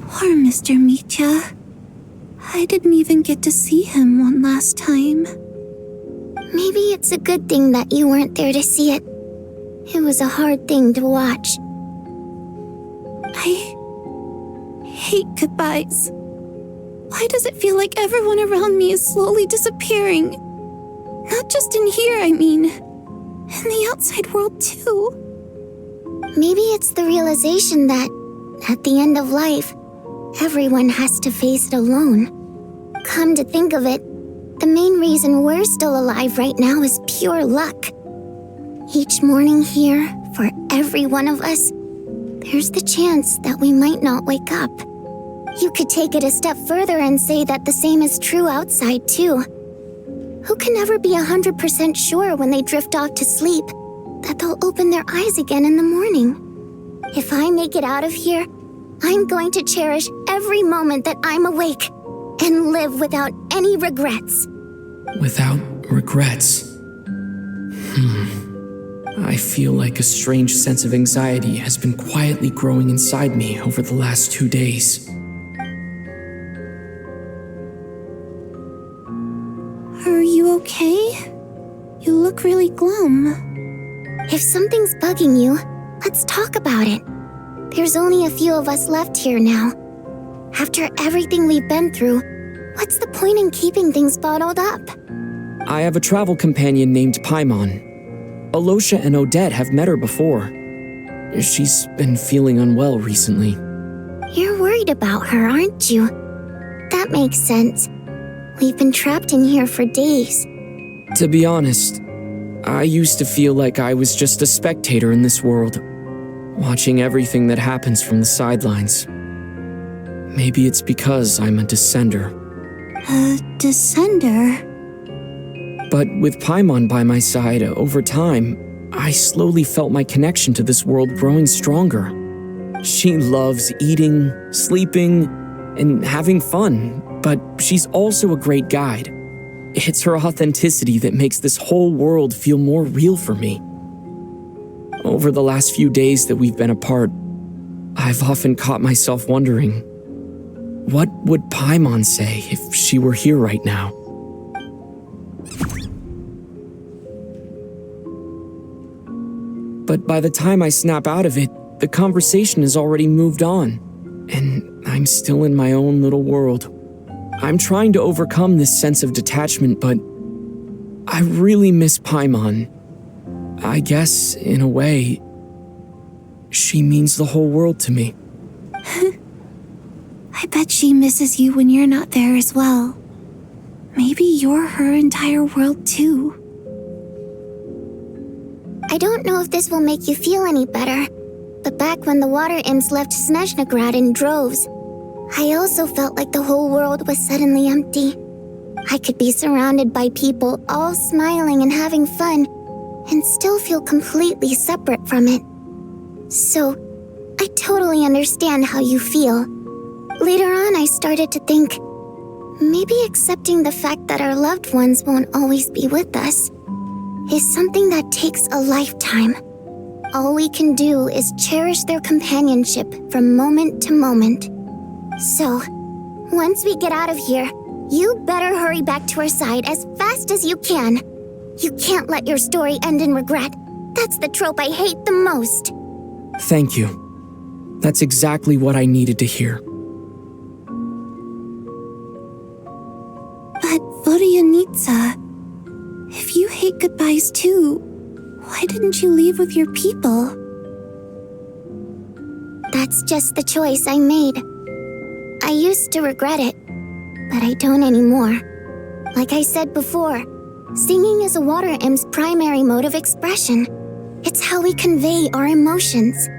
Poor Mr. Mitya. I didn't even get to see him one last time. Maybe it's a good thing that you weren't there to see it. It was a hard thing to watch. I hate goodbyes. Why does it feel like everyone around me is slowly disappearing? Not just in here, I mean. In the outside world, too. Maybe it's the realization that, at the end of life, everyone has to face it alone. Come to think of it, the main reason we're still alive right now is pure luck. Each morning here, for every one of us, there's the chance that we might not wake up. You could take it a step further and say that the same is true outside, too. Who can ever be 100% sure when they drift off to sleep that they'll open their eyes again in the morning? If I make it out of here, I'm going to cherish every moment that I'm awake and live without any regrets. Without regrets? I feel like a strange sense of anxiety has been quietly growing inside me over the last 2 days. Are you okay? You look really glum. If something's bugging you, let's talk about it. There's only a few of us left here now. After everything we've been through, what's the point in keeping things bottled up? I have a travel companion named Paimon. Alosha and Odette have met her before. She's been feeling unwell recently. You're worried about her, aren't you? That makes sense. We've been trapped in here for days. To be honest, I used to feel like I was just a spectator in this world, watching everything that happens from the sidelines. Maybe it's because I'm a descender. A descender? But with Paimon by my side, over time, I slowly felt my connection to this world growing stronger. She loves eating, sleeping, and having fun, but she's also a great guide. It's her authenticity that makes this whole world feel more real for me. Over the last few days that we've been apart, I've often caught myself wondering, what would Paimon say if she were here right now? But by the time I snap out of it, the conversation has already moved on, and I'm still in my own little world. I'm trying to overcome this sense of detachment, but I really miss Paimon. I guess, in a way, she means the whole world to me. I bet she misses you when you're not there as well. Maybe you're her entire world too. I don't know if this will make you feel any better, but back when the water imps left Snezhnegrad in droves, I also felt like the whole world was suddenly empty. I could be surrounded by people all smiling and having fun, and still feel completely separate from it. So, I totally understand how you feel. Later on, I started to think, maybe accepting the fact that our loved ones won't always be with us is something that takes a lifetime. All we can do is cherish their companionship from moment to moment. So, once we get out of here, you better hurry back to our side as fast as you can. You can't let your story end in regret. That's the trope I hate the most. Thank you. That's exactly what I needed to hear. But Vodyanitsa, if you hate goodbyes too, why didn't you leave with your people? That's just the choice I made. I used to regret it, but I don't anymore. Like I said before, singing is a water imp's primary mode of expression. It's how we convey our emotions.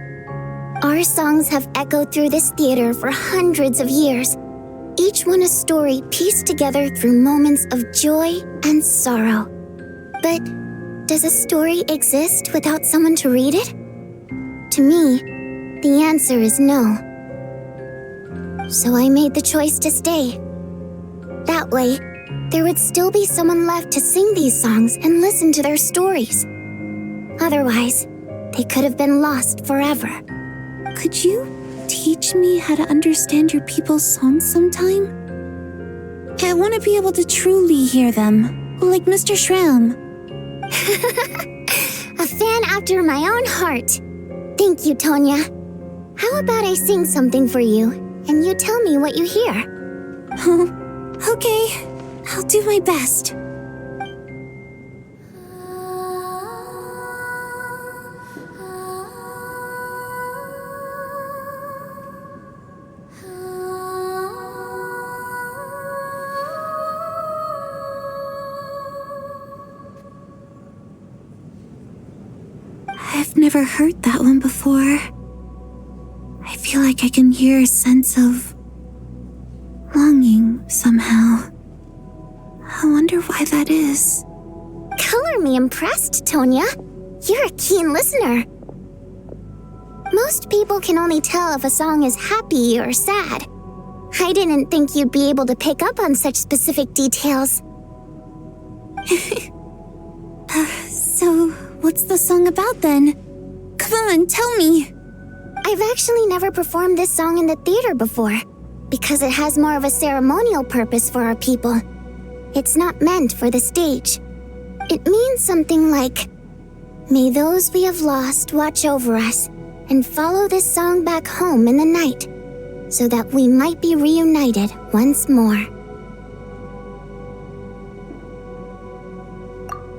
Our songs have echoed through this theater for hundreds of years, each one a story pieced together through moments of joy and sorrow. But does a story exist without someone to read it? To me, the answer is no. So I made the choice to stay. That way, there would still be someone left to sing these songs and listen to their stories. Otherwise, they could have been lost forever. Could you teach me how to understand your people's songs sometime? I want to be able to truly hear them, like Mr. Shram. A fan after my own heart. Thank you, Tonya. How about I sing something for you, and you tell me what you hear? Okay, I'll do my best. I've never heard that one before. I feel like I can hear a sense of longing somehow. I wonder why that is. Color me impressed, Tonya. You're a keen listener. Most people can only tell if a song is happy or sad. I didn't think you'd be able to pick up on such specific details. So, what's the song about then? Come on, tell me. I've actually never performed this song in the theater before, because it has more of a ceremonial purpose for our people. It's not meant for the stage. It means something like, may those we have lost watch over us and follow this song back home in the night, so that we might be reunited once more.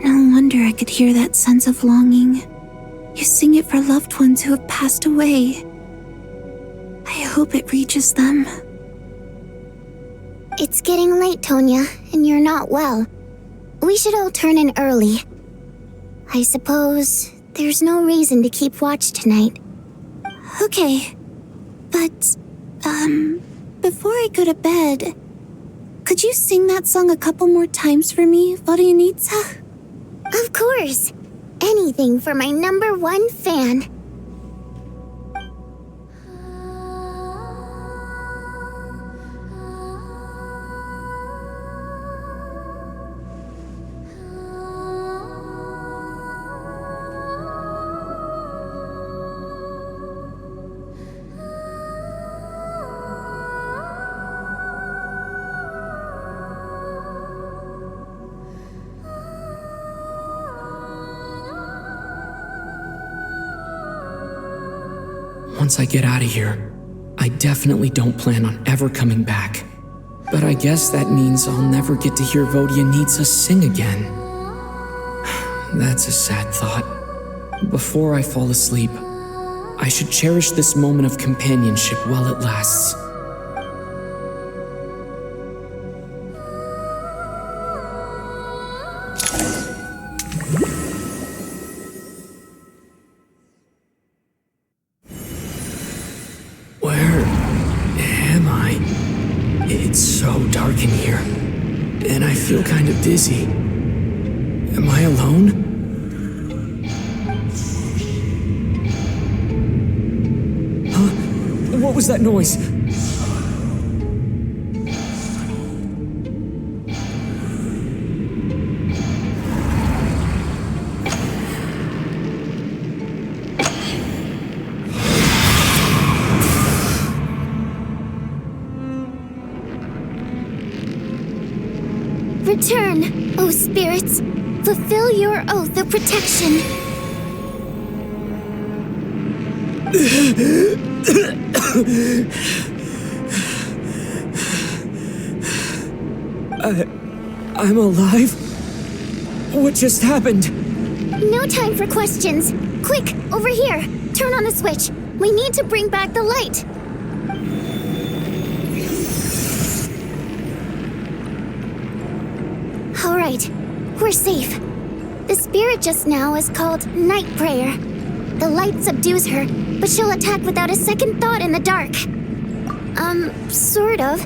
No wonder I could hear that sense of longing. You sing it for loved ones who have passed away. I hope it reaches them. It's getting late, Tonya, and you're not well. We should all turn in early. I suppose there's no reason to keep watch tonight. Okay, but, before I go to bed, could you sing that song a couple more times for me, Vodyanitsa? Of course. Anything for my #1 fan. Once I get out of here, I definitely don't plan on ever coming back. But I guess that means I'll never get to hear Vodyanitsa sing again. That's a sad thought. Before I fall asleep, I should cherish this moment of companionship while it lasts. It's so dark in here, and I feel kind of dizzy. Am I alone? was that noise? Return, O spirits. Fulfill your oath of protection. I'm alive? What just happened? No time for questions. Quick, over here. Turn on the switch. We need to bring back the light. All right, we're safe. The spirit just now is called Night Prayer. The light subdues her, but she'll attack without a second thought in the dark. Sort of.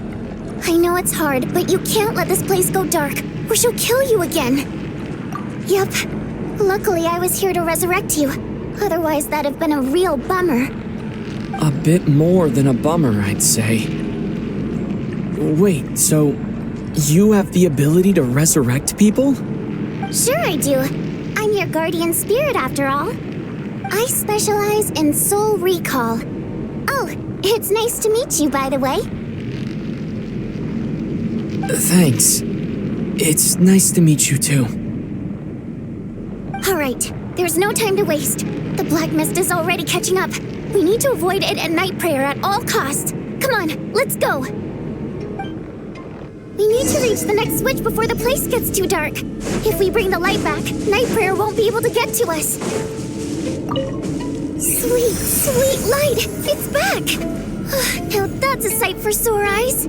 I know it's hard, but you can't let this place go dark, or she'll kill you again. Yep. Luckily, I was here to resurrect you. Otherwise, that'd have been a real bummer. A bit more than a bummer, I'd say. Wait, so you have the ability to resurrect people? Sure I do. I'm your guardian spirit after all. I specialize in soul recall. Oh, it's nice to meet you, by the way. Thanks. It's nice to meet you too. All right, there's no time to waste. The black mist is already catching up. We need to avoid it and Night Prayer at all costs. Come on, let's go. We need to reach the next switch before the place gets too dark. If we bring the light back, Night Prayer won't be able to get to us. Sweet, sweet light! It's back! Now that's a sight for sore eyes.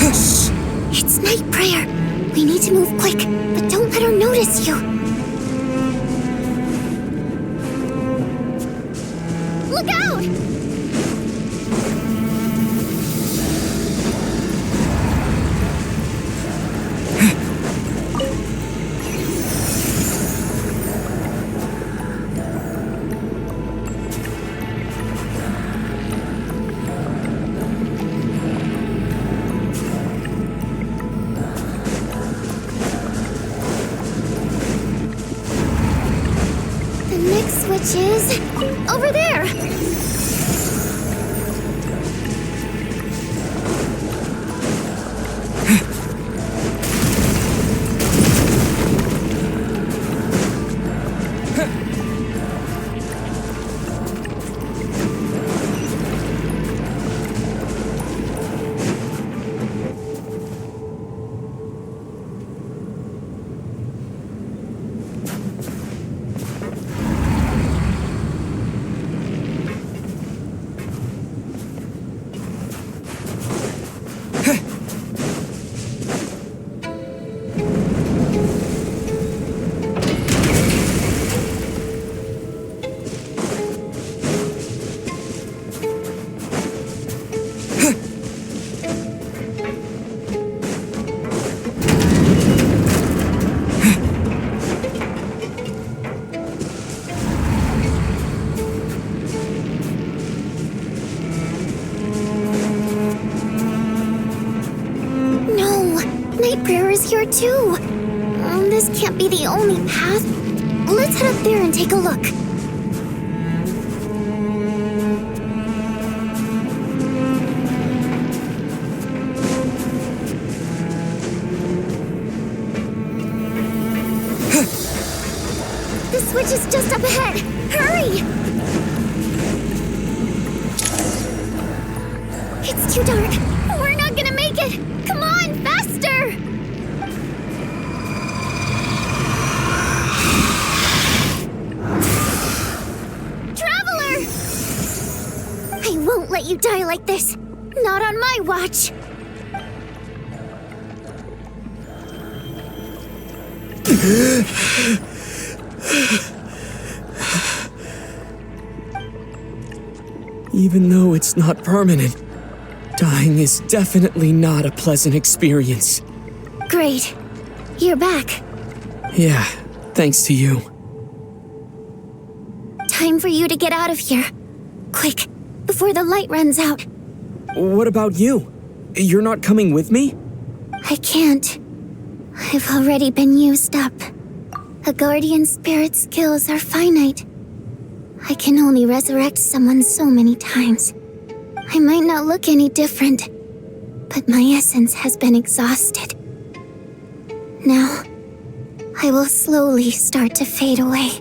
Hush! It's Night Prayer. We need to move quick, but don't let her notice you. Look out! Which is over there. Here too. This can't be the only path. Let's head up there and take a look. The switch is just up ahead. Hurry! It's too dark. We're not gonna make it. Come on, faster! Let you die like this. Not on my watch. Even though it's not permanent, Dying is definitely not a pleasant experience. Great. You're back. Yeah, thanks to you. Time for you to get out of here. Quick, before the light runs out. What about you? You're not coming with me? I can't. I've already been used up. A guardian spirit's skills are finite. I can only resurrect someone so many times. I might not look any different, but my essence has been exhausted. Now, I will slowly start to fade away.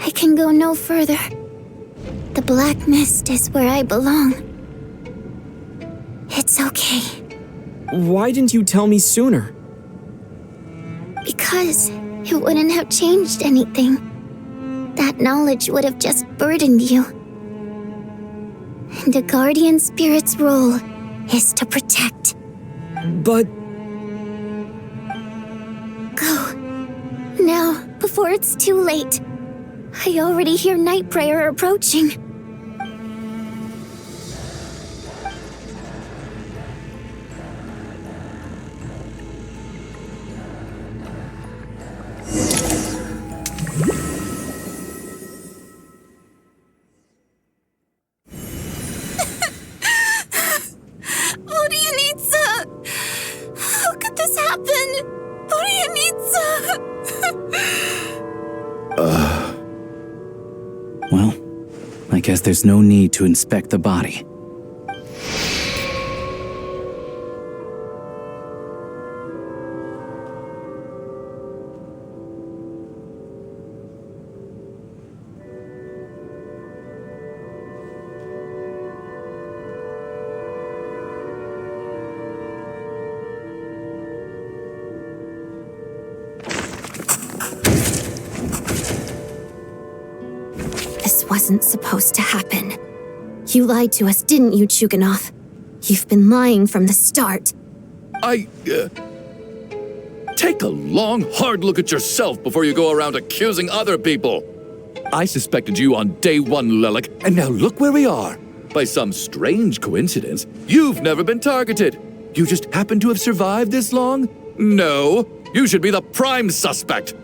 I can go no further. The black mist is where I belong. It's okay. Why didn't you tell me sooner? Because it wouldn't have changed anything. That knowledge would have just burdened you. And a guardian spirit's role is to protect. But... Go. Now, before it's too late. I already hear night prayer approaching. How could this happen? Well, I guess there's no need to inspect the body. Wasn't supposed to happen. You lied to us, didn't you, Chuganov? You've been lying from the start. Take a long, hard look at yourself before you go around accusing other people. I suspected you on day one, Lelik, and now look where we are. By some strange coincidence, you've never been targeted. You just happen to have survived this long? No, you should be the prime suspect.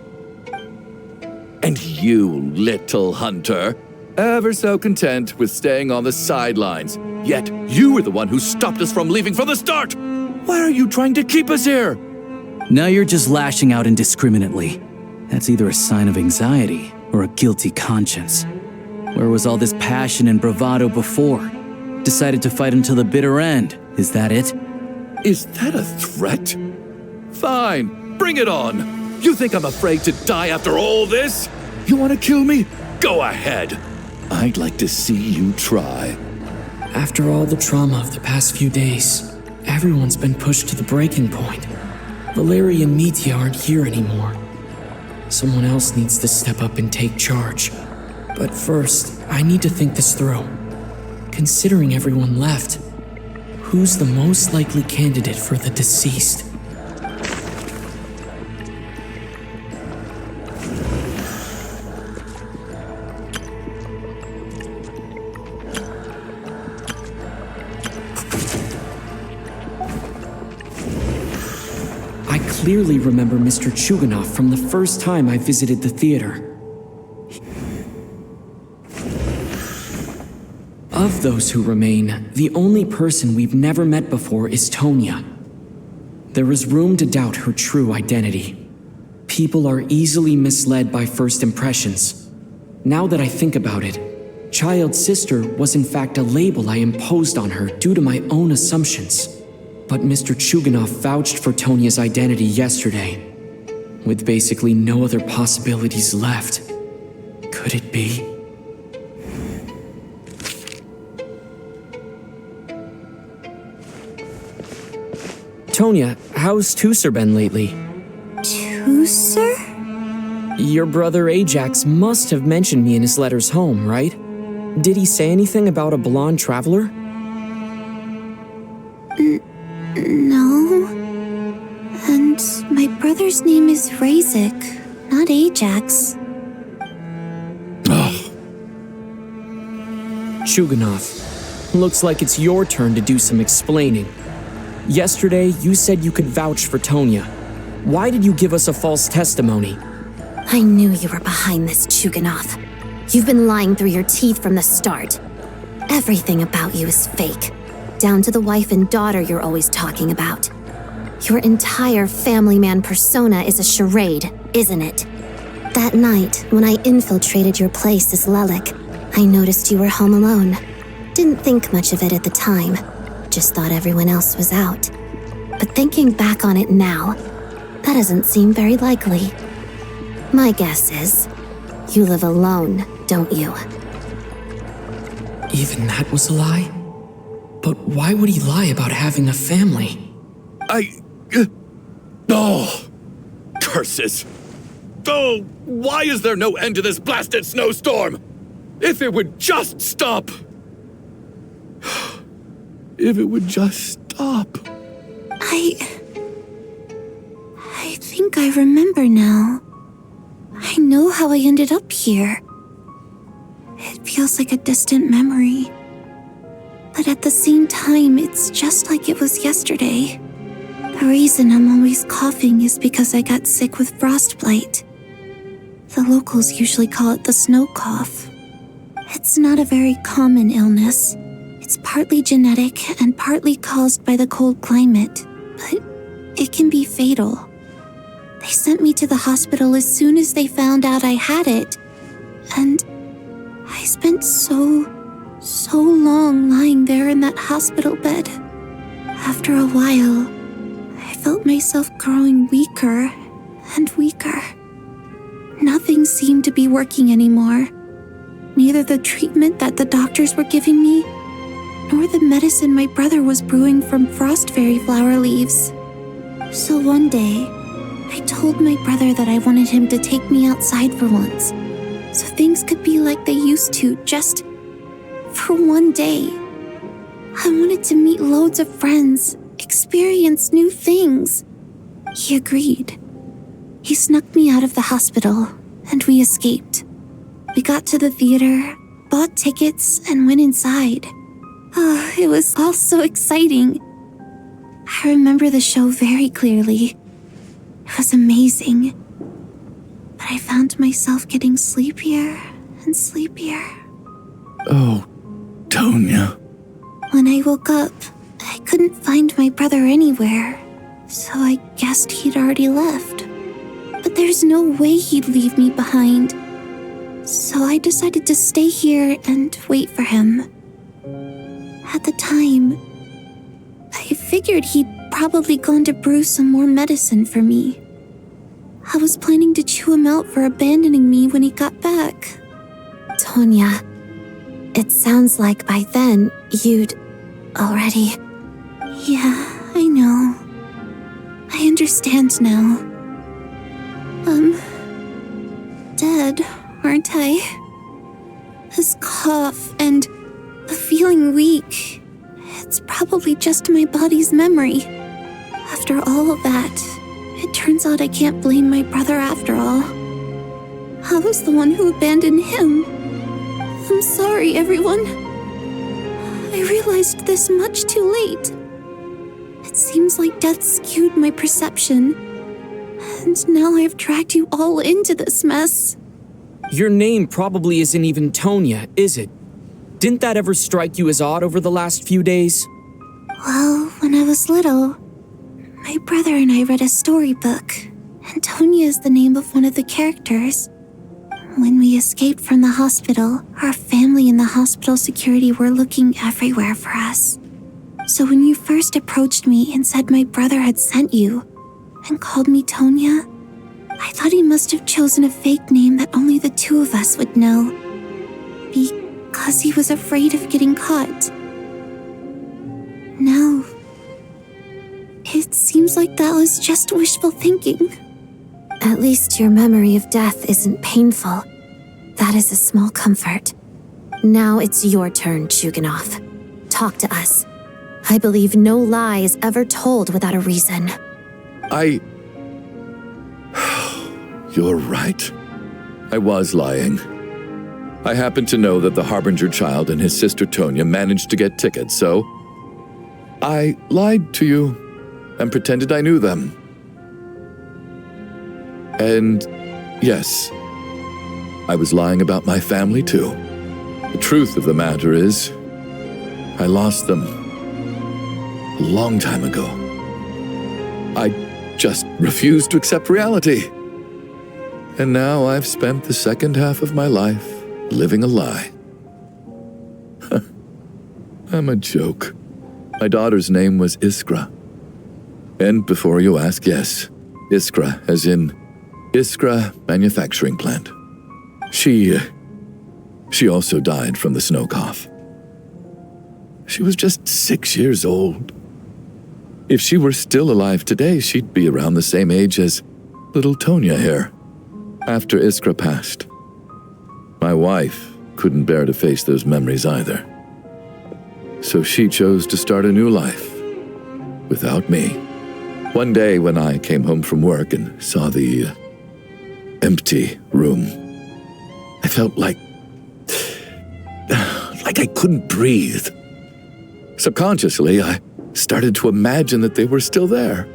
And you, little hunter, ever so content with staying on the sidelines. Yet you were the one who stopped us from leaving from the start. Why are you trying to keep us here? Now you're just lashing out indiscriminately. That's either a sign of anxiety or a guilty conscience. Where was all this passion and bravado before? Decided to fight until the bitter end. Is that it? Is that a threat? Fine, bring it on. You think I'm afraid to die after all this? You want to kill me? Go ahead. I'd like to see you try. After all the trauma of the past few days, everyone's been pushed to the breaking point. Valeria and Mitya aren't here anymore. Someone else needs to step up and take charge. But first, I need to think this through. Considering everyone left, who's the most likely candidate for the deceased? I clearly remember Mr. Chuganov from the first time I visited the theater. Of those who remain, the only person we've never met before is Tonya. There is room to doubt her true identity. People are easily misled by first impressions. Now that I think about it, child sister was in fact a label I imposed on her due to my own assumptions. But Mr. Chuganov vouched for Tonya's identity yesterday, with basically no other possibilities left. Could it be? Tonya, how's Tusser been lately? Tusser? Your brother Ajax must have mentioned me in his letters home, right? Did he say anything about a blonde traveler? No. And my brother's name is Razik, not Ajax. Chuganov, Looks like it's your turn to do some explaining. Yesterday, you said you could vouch for Tonya. Why did you give us a false testimony? I knew you were behind this, Chuganov. You've been lying through your teeth from the start. Everything about you is fake, down to the wife and daughter you're always talking about. Your entire family man persona is a charade, isn't it? That night, when I infiltrated your place as Lelik, I noticed you were home alone. Didn't think much of it at the time. Just thought everyone else was out. But thinking back on it now, that doesn't seem very likely. My guess is, you live alone, don't you? Even that was a lie? But why would he lie about having a family? Oh! Curses! Oh, why is there no end to this blasted snowstorm? If it would just stop! If it would just stop. I think I remember now. I know how I ended up here. It feels like a distant memory. But at the same time, it's just like it was yesterday. The reason I'm always coughing is because I got sick with frostbite. The locals usually call it the snow cough. It's not a very common illness. It's partly genetic and partly caused by the cold climate, but it can be fatal. They sent me to the hospital as soon as they found out I had it, and I spent so long lying there in that hospital bed. After a while, I felt myself growing weaker and weaker. Nothing seemed to be working anymore. Neither the treatment that the doctors were giving me, nor the medicine my brother was brewing from frost fairy flower leaves. So one day, I told my brother that I wanted him to take me outside for once, so things could be like they used to, just for one day. I wanted to meet loads of friends, experience new things. He agreed. He snuck me out of the hospital, and we escaped. We got to the theater, bought tickets, and went inside. Oh, it was all so exciting. I remember the show very clearly. It was amazing. But I found myself getting sleepier and sleepier. Oh, Tonya. When I woke up, I couldn't find my brother anywhere, so I guessed he'd already left. But there's no way he'd leave me behind. So I decided to stay here and wait for him. At the time, I figured he'd probably gone to brew some more medicine for me. I was planning to chew him out for abandoning me when he got back. Tonya, it sounds like by then you'd already... Yeah, I know. I understand now. Dead, aren't I? This cough and the feeling weak, it's probably just my body's memory. After all of that, it turns out I can't blame my brother after all. I was the one who abandoned him. I'm sorry, everyone. I realized this much too late. It seems like death skewed my perception, and now I've dragged you all into this mess. Your name probably isn't even Tonya, is it? Didn't that ever strike you as odd over the last few days? Well, when I was little, my brother and I read a storybook, and Tonya is the name of one of the characters. When we escaped from the hospital, our family and the hospital security were looking everywhere for us. So when you first approached me and said my brother had sent you, and called me Tonya, I thought he must have chosen a fake name that only the two of us would know. Because he was afraid of getting caught. Now, it seems like that was just wishful thinking. At least your memory of death isn't painful. That is a small comfort. Now it's your turn, Chuganov. Talk to us. I believe no lie is ever told without a reason. You're right. I was lying. I happen to know that the Harbinger child and his sister Tonya managed to get tickets, so I lied to you and pretended I knew them. And yes, I was lying about my family too. The truth of the matter is, I lost them a long time ago. I just refused to accept reality. And now I've spent the second half of my life living a lie. I'm a joke. My daughter's name was Iskra. And before you ask, yes, Iskra, as in Iskra Manufacturing Plant. She also died from the snow cough. She was just 6 years old. If she were still alive today, she'd be around the same age as little Tonya here. After Iskra passed, my wife couldn't bear to face those memories either. So she chose to start a new life without me. One day when I came home from work and saw the empty room, I felt like I couldn't breathe. Subconsciously, I started to imagine that they were still there.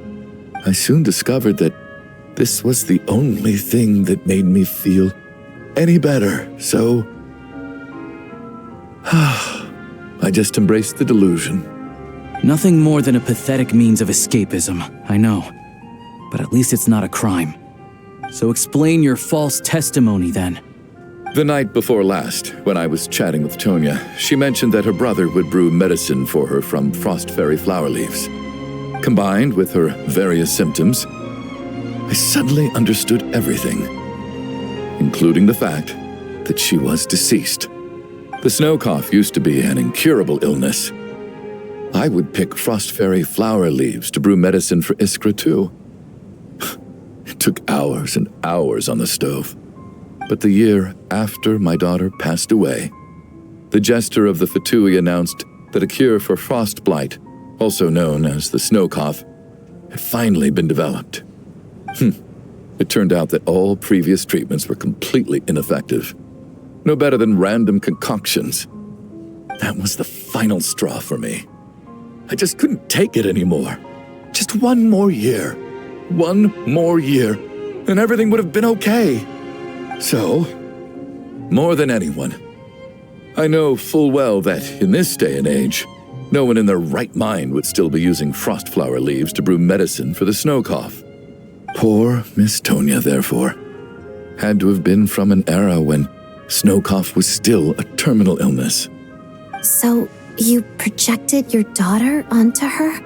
I soon discovered that this was the only thing that made me feel any better, so I just embraced the delusion. Nothing more than a pathetic means of escapism, I know. But at least it's not a crime. So explain your false testimony then. The night before last, when I was chatting with Tonya, she mentioned that her brother would brew medicine for her from frost fairy flower leaves. Combined with her various symptoms, I suddenly understood everything, including the fact that she was deceased. The snow cough used to be an incurable illness. I would pick frost fairy flower leaves to brew medicine for Iskra too. It took hours and hours on the stove. But the year after my daughter passed away, the jester of the Fatui announced that a cure for frost blight, also known as the snow cough, had finally been developed. It turned out that all previous treatments were completely ineffective. No better than random concoctions. That was the final straw for me. I just couldn't take it anymore. Just one more year. One more year, and everything would have been okay. So, more than anyone, I know full well that in this day and age, no one in their right mind would still be using frost flower leaves to brew medicine for the snow cough. Poor Miss Tonya, therefore, had to have been from an era when snow cough was still a terminal illness. So, you projected your daughter onto her?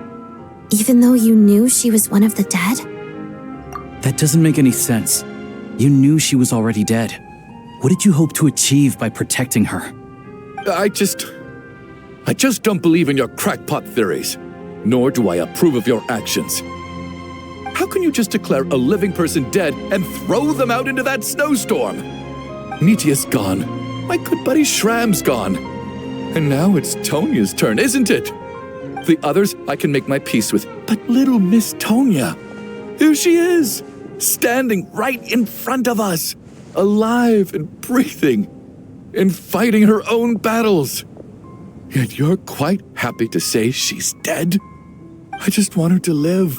Even though you knew she was one of the dead? That doesn't make any sense. You knew she was already dead. What did you hope to achieve by protecting her? I just don't believe in your crackpot theories, nor do I approve of your actions. How can you just declare a living person dead and throw them out into that snowstorm? Nitia's gone. My good buddy Shram's gone. And now it's Tonya's turn, isn't it? The others I can make my peace with, but little Miss Tonya, here she is, standing right in front of us, alive and breathing, and fighting her own battles. Yet you're quite happy to say she's dead? I just want her to live.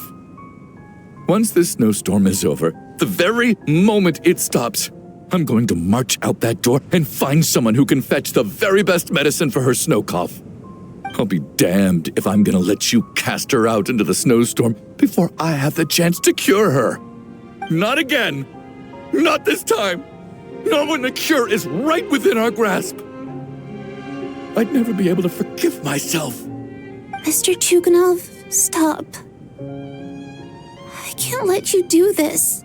Once this snowstorm is over, the very moment it stops, I'm going to march out that door and find someone who can fetch the very best medicine for her snow cough. I'll be damned if I'm gonna let you cast her out into the snowstorm before I have the chance to cure her. Not again. Not this time. Not when the cure is right within our grasp. I'd never be able to forgive myself. Mr. Chuganov, stop. I can't let you do this.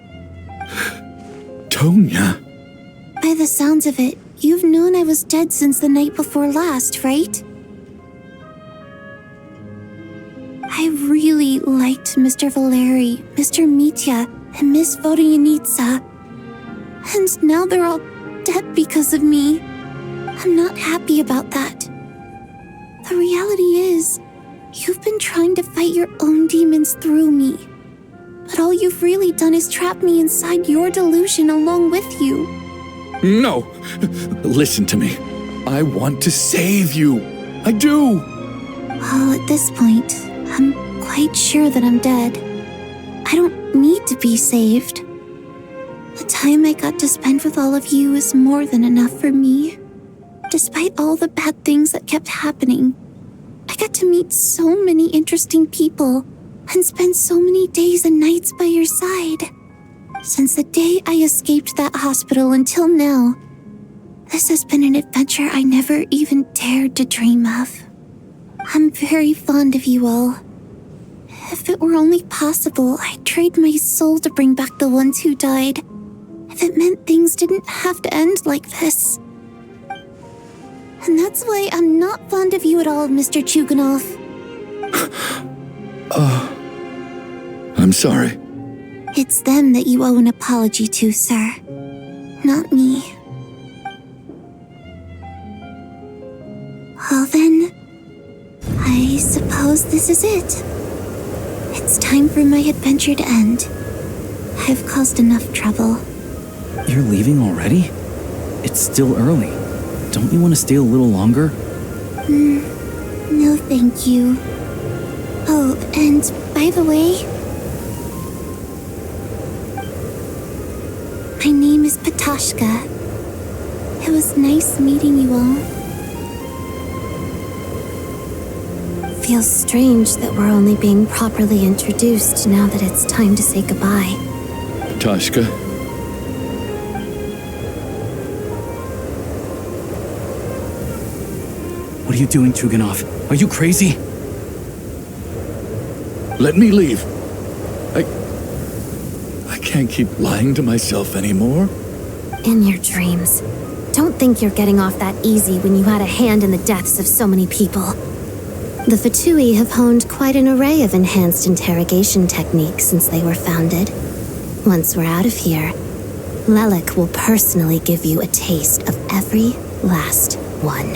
Tonya. By the sounds of it, you've known I was dead since the night before last, right? I really liked Mr. Valeri, Mr. Mitya, and Miss Vodyanitsa. And now they're all dead because of me. I'm not happy about that. The reality is, you've been trying to fight your own demons through me. But all you've really done is trap me inside your delusion along with you. No! Listen to me. I want to save you. I do! Well, at this point, I'm quite sure that I'm dead. I don't need to be saved. The time I got to spend with all of you is more than enough for me. Despite all the bad things that kept happening, I got to meet so many interesting people and spend so many days and nights by your side. Since the day I escaped that hospital until now, this has been an adventure I never even dared to dream of. I'm very fond of you all. If it were only possible, I'd trade my soul to bring back the ones who died. If it meant things didn't have to end like this. And that's why I'm not fond of you at all, Mr. Chuganov. I'm sorry. It's them that you owe an apology to, sir. Not me. Well then, I suppose this is it. It's time for my adventure to end. I've caused enough trouble. You're leaving already? It's still early. Don't you want to stay a little longer? No thank you. Oh, and by the way, my name is Patoshka. It was nice meeting you all. Feels strange that we're only being properly introduced now that it's time to say goodbye. Tashka. What are you doing, Chuganov? Are you crazy? Let me leave. I can't keep lying to myself anymore. In your dreams. Don't think you're getting off that easy when you had a hand in the deaths of so many people. The Fatui have honed quite an array of enhanced interrogation techniques since they were founded. Once we're out of here, Lelik will personally give you a taste of every last one.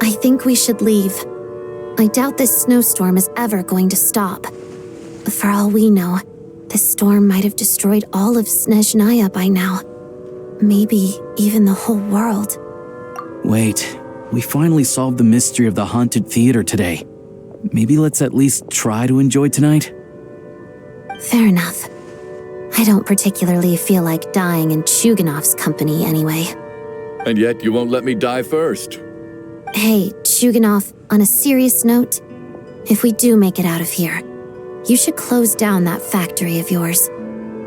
I think we should leave. I doubt this snowstorm is ever going to stop. For all we know, this storm might have destroyed all of Snezhnaya by now. Maybe even the whole world. Wait, we finally solved the mystery of the haunted theater today. Maybe let's at least try to enjoy tonight? Fair enough. I don't particularly feel like dying in Chuganov's company anyway. And yet you won't let me die first. Hey, Chuganov, on a serious note, if we do make it out of here, you should close down that factory of yours.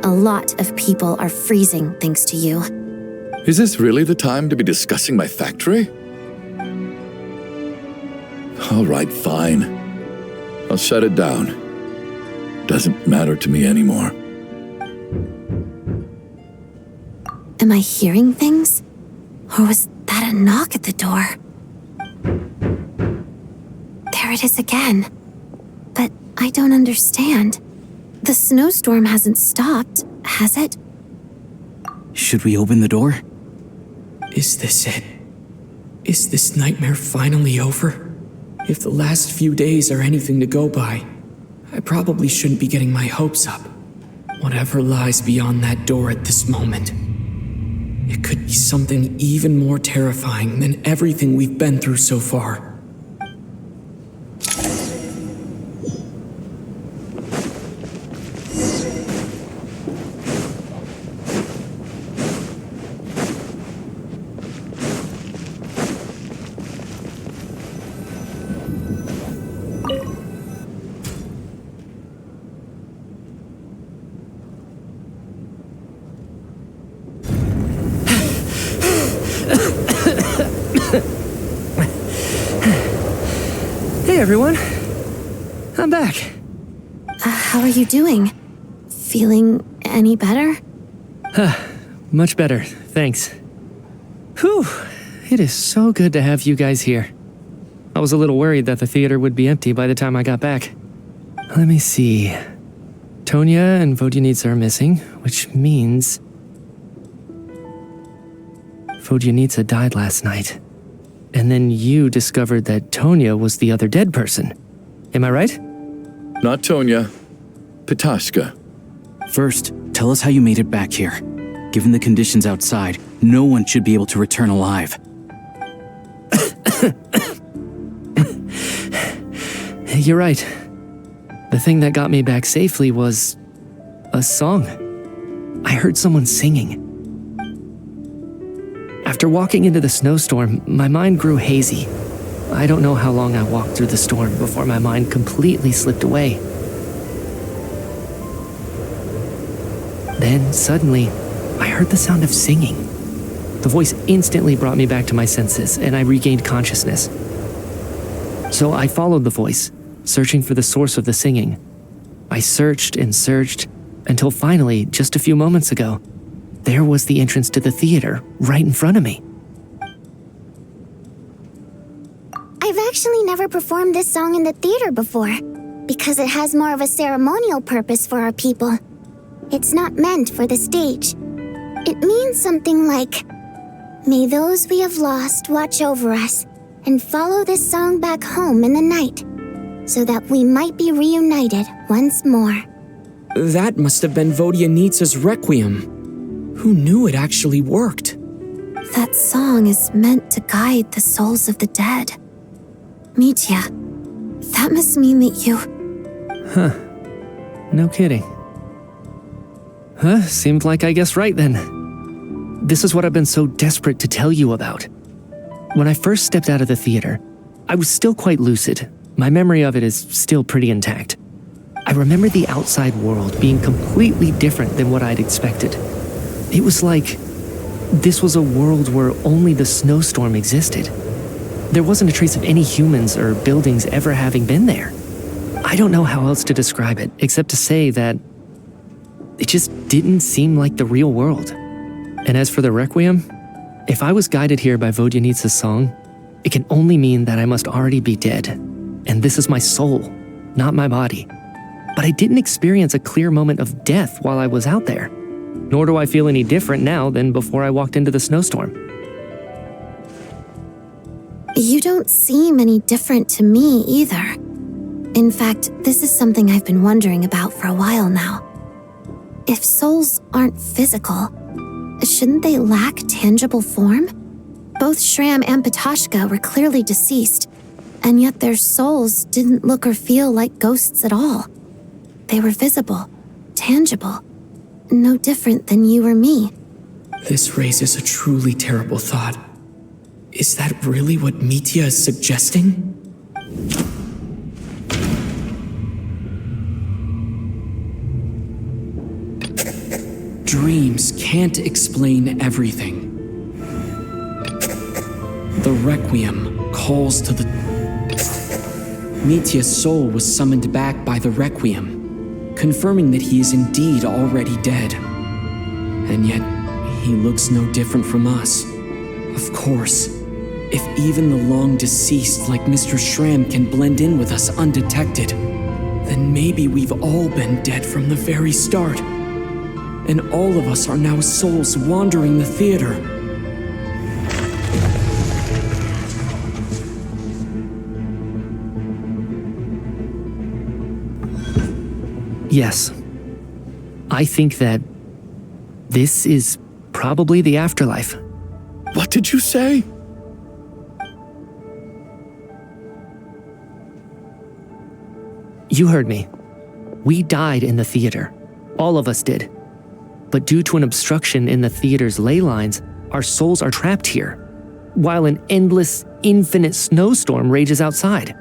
A lot of people are freezing thanks to you. Is this really the time to be discussing my factory? All right, fine. I'll shut it down. Doesn't matter to me anymore. Am I hearing things? Or was that a knock at the door? There it is again. But I don't understand. The snowstorm hasn't stopped, has it? Should we open the door? Is this it? Is this nightmare finally over? If the last few days are anything to go by, I probably shouldn't be getting my hopes up. Whatever lies beyond that door at this moment, it could be something even more terrifying than everything we've been through so far. Hey everyone, I'm back. How are you doing? Feeling any better? Much better, thanks. Whew, it is so good to have you guys here. was a little worried that the theater would be empty by the time I got back. Let me see. Tonya and Vodyanitsa are missing, which means Vodyanitsa died last night. And then you discovered that Tonya was the other dead person. Am I right? Not Tonya. Pitashka. First, tell us how you made it back here. Given the conditions outside, no one should be able to return alive. You're right. The thing that got me back safely was a song. I heard someone singing. After walking into the snowstorm, my mind grew hazy. I don't know how long I walked through the storm before my mind completely slipped away. Then, suddenly, I heard the sound of singing. The voice instantly brought me back to my senses, and I regained consciousness. So I followed the voice, searching for the source of the singing. I searched and searched, until finally, just a few moments ago, there was the entrance to the theater, right in front of me. I've actually never performed this song in the theater before, because it has more of a ceremonial purpose for our people. It's not meant for the stage. It means something like, "May those we have lost watch over us, and follow this song back home in the night, so that we might be reunited once more." That must have been Vodyanitsa's Requiem. Who knew it actually worked? That song is meant to guide the souls of the dead. Mitya, that must mean that you... Huh. No kidding. Seemed like I guessed right then. This is what I've been so desperate to tell you about. When I first stepped out of the theater, I was still quite lucid. My memory of it is still pretty intact. I remember the outside world being completely different than what I'd expected. It was like this was a world where only the snowstorm existed. There wasn't a trace of any humans or buildings ever having been there. I don't know how else to describe it, except to say that it just didn't seem like the real world. And as for the Requiem, if I was guided here by Vodyanitsa's song, it can only mean that I must already be dead. And this is my soul, not my body. But I didn't experience a clear moment of death while I was out there. Nor do I feel any different now than before I walked into the snowstorm. You don't seem any different to me either. In fact, this is something I've been wondering about for a while now. If souls aren't physical, shouldn't they lack tangible form? Both Shram and Pitashka were clearly deceased, and yet their souls didn't look or feel like ghosts at all. They were visible, tangible, no different than you or me. This raises a truly terrible thought. Is that really what Mitya is suggesting? Dreams can't explain everything. The Requiem calls to the... Mitya's soul was summoned back by the Requiem, confirming that he is indeed already dead. And yet, he looks no different from us. Of course, if even the long-deceased like Mr. Shram can blend in with us undetected, then maybe we've all been dead from the very start. And all of us are now souls wandering the theater. Yes. I think that this is probably the afterlife. What did you say? You heard me. We died in the theater. All of us did. But due to an obstruction in the theater's ley lines, our souls are trapped here, while an endless, infinite snowstorm rages outside.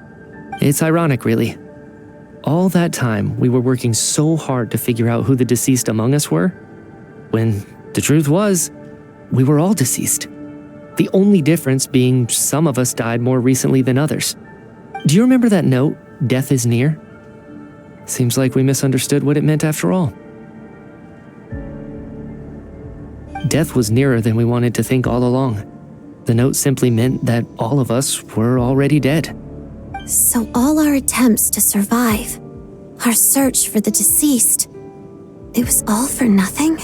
It's ironic, really. All that time, we were working so hard to figure out who the deceased among us were, when the truth was, we were all deceased. The only difference being some of us died more recently than others. Do you remember that note, "Death is near"? Seems like we misunderstood what it meant after all. Death was nearer than we wanted to think all along. The note simply meant that all of us were already dead. So all our attempts to survive, our search for the deceased, it was all for nothing?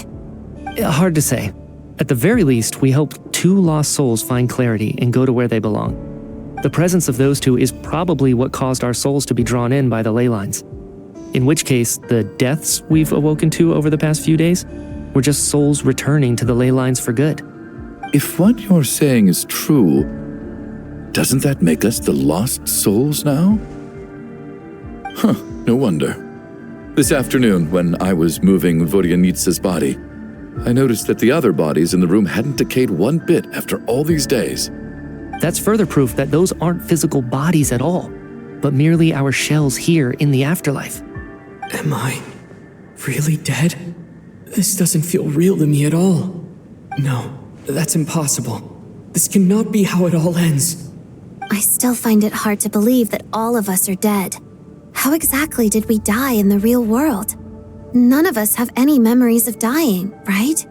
Hard to say. At the very least, we hope 2 lost souls find clarity and go to where they belong. The presence of those 2 is probably what caused our souls to be drawn in by the ley lines. In which case, the deaths we've awoken to over the past few days were just souls returning to the ley lines for good. If what you're saying is true, doesn't that make us the lost souls now? Huh, no wonder. This afternoon, when I was moving Vodyanitsa's body, I noticed that the other bodies in the room hadn't decayed one bit after all these days. That's further proof that those aren't physical bodies at all, but merely our shells here in the afterlife. Am I really dead? This doesn't feel real to me at all. No, that's impossible. This cannot be how it all ends. I still find it hard to believe that all of us are dead. How exactly did we die in the real world? None of us have any memories of dying, right?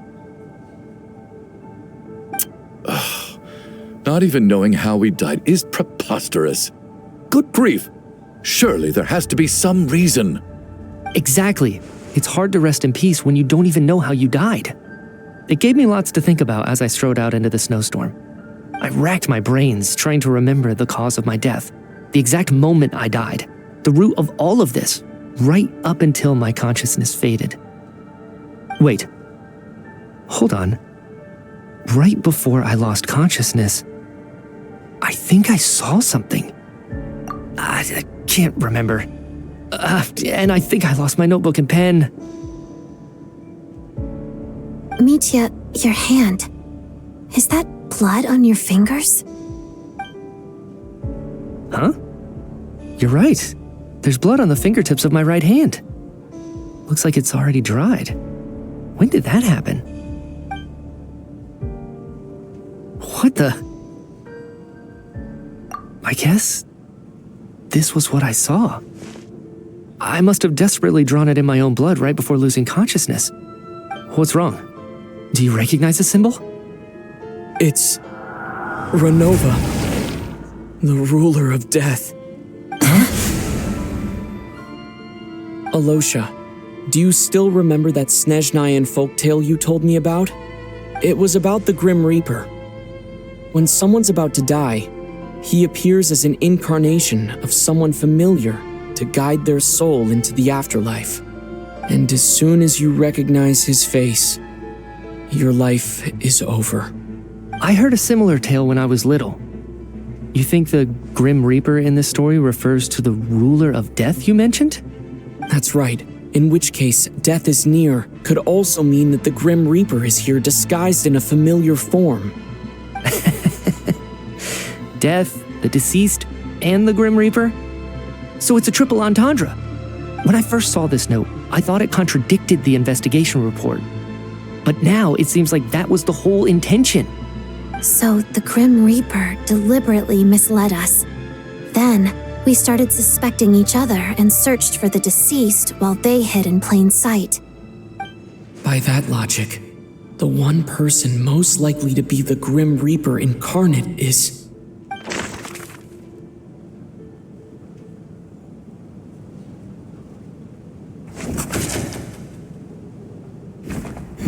Not even knowing how we died is preposterous. Good grief! Surely there has to be some reason. Exactly. It's hard to rest in peace when you don't even know how you died. It gave me lots to think about as I strode out into the snowstorm. I racked my brains trying to remember the cause of my death, the exact moment I died, the root of all of this, right up until my consciousness faded. Wait. Hold on. Right before I lost consciousness, I think I saw something. I can't remember. And I think I lost my notebook and pen. Mitya, your hand. Is that blood on your fingers? Huh? You're right. There's blood on the fingertips of my right hand. Looks like it's already dried. When did that happen? What the? I guess this was what I saw. I must have desperately drawn it in my own blood right before losing consciousness. What's wrong? Do you recognize the symbol? It's Renova, the ruler of death. Alosha, do you still remember that Snezhnayan folktale you told me about? It was about the Grim Reaper. When someone's about to die, he appears as an incarnation of someone familiar to guide their soul into the afterlife. And as soon as you recognize his face, your life is over. I heard a similar tale when I was little. You think the Grim Reaper in this story refers to the ruler of death you mentioned? That's right. In which case, death is near could also mean that the Grim Reaper is here disguised in a familiar form. Death, the deceased, and the Grim Reaper? So it's a triple entendre. When I first saw this note, I thought it contradicted the investigation report. But now it seems like that was the whole intention. So the Grim Reaper deliberately misled us. Then, we started suspecting each other and searched for the deceased while they hid in plain sight. By that logic, the one person most likely to be the Grim Reaper incarnate is...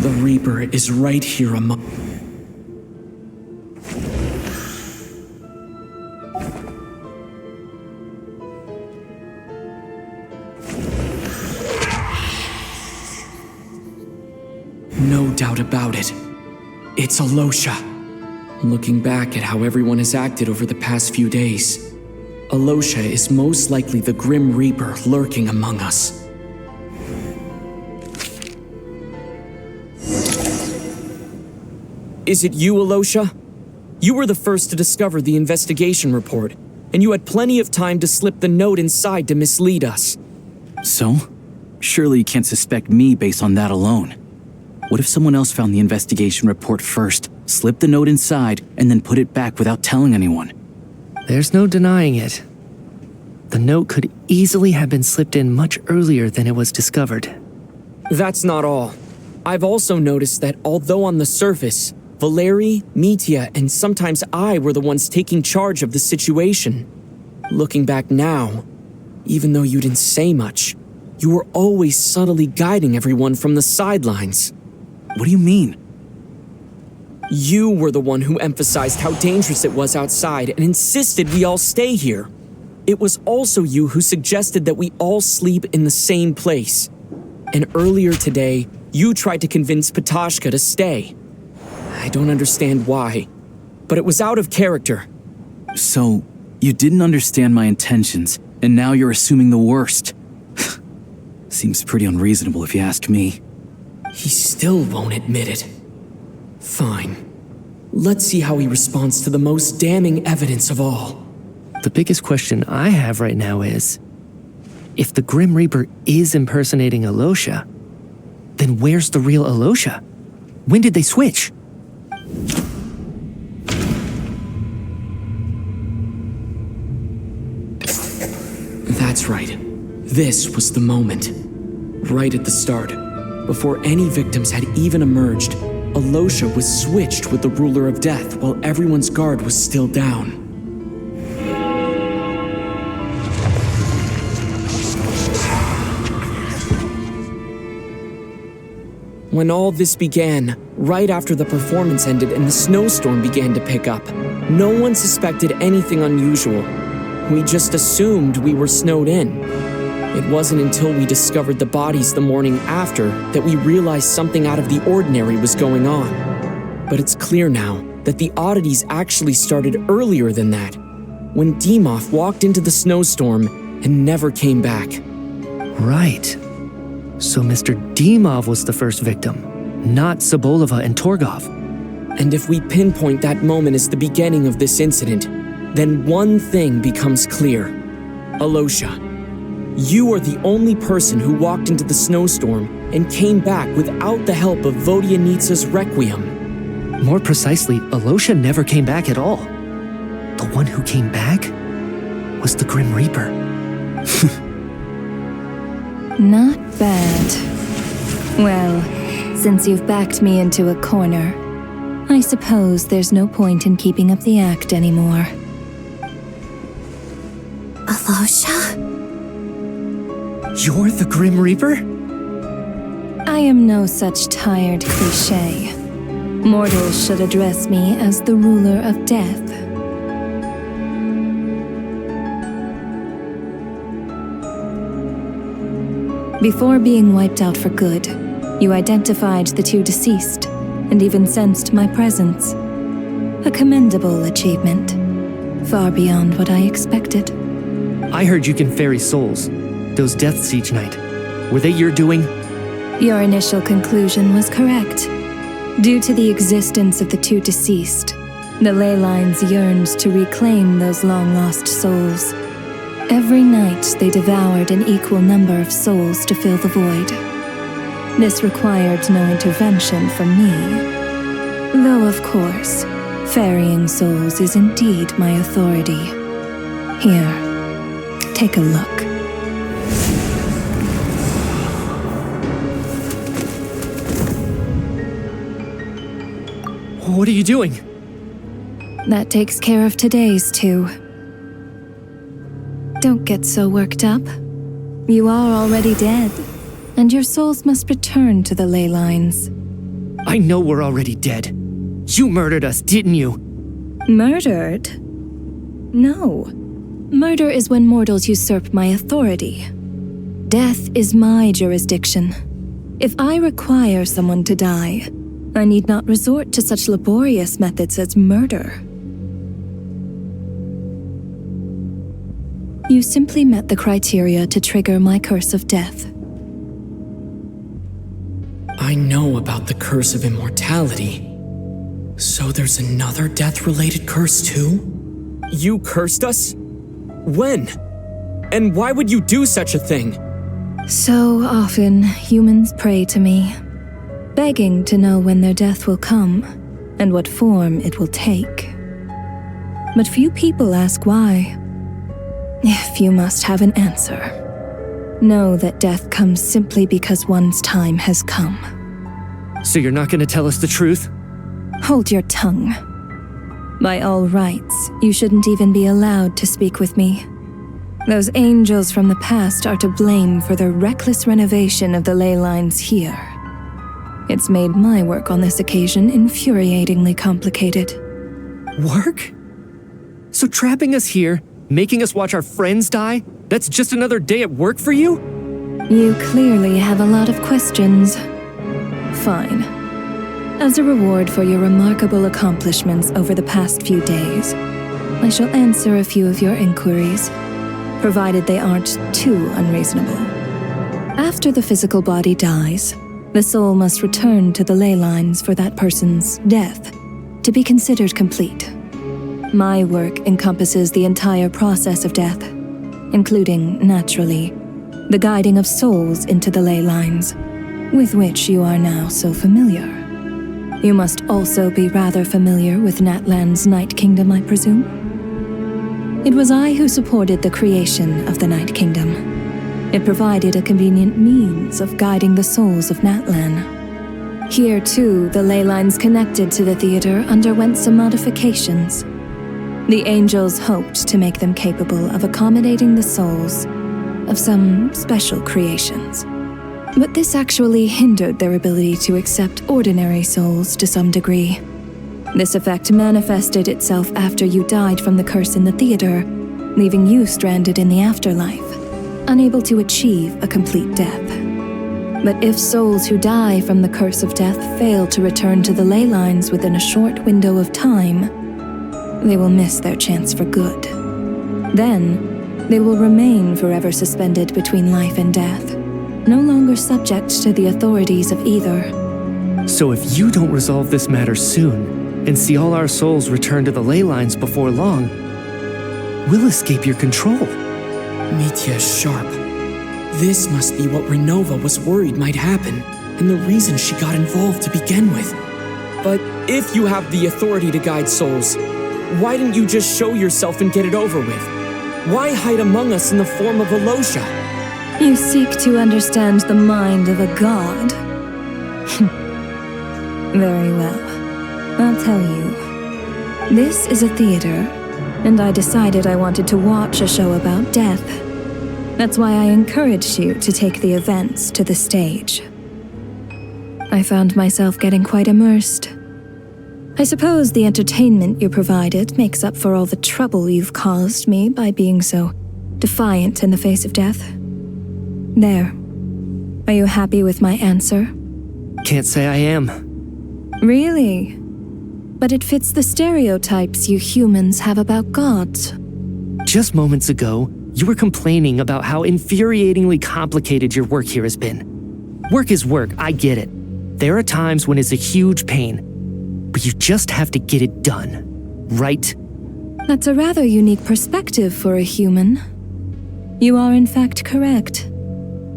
The Reaper is right here among... No doubt about it. It's Alosha. Looking back at how everyone has acted over the past few days, Alosha is most likely the Grim Reaper lurking among us. Is it you, Alosha? You were the first to discover the investigation report, and you had plenty of time to slip the note inside to mislead us. So? Surely you can't suspect me based on that alone. What if someone else found the investigation report first, slipped the note inside, and then put it back without telling anyone? There's no denying it. The note could easily have been slipped in much earlier than it was discovered. That's not all. I've also noticed that although on the surface, Valeri, Mitya, and sometimes I were the ones taking charge of the situation, Looking back now, even though you didn't say much, you were always subtly guiding everyone from the sidelines. What do you mean? You were the one who emphasized how dangerous it was outside and insisted we all stay here. It was also you who suggested that we all sleep in the same place. And earlier today, you tried to convince Patashka to stay. I don't understand why, but it was out of character. So, you didn't understand my intentions, and now you're assuming the worst. Seems pretty unreasonable if you ask me. He still won't admit it. Fine. Let's see how he responds to the most damning evidence of all. The biggest question I have right now is, if the Grim Reaper is impersonating Alosha, then where's the real Alosha? When did they switch? That's right. This was the moment. Right at the start, before any victims had even emerged, Alosha was switched with the Ruler of Death while everyone's guard was still down. When all this began, right after the performance ended and the snowstorm began to pick up, no one suspected anything unusual. We just assumed we were snowed in. It wasn't until we discovered the bodies the morning after that we realized something out of the ordinary was going on. But it's clear now that the oddities actually started earlier than that, when Dimov walked into the snowstorm and never came back. Right. So Mr. Dimov was the first victim, not Sobolova and Torgov. And if we pinpoint that moment as the beginning of this incident, then one thing becomes clear. Alosha, you are the only person who walked into the snowstorm and came back without the help of Vodyanitsa's Requiem. More precisely, Alosha never came back at all. The one who came back was the Grim Reaper. Not bad. Well, since you've backed me into a corner, I suppose there's no point in keeping up the act anymore. Alosha? You're the Grim Reaper? I am no such tired cliché. Mortals should address me as the ruler of death. Before being wiped out for good, you identified the two deceased, and even sensed my presence. A commendable achievement, far beyond what I expected. I heard you can ferry souls. Those deaths each night. Were they your doing? Your initial conclusion was correct. Due to the existence of the two deceased, the ley lines yearned to reclaim those long-lost souls. Every night they devoured an equal number of souls to fill the void. This required no intervention from me. Though, of course, ferrying souls is indeed my authority. Here, take a look. What are you doing? That takes care of today's too. Don't get so worked up. You are already dead, and your souls must return to the ley lines. I know we're already dead. You murdered us, didn't you? Murdered? No. Murder is when mortals usurp my authority. Death is my jurisdiction. If I require someone to die, I need not resort to such laborious methods as murder. You simply met the criteria to trigger my curse of death. I know about the curse of immortality. So there's another death-related curse too? You cursed us? When? And why would you do such a thing? So often, humans pray to me, begging to know when their death will come and what form it will take. But few people ask why. If you must have an answer, know that death comes simply because one's time has come. So you're not gonna tell us the truth? Hold your tongue. By all rights, you shouldn't even be allowed to speak with me. Those angels from the past are to blame for the reckless renovation of the ley lines here. It's made my work on this occasion infuriatingly complicated. Work? So trapping us here, making us watch our friends die, that's just another day at work for you? You clearly have a lot of questions. Fine. As a reward for your remarkable accomplishments over the past few days, I shall answer a few of your inquiries, provided they aren't too unreasonable. After the physical body dies, the soul must return to the ley lines for that person's death to be considered complete. My work encompasses the entire process of death, including, naturally, the guiding of souls into the ley lines, with which you are now so familiar. You must also be rather familiar with Natlan's Night Kingdom, I presume? It was I who supported the creation of the Night Kingdom. It provided a convenient means of guiding the souls of Natlan. Here, too, the ley lines connected to the theater underwent some modifications. The angels hoped to make them capable of accommodating the souls of some special creations. But this actually hindered their ability to accept ordinary souls to some degree. This effect manifested itself after you died from the curse in the theater, leaving you stranded in the afterlife, unable to achieve a complete death. But if souls who die from the curse of death fail to return to the ley lines within a short window of time, they will miss their chance for good. Then, they will remain forever suspended between life and death, no longer subject to the authorities of either. So if you don't resolve this matter soon, and see all our souls return to the ley lines before long, we'll escape your control. Mitya is sharp. This must be what Renova was worried might happen, and the reason she got involved to begin with. But if you have the authority to guide souls, why didn't you just show yourself and get it over with? Why hide among us in the form of Alosha? You seek to understand the mind of a god. Very well. I'll tell you. This is a theater, and I decided I wanted to watch a show about death. That's why I encouraged you to take the events to the stage. I found myself getting quite immersed. I suppose the entertainment you provided makes up for all the trouble you've caused me by being so defiant in the face of death. There. Are you happy with my answer? Can't say I am. Really? But it fits the stereotypes you humans have about gods. Just moments ago, you were complaining about how infuriatingly complicated your work here has been. Work is work, I get it. There are times when it's a huge pain, but you just have to get it done, right? That's a rather unique perspective for a human. You are in fact correct.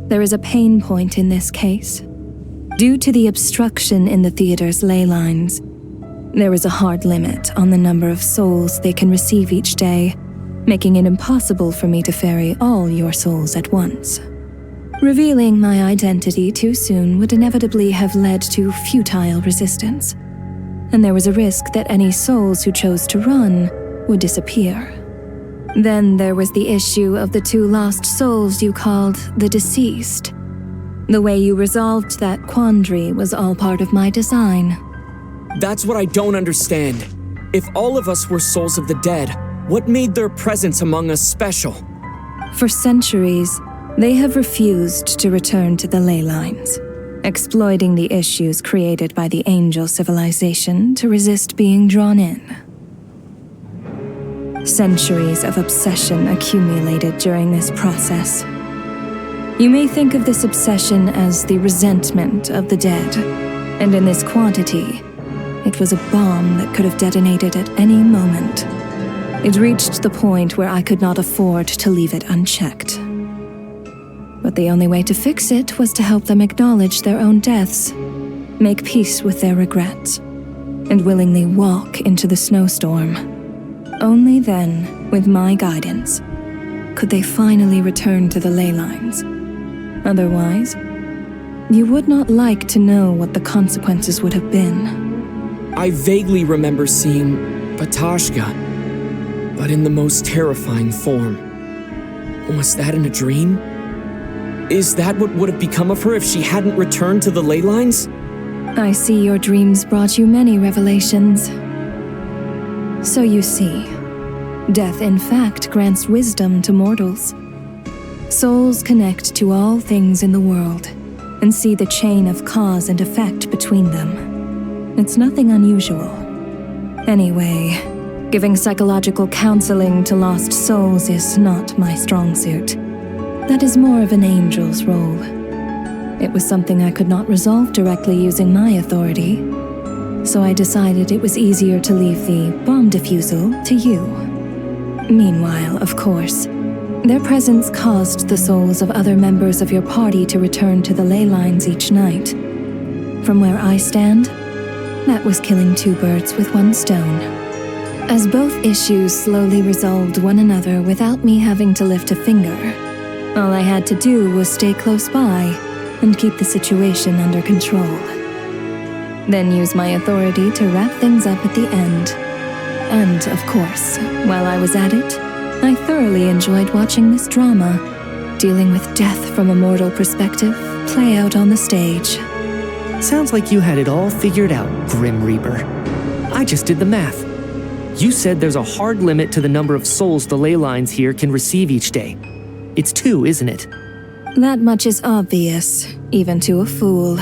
There is a pain point in this case. Due to the obstruction in the theater's ley lines, there is a hard limit on the number of souls they can receive each day, making it impossible for me to ferry all your souls at once. Revealing my identity too soon would inevitably have led to futile resistance, and there was a risk that any souls who chose to run would disappear. Then there was the issue of the 2 lost souls you called the deceased. The way you resolved that quandary was all part of my design. That's what I don't understand. If all of us were souls of the dead, what made their presence among us special? For centuries, they have refused to return to the ley lines, exploiting the issues created by the angel civilization to resist being drawn in. Centuries of obsession accumulated during this process. You may think of this obsession as the resentment of the dead, and in this quantity, it was a bomb that could have detonated at any moment. It reached the point where I could not afford to leave it unchecked. But the only way to fix it was to help them acknowledge their own deaths, make peace with their regrets, and willingly walk into the snowstorm. Only then, with my guidance, could they finally return to the ley lines. Otherwise, you would not like to know what the consequences would have been. I vaguely remember seeing Patashka, but in the most terrifying form. Was that in a dream? Is that what would have become of her if she hadn't returned to the ley lines? I see your dreams brought you many revelations. So you see, death in fact grants wisdom to mortals. Souls connect to all things in the world and see the chain of cause and effect between them. It's nothing unusual. Anyway, giving psychological counseling to lost souls is not my strong suit. That is more of an angel's role. It was something I could not resolve directly using my authority, so I decided it was easier to leave the bomb defusal to you. Meanwhile, of course, their presence caused the souls of other members of your party to return to the ley lines each night. From where I stand, that was killing two birds with one stone. As both issues slowly resolved one another without me having to lift a finger, all I had to do was stay close by and keep the situation under control. Then use my authority to wrap things up at the end. And, of course, while I was at it, I thoroughly enjoyed watching this drama, dealing with death from a mortal perspective, play out on the stage. Sounds like you had it all figured out, Grim Reaper. I just did the math. You said there's a hard limit to the number of souls the ley lines here can receive each day. It's 2, isn't it? That much is obvious, even to a fool.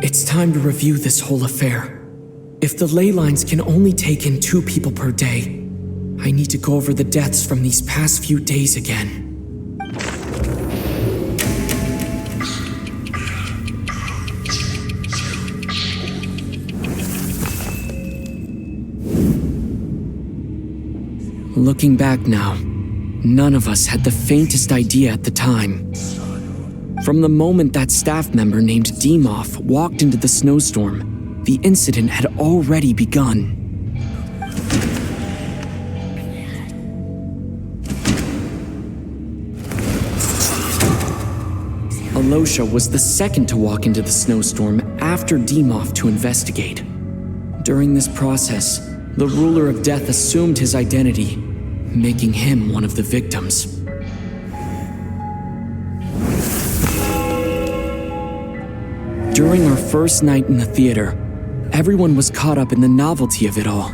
It's time to review this whole affair. If the ley lines can only take in 2 people per day, I need to go over the deaths from these past few days again. Looking back now, none of us had the faintest idea at the time. From the moment that staff member named Demoff walked into the snowstorm, the incident had already begun. Alosha was the second to walk into the snowstorm after Demoff to investigate. During this process, the ruler of death assumed his identity, making him one of the victims. During our first night in the theater, everyone was caught up in the novelty of it all.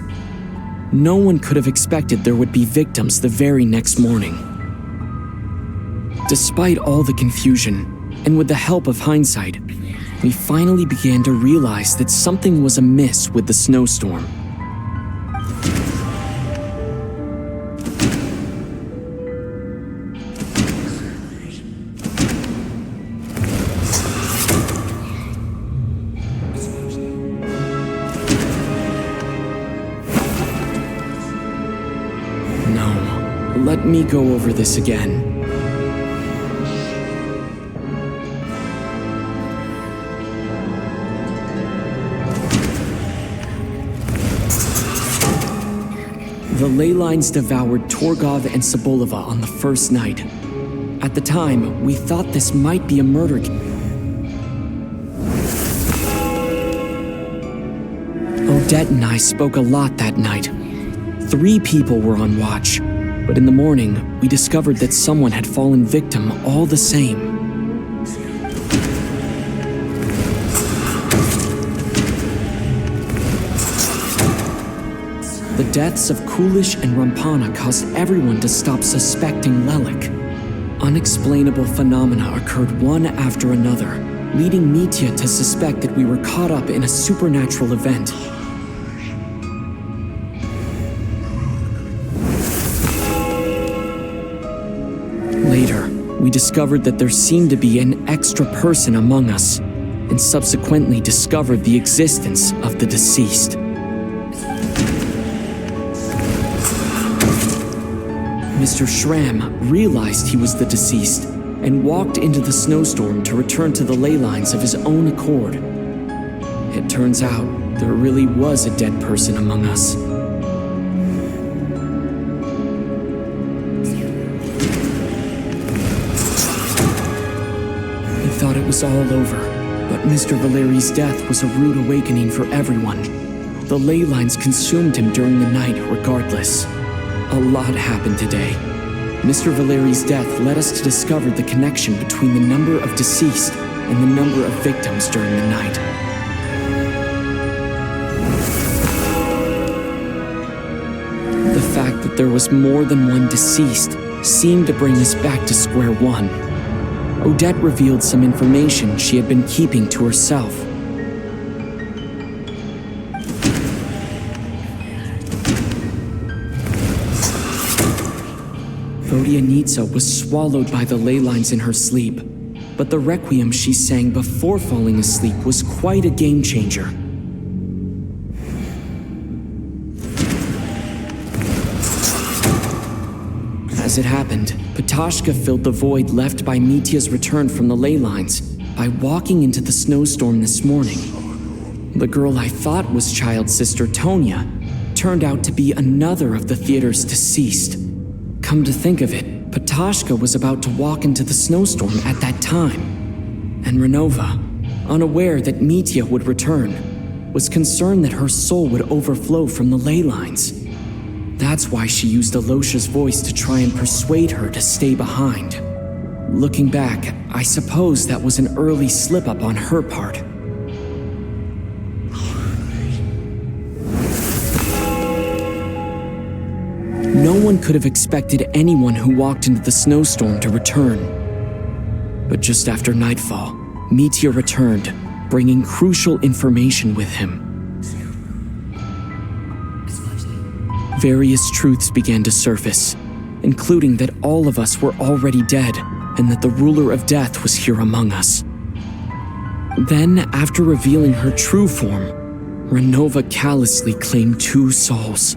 No one could have expected there would be victims the very next morning. Despite all the confusion, and with the help of hindsight, we finally began to realize that something was amiss with the snowstorm. Let me go over this again. The ley lines devoured Torgov and Sobolova on the first night. At the time, we thought this might be a murder Odette and I spoke a lot that night. 3 people were on watch. But in the morning, we discovered that someone had fallen victim all the same. The deaths of Kulish and Rampana caused everyone to stop suspecting Lelik. Unexplainable phenomena occurred one after another, leading Mitya to suspect that we were caught up in a supernatural event. Later, we discovered that there seemed to be an extra person among us, and subsequently discovered the existence of the deceased. Mr. Schramm realized he was the deceased and walked into the snowstorm to return to the ley lines of his own accord. It turns out there really was a dead person among us. Thought it was all over, but Mr. Valeri's death was a rude awakening for everyone. The ley lines consumed him during the night regardless. A lot happened today. Mr. Valeri's death led us to discover the connection between the number of deceased and the number of victims during the night. The fact that there was more than one deceased seemed to bring us back to square one. Odette revealed some information she had been keeping to herself. Vodyanitsa was swallowed by the ley lines in her sleep, but the requiem she sang before falling asleep was quite a game changer. As it happened, Petashka filled the void left by Mitya's return from the ley lines by walking into the snowstorm this morning. The girl I thought was child sister Tonya turned out to be another of the theater's deceased. Come to think of it, Petashka was about to walk into the snowstorm at that time. And Renova, unaware that Mitya would return, was concerned that her soul would overflow from the ley lines. That's why she used Alosha's voice to try and persuade her to stay behind. Looking back, I suppose that was an early slip-up on her part. No one could have expected anyone who walked into the snowstorm to return. But just after nightfall, Mitya returned, bringing crucial information with him. Various truths began to surface, including that all of us were already dead and that the ruler of death was here among us. Then, after revealing her true form, Renova callously claimed 2 souls.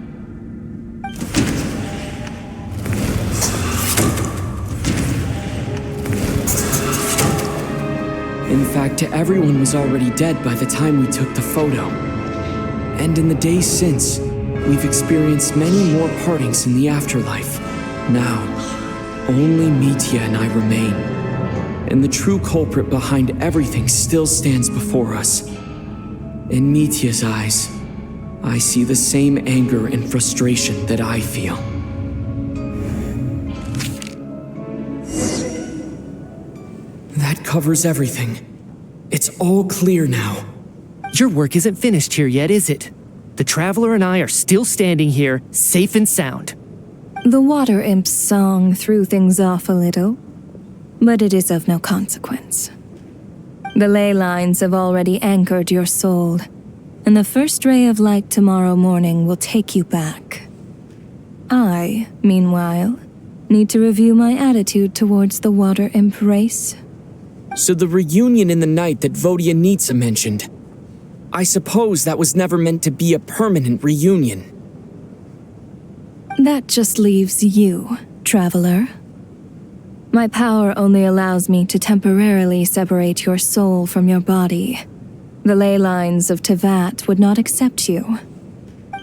In fact, everyone was already dead by the time we took the photo. And in the days since, we've experienced many more partings in the afterlife. Now, only Mitya and I remain. And the true culprit behind everything still stands before us. In Mitya's eyes, I see the same anger and frustration that I feel. That covers everything. It's all clear now. Your work isn't finished here yet, is it? The Traveler and I are still standing here, safe and sound. The water imp's song threw things off a little, but it is of no consequence. The ley lines have already anchored your soul, and the first ray of light tomorrow morning will take you back. I, meanwhile, need to review my attitude towards the water imp race. So the reunion in the night that Vodyanitsa mentioned, I suppose that was never meant to be a permanent reunion. That just leaves you, Traveler. My power only allows me to temporarily separate your soul from your body. The ley lines of Tevat would not accept you,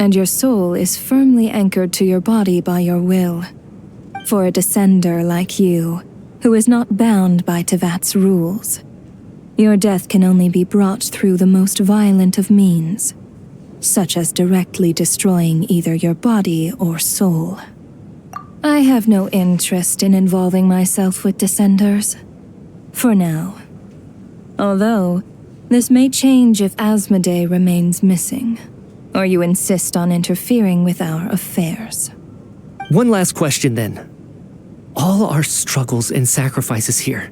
and your soul is firmly anchored to your body by your will. For a descender like you, who is not bound by Tevat's rules, your death can only be brought through the most violent of means, such as directly destroying either your body or soul. I have no interest in involving myself with Descenders, for now. Although, this may change if Asmodee remains missing, or you insist on interfering with our affairs. One last question then. All our struggles and sacrifices here,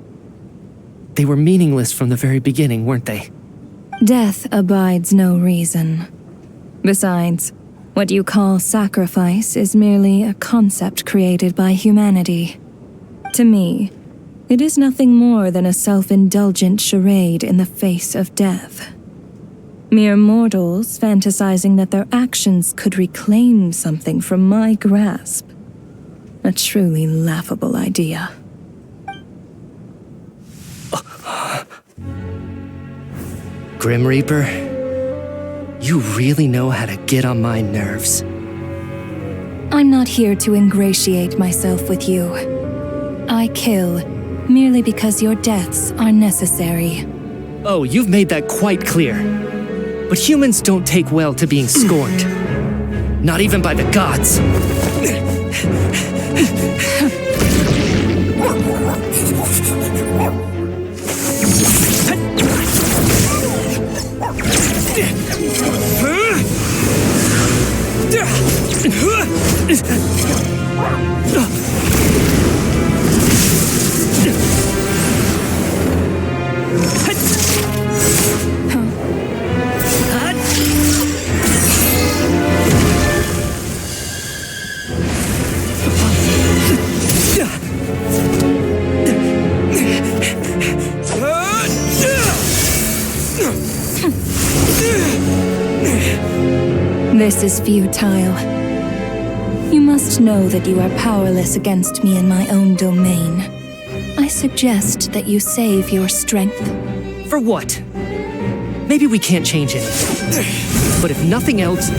they were meaningless from the very beginning, weren't they? Death abides no reason. Besides, what you call sacrifice is merely a concept created by humanity. To me, it is nothing more than a self-indulgent charade in the face of death. Mere mortals fantasizing that their actions could reclaim something from my grasp. A truly laughable idea. Grim Reaper, you really know how to get on my nerves. I'm not here to ingratiate myself with you. I kill merely because your deaths are necessary. Oh, you've made that quite clear. But humans don't take well to being scorned. Not even by the gods. This is futile. You must know that you are powerless against me in my own domain. I suggest that you save your strength. For what? Maybe we can't change it. But if nothing else,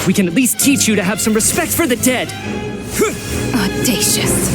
we can at least teach you to have some respect for the dead. Audacious.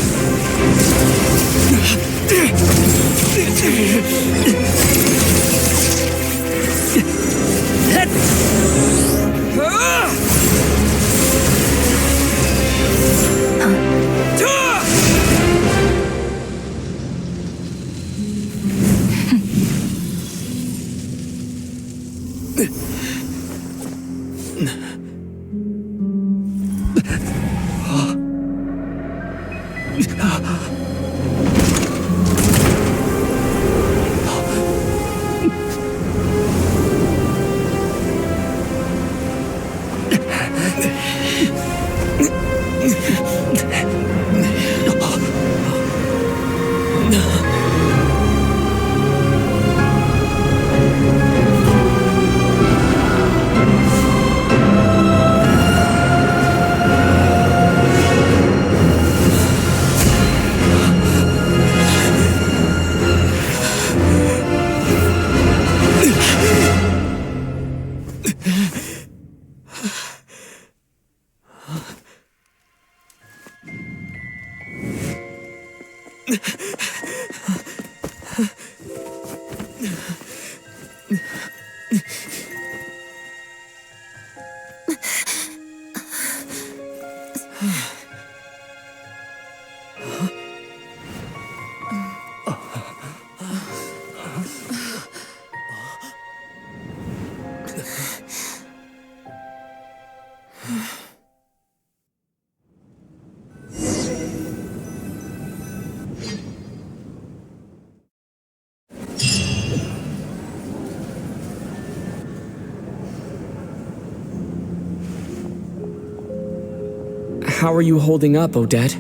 How are you holding up, Odette?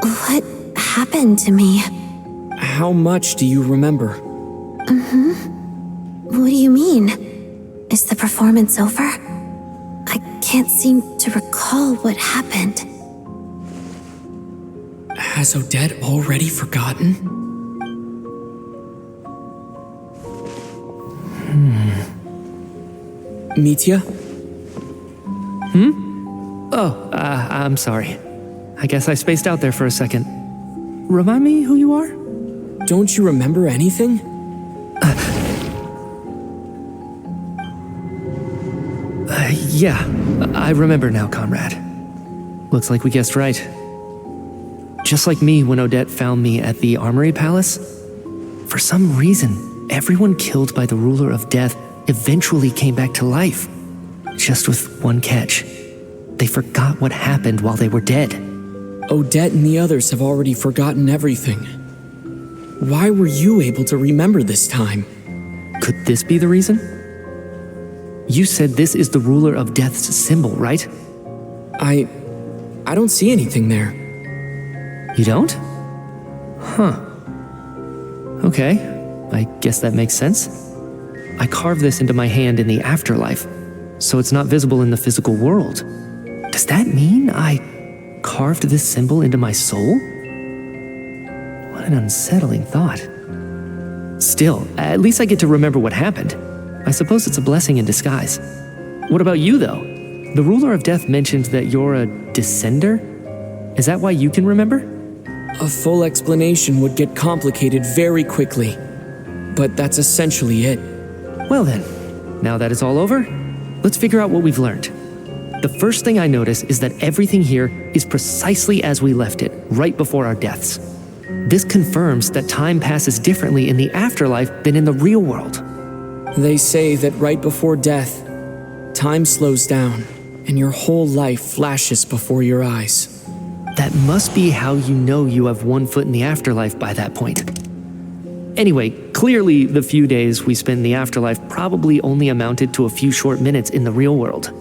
What happened to me? How much do you remember? What do you mean? Is the performance over? I can't seem to recall what happened. Has Odette already forgotten? Mitya? Oh, I'm sorry. I guess I spaced out there for a second. Remind me who you are? Don't you remember anything? Yeah, I remember now, comrade. Looks like we guessed right. Just like me when Odette found me at the Armory Palace, for some reason, everyone killed by the Ruler of Death eventually came back to life. Just with one catch. They forgot what happened while they were dead. Odette and the others have already forgotten everything. Why were you able to remember this time? Could this be the reason? You said this is the Ruler of Death's symbol, right? I don't see anything there. You don't? Huh. Okay, I guess that makes sense. I carved this into my hand in the afterlife, so it's not visible in the physical world. Does that mean I carved this symbol into my soul? What an unsettling thought. Still, at least I get to remember what happened. I suppose it's a blessing in disguise. What about you, though? The Ruler of Death mentioned that you're a descender? Is that why you can remember? A full explanation would get complicated very quickly, but that's essentially it. Well then, now that it's all over, let's figure out what we've learned. The first thing I notice is that everything here is precisely as we left it, right before our deaths. This confirms that time passes differently in the afterlife than in the real world. They say that right before death, time slows down and your whole life flashes before your eyes. That must be how you know you have one foot in the afterlife by that point. Anyway, clearly the few days we spent in the afterlife probably only amounted to a few short minutes in the real world.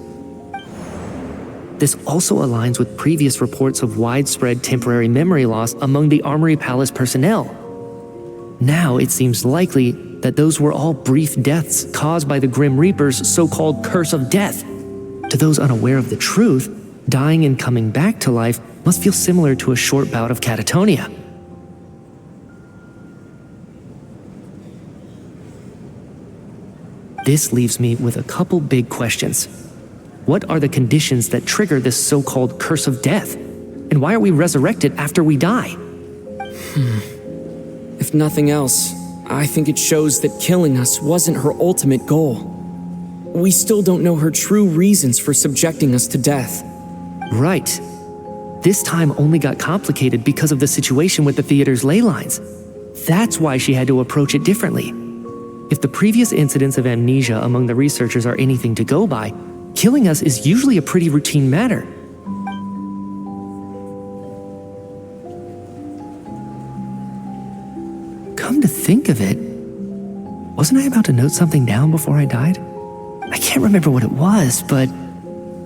This also aligns with previous reports of widespread temporary memory loss among the Armory Palace personnel. Now it seems likely that those were all brief deaths caused by the Grim Reaper's so-called curse of death. To those unaware of the truth, dying and coming back to life must feel similar to a short bout of catatonia. This leaves me with a couple big questions. What are the conditions that trigger this so-called curse of death? And why are we resurrected after we die? If nothing else, I think it shows that killing us wasn't her ultimate goal. We still don't know her true reasons for subjecting us to death. Right. This time only got complicated because of the situation with the theater's ley lines. That's why she had to approach it differently. If the previous incidents of amnesia among the researchers are anything to go by, killing us is usually a pretty routine matter. Come to think of it, wasn't I about to note something down before I died? I can't remember what it was, but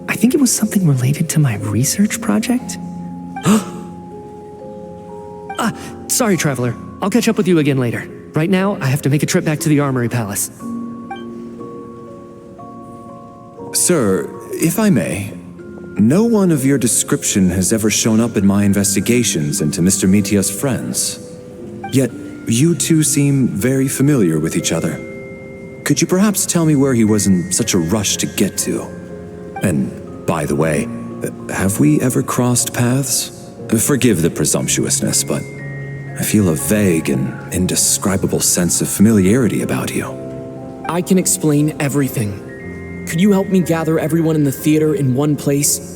I think it was something related to my research project. Sorry, Traveler. I'll catch up with you again later. Right now, I have to make a trip back to the Armory Palace. Sir, if I may, no one of your description has ever shown up in my investigations into Mr. Mitia's friends. Yet, you two seem very familiar with each other. Could you perhaps tell me where he was in such a rush to get to? And, by the way, have we ever crossed paths? Forgive the presumptuousness, but I feel a vague and indescribable sense of familiarity about you. I can explain everything. Could you help me gather everyone in the theater in one place?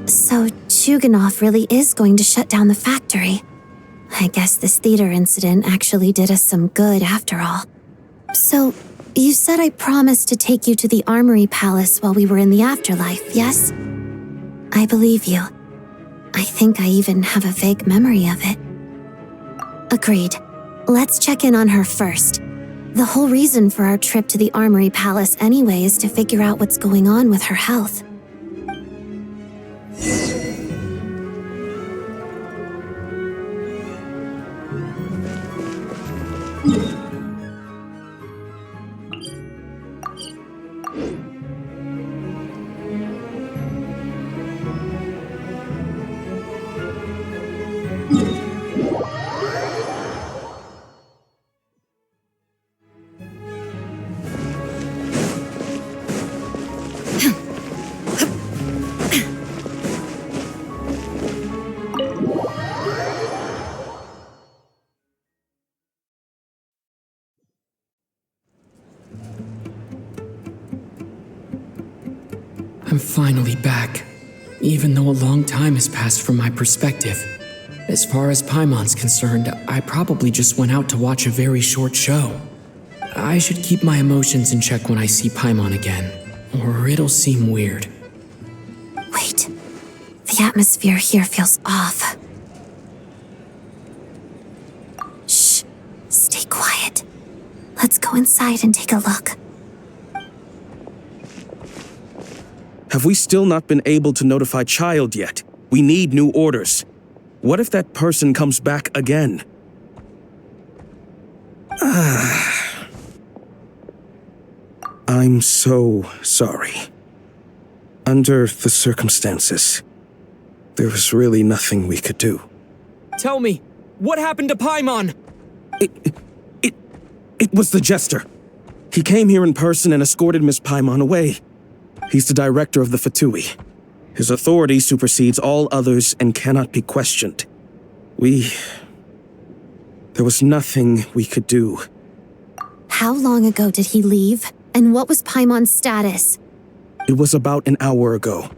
So Chuganov really is going to shut down the factory. I guess this theater incident actually did us some good after all. So, you said I promised to take you to the Armory Palace while we were in the afterlife, yes? I believe you. I think I even have a vague memory of it. Agreed. Let's check in on her first. The whole reason for our trip to the Armory Palace anyway is to figure out what's going on with her health. I'm finally back, even though a long time has passed from my perspective. As far as Paimon's concerned, I probably just went out to watch a very short show. I should keep my emotions in check when I see Paimon again, or it'll seem weird. Wait, the atmosphere here feels off. Shh, stay quiet. Let's go inside and take a look. Have we still not been able to notify Child yet? We need new orders. What if that person comes back again? I'm so sorry. Under the circumstances, there was really nothing we could do. Tell me, what happened to Paimon? It was the Jester. He came here in person and escorted Miss Paimon away. He's the director of the Fatui. His authority supersedes all others and cannot be questioned. There was nothing we could do. How long ago did he leave? And what was Paimon's status? It was about an hour ago.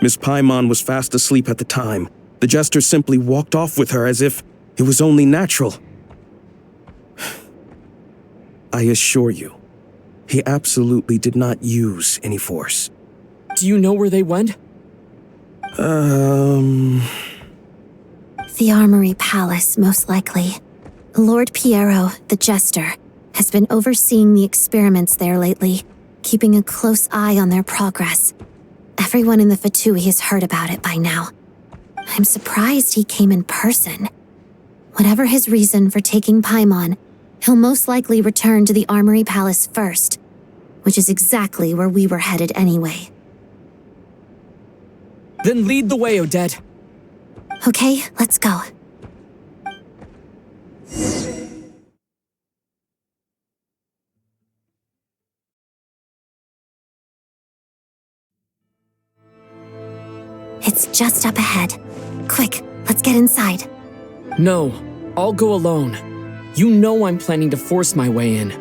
Miss Paimon was fast asleep at the time. The jester simply walked off with her as if it was only natural. I assure you, he absolutely did not use any force. Do you know where they went? The Armory Palace, most likely. Lord Piero, the jester, has been overseeing the experiments there lately, keeping a close eye on their progress. Everyone in the Fatui has heard about it by now. I'm surprised he came in person. Whatever his reason for taking Paimon, he'll most likely return to the Armory Palace first, which is exactly where we were headed anyway. Then lead the way, Odette. Okay, let's go. It's just up ahead. Quick, let's get inside. No, I'll go alone. You know I'm planning to force my way in.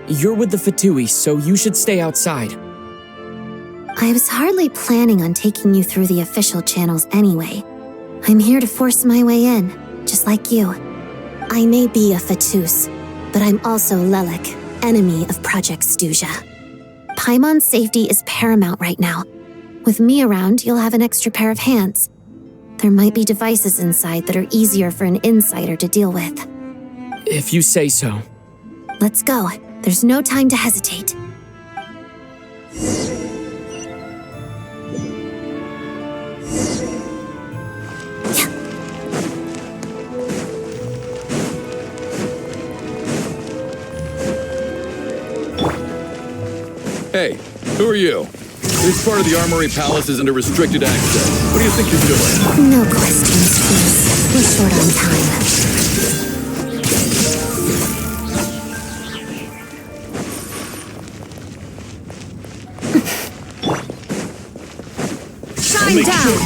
You're with the Fatui, so you should stay outside. I was hardly planning on taking you through the official channels anyway. I'm here to force my way in, just like you. I may be a Fatus, but I'm also Lelik, enemy of Project Stuja. Paimon's safety is paramount right now. With me around, you'll have an extra pair of hands. There might be devices inside that are easier for an insider to deal with. If you say so. Let's go. There's no time to hesitate. Hey, who are you? This part of the Armory Palace is under restricted access. What do you think you're doing? No questions, please. We're short on time. Shine down!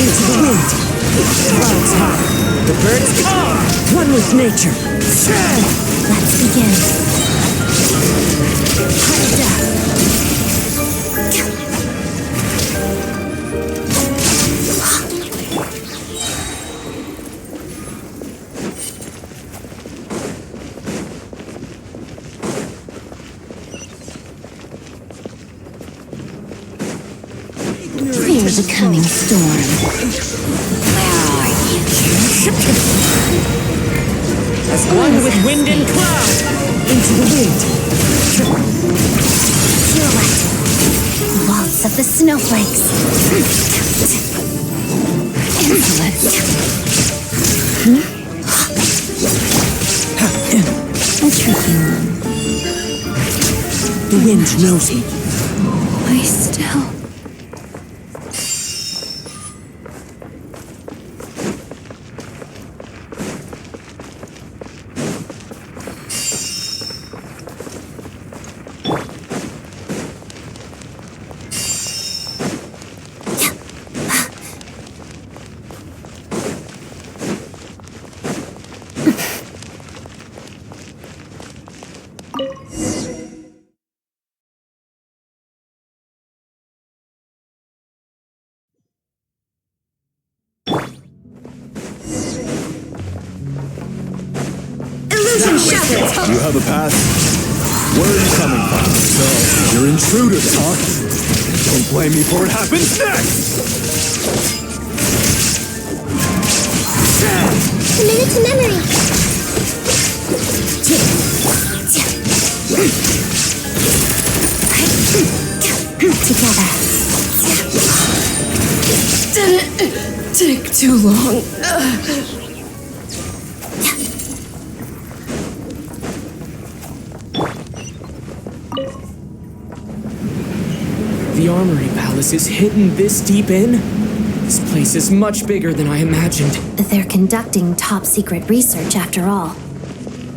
Into the wind. Clouds high. The birds come. One with nature. Let's begin. Fear the coming storm. Where are you? As one with wind and cloud. Into the wind. Feel it. Waltz of the snowflakes. Insolent. A tricky one. The wind knows me. Lie still. You have a pass? Where are you coming from? So, you're intruders, huh? Don't blame me for what happens next! Committed to memory. Together. Didn't take too long. The Armory Palace is hidden this deep in? This place is much bigger than I imagined. They're conducting top-secret research after all.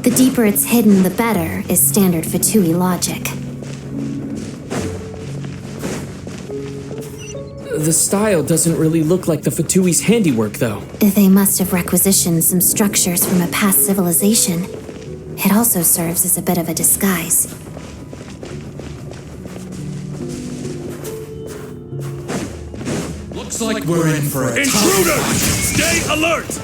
The deeper it's hidden, the better, is standard Fatui logic. The style doesn't really look like the Fatui's handiwork, though. They must have requisitioned some structures from a past civilization. It also serves as a bit of a disguise. Looks like we're in for a Intruder! Stay alert!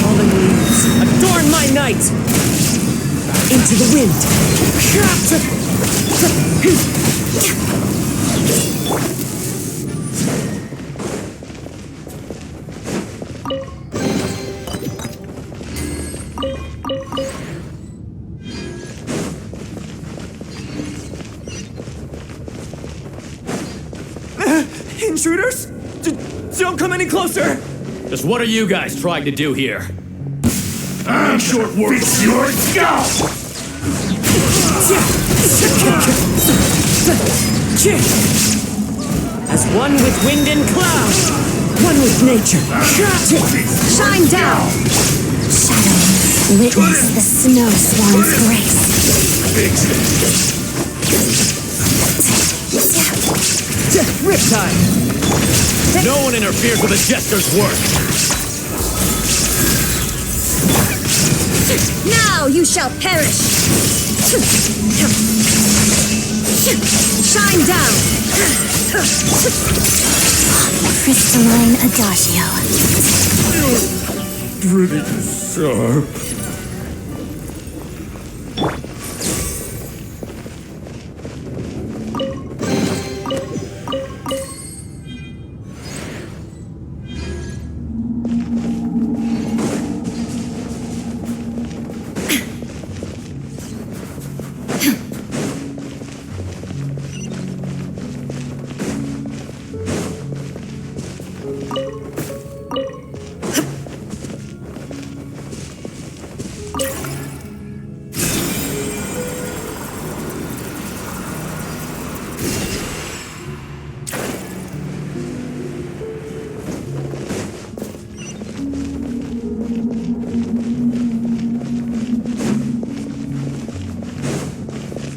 Fallen leaves, adorn my night! Into the wind! Intruders? Don't come any closer! Just what are you guys trying to do here? I'm short work of your scalp! As one with wind and cloud, one with nature. Shine down! Shadow, witness the snow swan's grace. Riptide! No one interferes with a jester's work! Now you shall perish! Shine down! Crystalline adagio. Pretty sharp.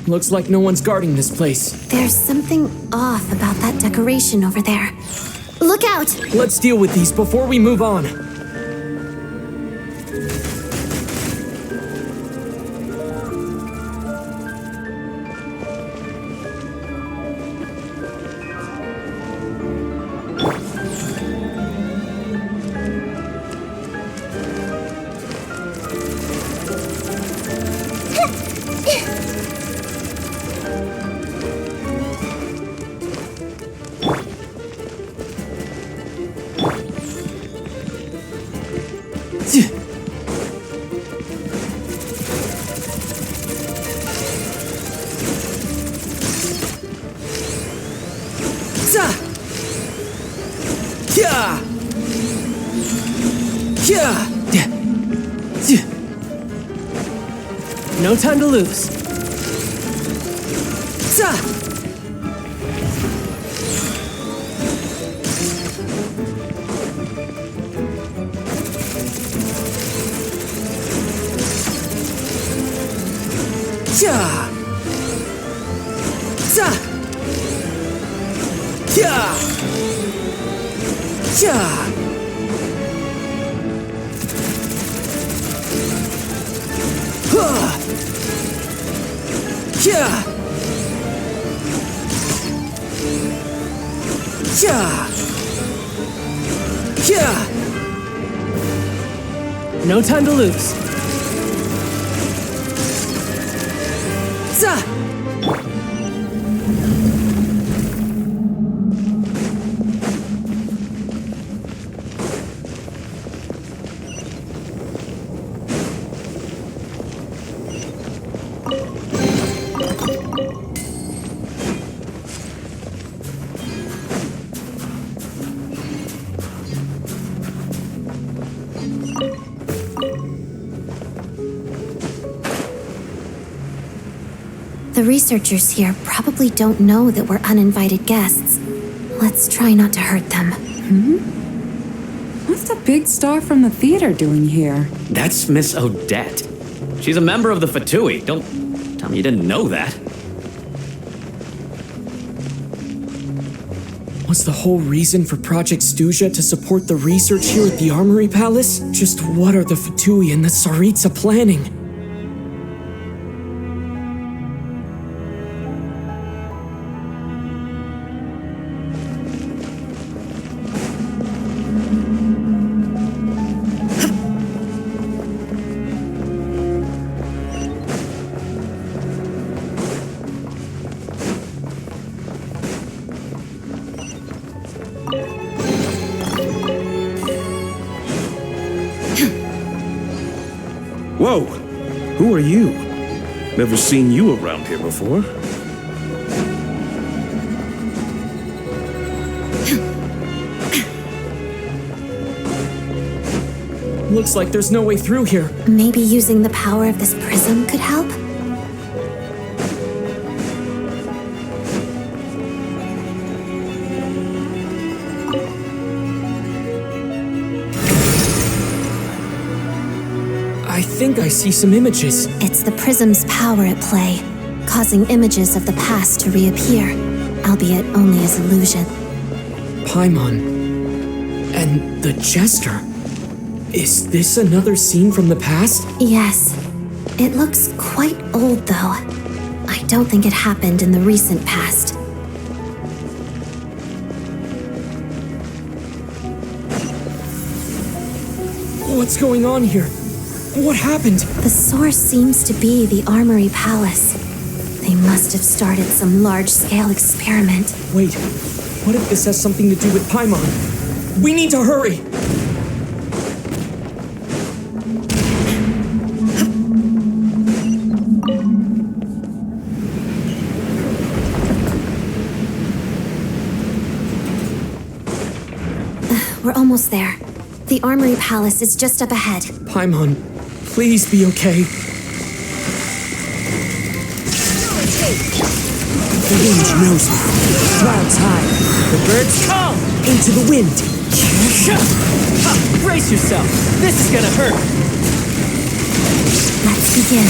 Looks like no one's guarding this place. There's something off about that decoration over there. Look out! Let's deal with these before we move on. No time to lose. No time to lose. The researchers here probably don't know that we're uninvited guests. Let's try not to hurt them. What's the big star from the theater doing here? That's Miss Odette. She's a member of the Fatui. Don't tell me you didn't know that. Was the whole reason for Project Stuja to support the research here at the Armory Palace? Just what are the Fatui and the Tsaritsa planning? Whoa! Who are you? Never seen you around here before. Looks like there's no way through here. Maybe using the power of this prism could help? I think I see some images. It's the prism's power at play, causing images of the past to reappear, albeit only as illusion. Paimon. And the Jester. Is this another scene from the past? Yes. It looks quite old, though. I don't think it happened in the recent past. What's going on here? What happened? The source seems to be the Armory Palace. They must have started some large-scale experiment. Wait, what if this has something to do with Paimon? We need to hurry! We're almost there. The Armory Palace is just up ahead. Paimon, please be okay. The wind knows me. Clouds high. The birds call into the wind. Ha! Brace yourself. This is gonna hurt. Let's begin.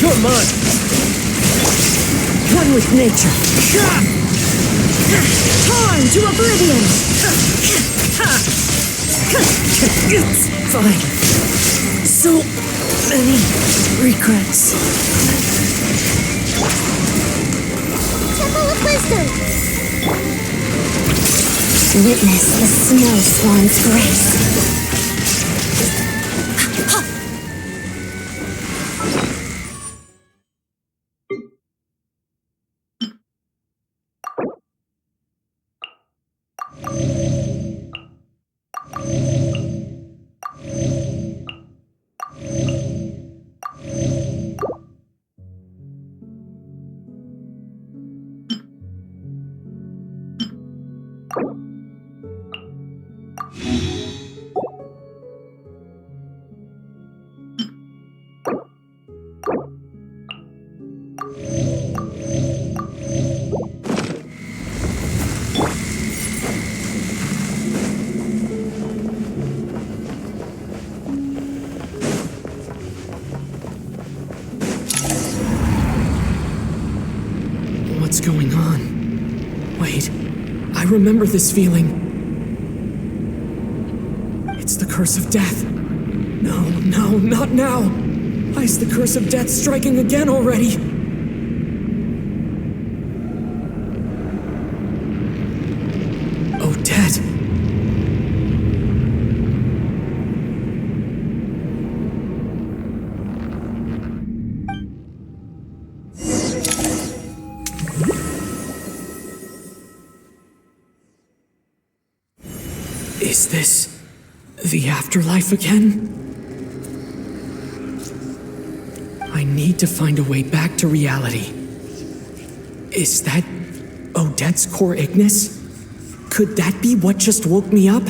You're mine. One with nature. Torn to oblivion! It's fine. So many regrets. Temple of Wisdom! Witness the snow swan's grace. What's going on? Wait, I remember this feeling. It's the curse of death. No, not now. Why is the curse of death striking again already? Odette. Is this the afterlife again? I need to find a way back to reality. Is that Odette's core Ignis? Could that be what just woke me up?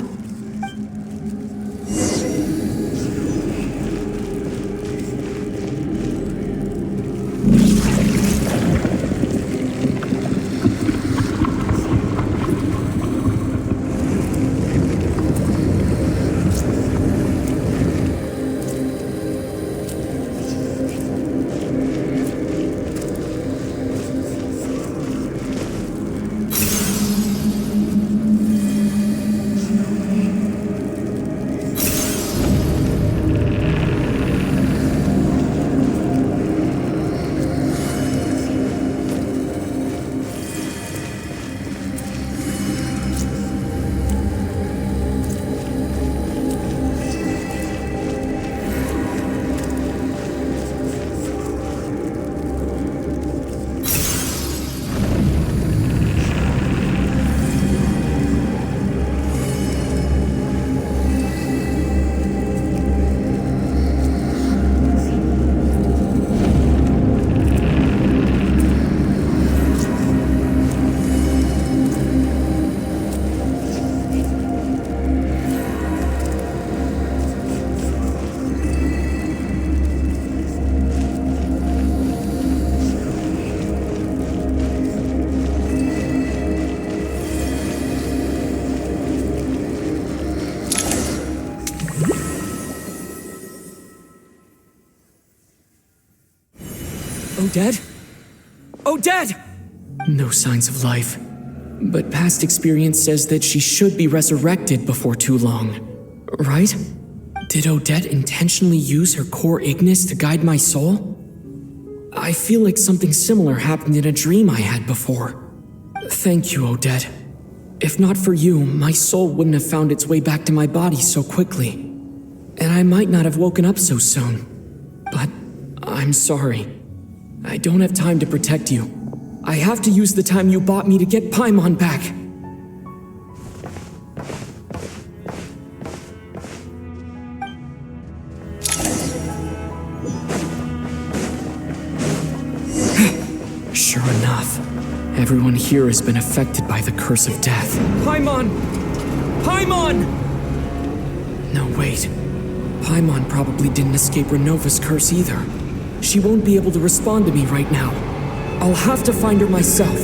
Odette? Odette! No signs of life. But past experience says that she should be resurrected before too long. Right? Did Odette intentionally use her core Ignis to guide my soul? I feel like something similar happened in a dream I had before. Thank you, Odette. If not for you, my soul wouldn't have found its way back to my body so quickly. And I might not have woken up so soon. But I'm sorry. I don't have time to protect you. I have to use the time you bought me to get Paimon back. Sure enough, everyone here has been affected by the curse of death. Paimon! Paimon! No, wait. Paimon probably didn't escape Renova's curse either. She won't be able to respond to me right now. I'll have to find her myself.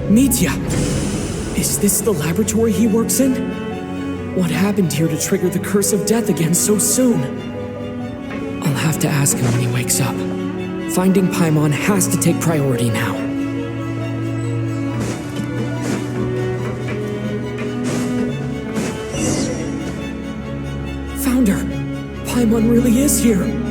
Mitya! Is this the laboratory he works in? What happened here to trigger the curse of death again so soon? I'll have to ask him when he wakes up. Finding Paimon has to take priority now. Found her! Paimon really is here!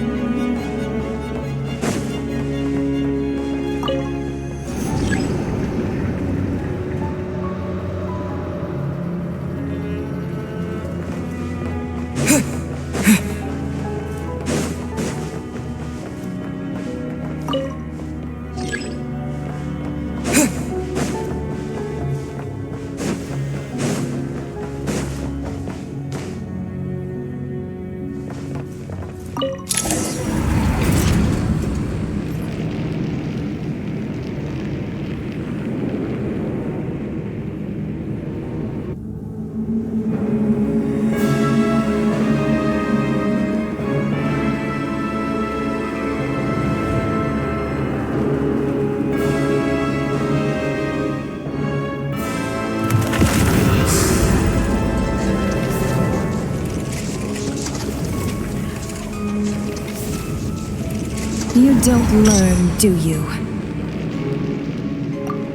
You don't learn, do you?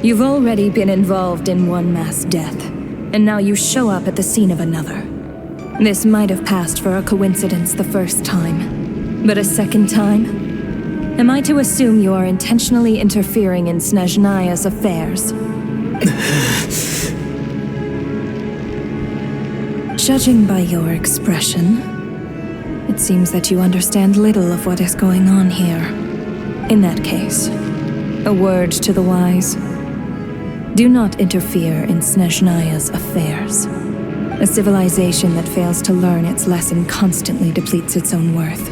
You've already been involved in one mass death, and now you show up at the scene of another. This might have passed for a coincidence the first time, but a second time? Am I to assume you are intentionally interfering in Snezhnaya's affairs? Judging by your expression, it seems that you understand little of what is going on here. In that case, a word to the wise. Do not interfere in Snezhnaya's affairs. A civilization that fails to learn its lesson constantly depletes its own worth.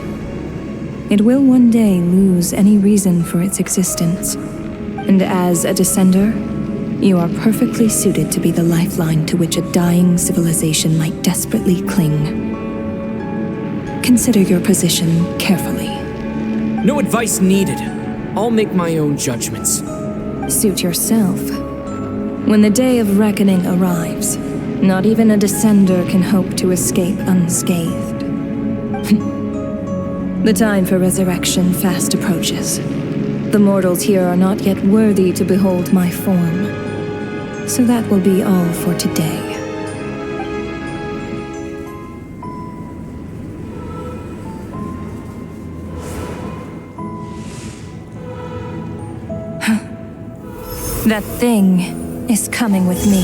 It will one day lose any reason for its existence. And as a descender, you are perfectly suited to be the lifeline to which a dying civilization might desperately cling. Consider your position carefully. No advice needed. I'll make my own judgments. Suit yourself. When the day of reckoning arrives, not even a descender can hope to escape unscathed. The time for resurrection fast approaches. The mortals here are not yet worthy to behold my form. So that will be all for today. That thing is coming with me.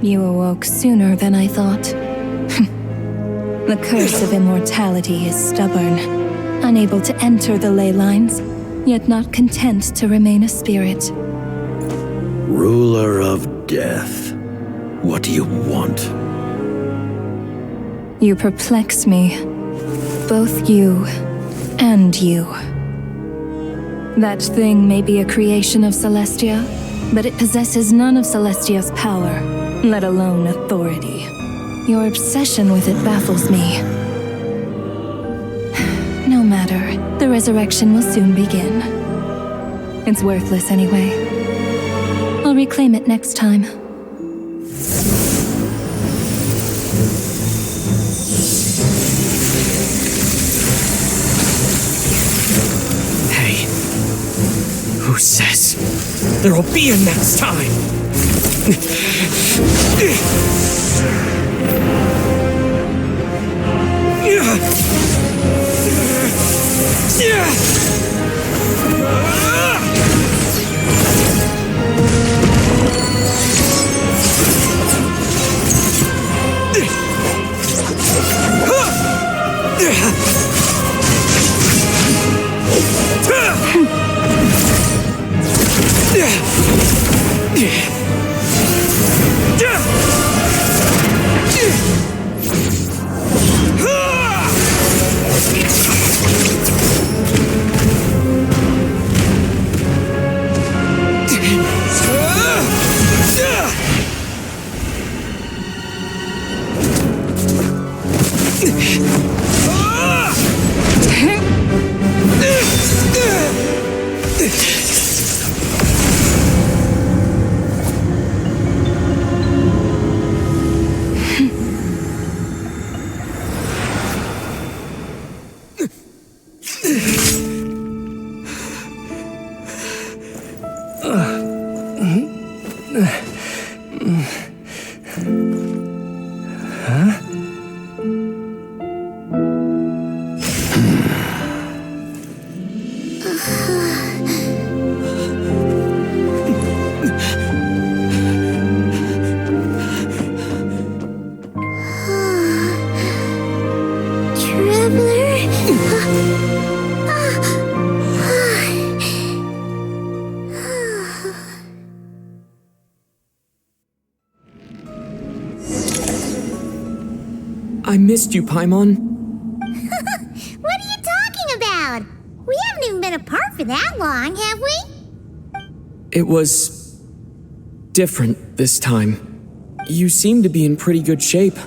You awoke sooner than I thought. The curse of immortality is stubborn, unable to enter the ley lines, yet not content to remain a spirit. Ruler of death, what do you want? You perplex me. Both you and you. That thing may be a creation of Celestia, but it possesses none of Celestia's power, let alone authority. Your obsession with it baffles me. No matter, the resurrection will soon begin. It's worthless anyway. I'll reclaim it next time. Hey, who says there will be a next time? I missed you, Paimon. What are you talking about? We haven't even been apart for that long, have we? It was different this time. You seem to be in pretty good shape. Yeah,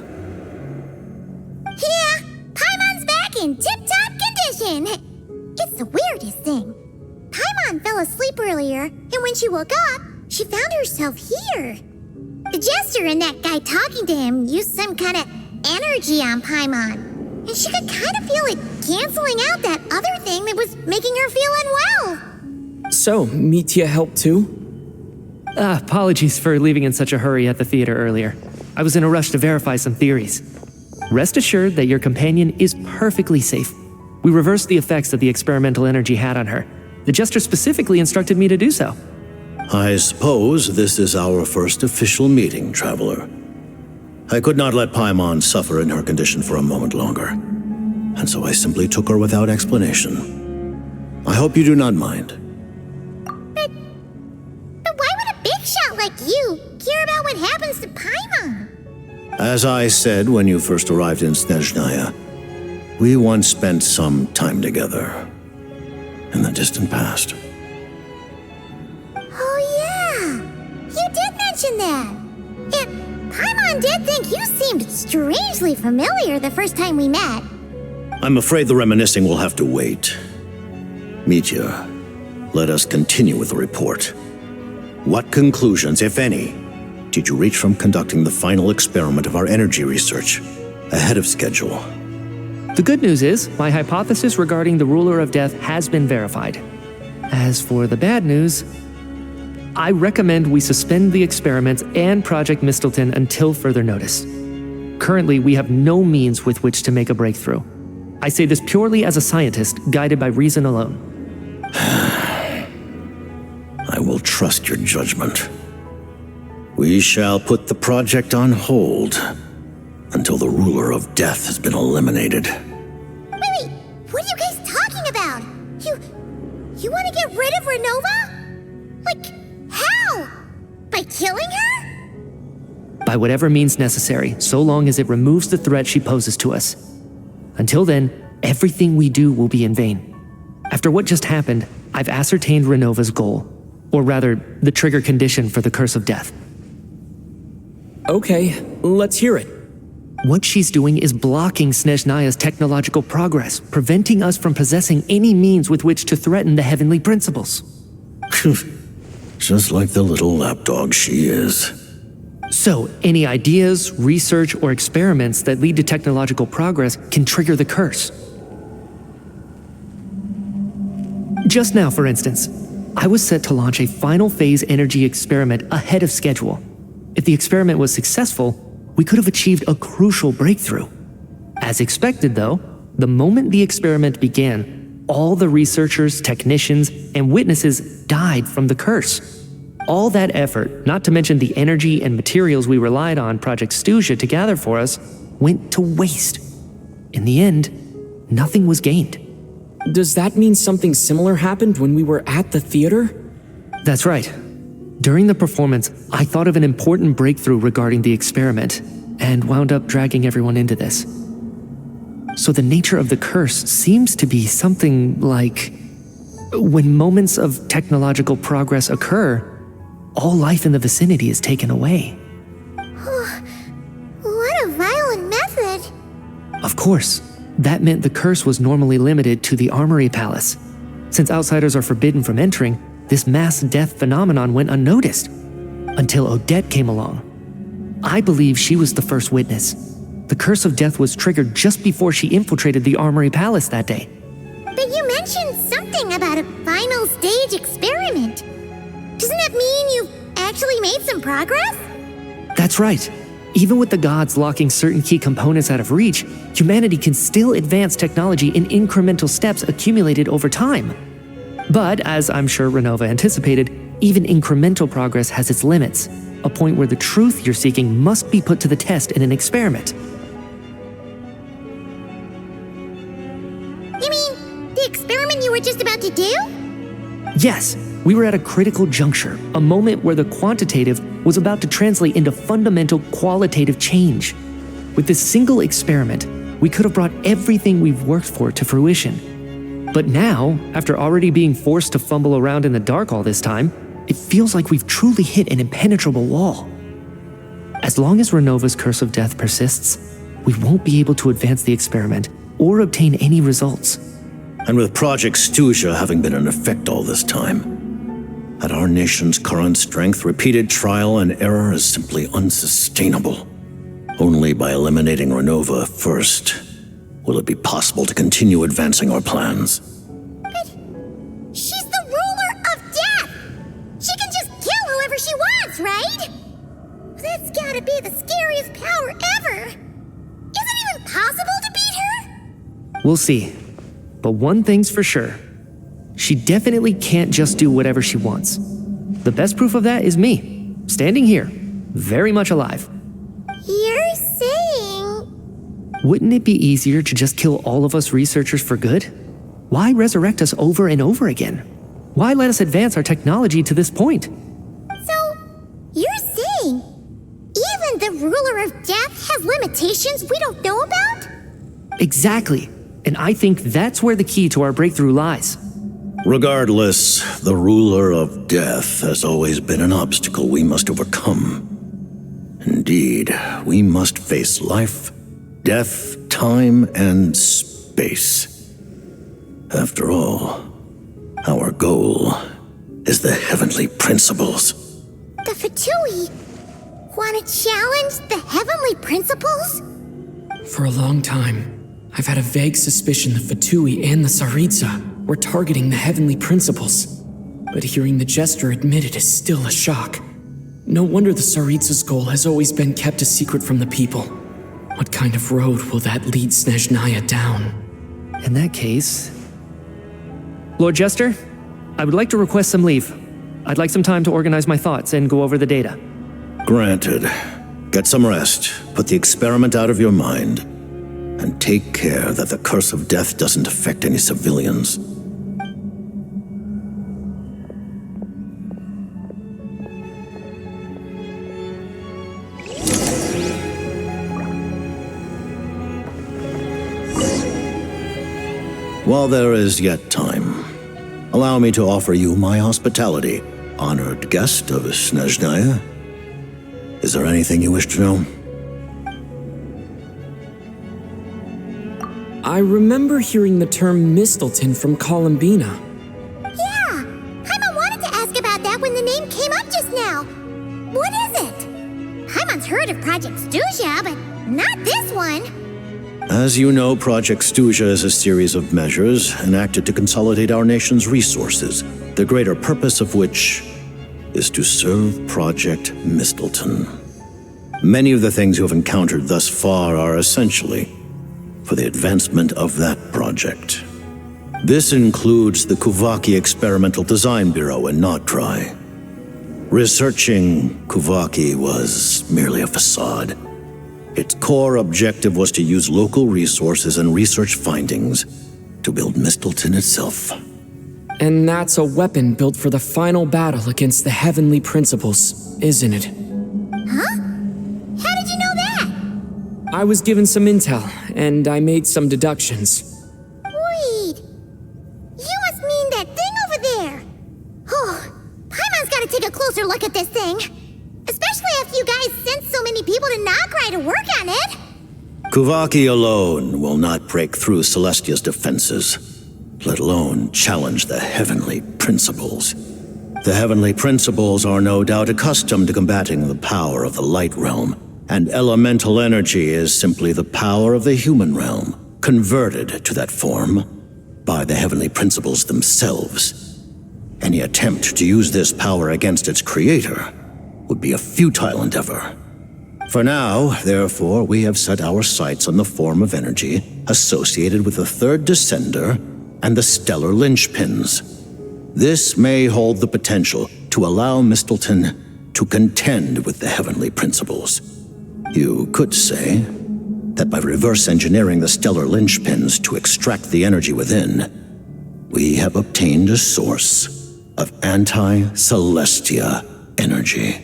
Paimon's back in tip-top condition. It's the weirdest thing. Paimon fell asleep earlier, and when she woke up, she found herself here. The jester and that guy talking to him used some kind of energy on Paimon, and she could kind of feel it canceling out that other thing that was making her feel unwell. So, Mitya helped too? Apologies for leaving in such a hurry at the theater earlier. I was in a rush to verify some theories. Rest assured that your companion is perfectly safe. We reversed the effects that the experimental energy had on her. The jester specifically instructed me to do so. I suppose this is our first official meeting, Traveler. I could not let Paimon suffer in her condition for a moment longer, and so I simply took her without explanation. I hope you do not mind. But why would a big shot like you care about what happens to Paimon? As I said when you first arrived in Snezhnaya, we once spent some time together in the distant past. Oh yeah, you did mention that. Paimon did think you seemed strangely familiar the first time we met. I'm afraid the reminiscing will have to wait. Mitya, let us continue with the report. What conclusions, if any, did you reach from conducting the final experiment of our energy research ahead of schedule? The good news is, my hypothesis regarding the ruler of death has been verified. As for the bad news, I recommend we suspend the experiments and Project Mistleton until further notice. Currently, we have no means with which to make a breakthrough. I say this purely as a scientist, guided by reason alone. I will trust your judgment. We shall put the project on hold until the ruler of death has been eliminated. Wait, what are you guys talking about? You want to get rid of Renova? Like, how? By killing her? By by whatever means necessary, so long as it removes the threat she poses to us. Until then, everything we do will be in vain. After what just happened, I've ascertained Renova's goal, or rather, the trigger condition for the Curse of Death. Okay, let's hear it. What she's doing is blocking Snezhnaya's technological progress, preventing us from possessing any means with which to threaten the heavenly principles. Just like the little lapdog she is. So, any ideas, research, or experiments that lead to technological progress can trigger the curse. Just now, for instance, I was set to launch a final phase energy experiment ahead of schedule. If the experiment was successful, we could have achieved a crucial breakthrough. As expected, though, the moment the experiment began, all the researchers, technicians, and witnesses died from the curse. All that effort, not to mention the energy and materials we relied on Project Stuja to gather for us, went to waste. In the end, nothing was gained. Does that mean something similar happened when we were at the theater? That's right. During the performance, I thought of an important breakthrough regarding the experiment, and wound up dragging everyone into this. So the nature of the curse seems to be something like, when moments of technological progress occur, all life in the vicinity is taken away. What a violent method! Of course, that meant the curse was normally limited to the Armory Palace. Since outsiders are forbidden from entering, this mass death phenomenon went unnoticed, until Odette came along. I believe she was the first witness. The curse of death was triggered just before she infiltrated the Armory Palace that day. But you mentioned something about a final stage experiment. Doesn't that mean you've actually made some progress? That's right. Even with the gods locking certain key components out of reach, humanity can still advance technology in incremental steps accumulated over time. But, as I'm sure Renova anticipated, even incremental progress has its limits, a point where the truth you're seeking must be put to the test in an experiment. You mean the experiment you were just about to do? Yes, we were at a critical juncture, a moment where the quantitative was about to translate into fundamental qualitative change. With this single experiment, we could have brought everything we've worked for to fruition. But now, after already being forced to fumble around in the dark all this time, it feels like we've truly hit an impenetrable wall. As long as Renova's Curse of Death persists, we won't be able to advance the experiment or obtain any results. And with Project Stuja having been in effect all this time, at our nation's current strength, repeated trial and error is simply unsustainable. Only by eliminating Renova first will it be possible to continue advancing our plans. But she's the ruler of death! She can just kill whoever she wants, right? That's gotta be the scariest power ever! Is it even possible to beat her? We'll see. But one thing's for sure. She definitely can't just do whatever she wants. The best proof of that is me, standing here, very much alive. You're saying... Wouldn't it be easier to just kill all of us researchers for good? Why resurrect us over and over again? Why let us advance our technology to this point? So, you're saying even the ruler of death has limitations we don't know about? Exactly. And I think that's where the key to our breakthrough lies. Regardless, the ruler of death has always been an obstacle we must overcome. Indeed, we must face life, death, time, and space. After all, our goal is the heavenly principles. The Fatui want to challenge the heavenly principles? For a long time, I've had a vague suspicion the Fatui and the Tsaritsa were targeting the heavenly principles. But hearing the Jester admit it is still a shock. No wonder the Tsaritsa's goal has always been kept a secret from the people. What kind of road will that lead Snezhnaya down? In that case... Lord Jester, I would like to request some leave. I'd like some time to organize my thoughts and go over the data. Granted. Get some rest, put the experiment out of your mind, and take care that the Curse of Death doesn't affect any civilians. While there is yet time, allow me to offer you my hospitality, honored guest of Snezhnaya. Is there anything you wish to know? I remember hearing the term Mistleton from Columbina. Yeah, Paimon wanted to ask about that when the name came up just now. What is it? Paimon's heard of Project Stuja, but not this one. As you know, Project Stuja is a series of measures enacted to consolidate our nation's resources, the greater purpose of which is to serve Project Mistleton. Many of the things you have encountered thus far are essentially for the advancement of that project. This includes the Kuvaki Experimental Design Bureau in Nocturne. Researching Kuvaki was merely a facade. Its core objective was to use local resources and research findings to build Mistleton itself. And that's a weapon built for the final battle against the Heavenly Principles, isn't it? Huh? How did you know that? I was given some intel, and I made some deductions. Wait. You must mean that thing over there. Oh, Paimon's gotta take a closer look at this thing. Especially after you guys sent so many people to Nocturne to work on it. Kuvaki alone will not break through Celestia's defenses, let alone challenge the Heavenly Principles. The Heavenly Principles are no doubt accustomed to combating the power of the Light Realm, and elemental energy is simply the power of the human realm, converted to that form by the Heavenly Principles themselves. Any attempt to use this power against its creator would be a futile endeavor. For now, therefore, we have set our sights on the form of energy associated with the third descender and the stellar linchpins. This may hold the potential to allow Mistleton to contend with the Heavenly Principles. You could say that by reverse engineering the stellar linchpins to extract the energy within, we have obtained a source of anti-Celestia energy.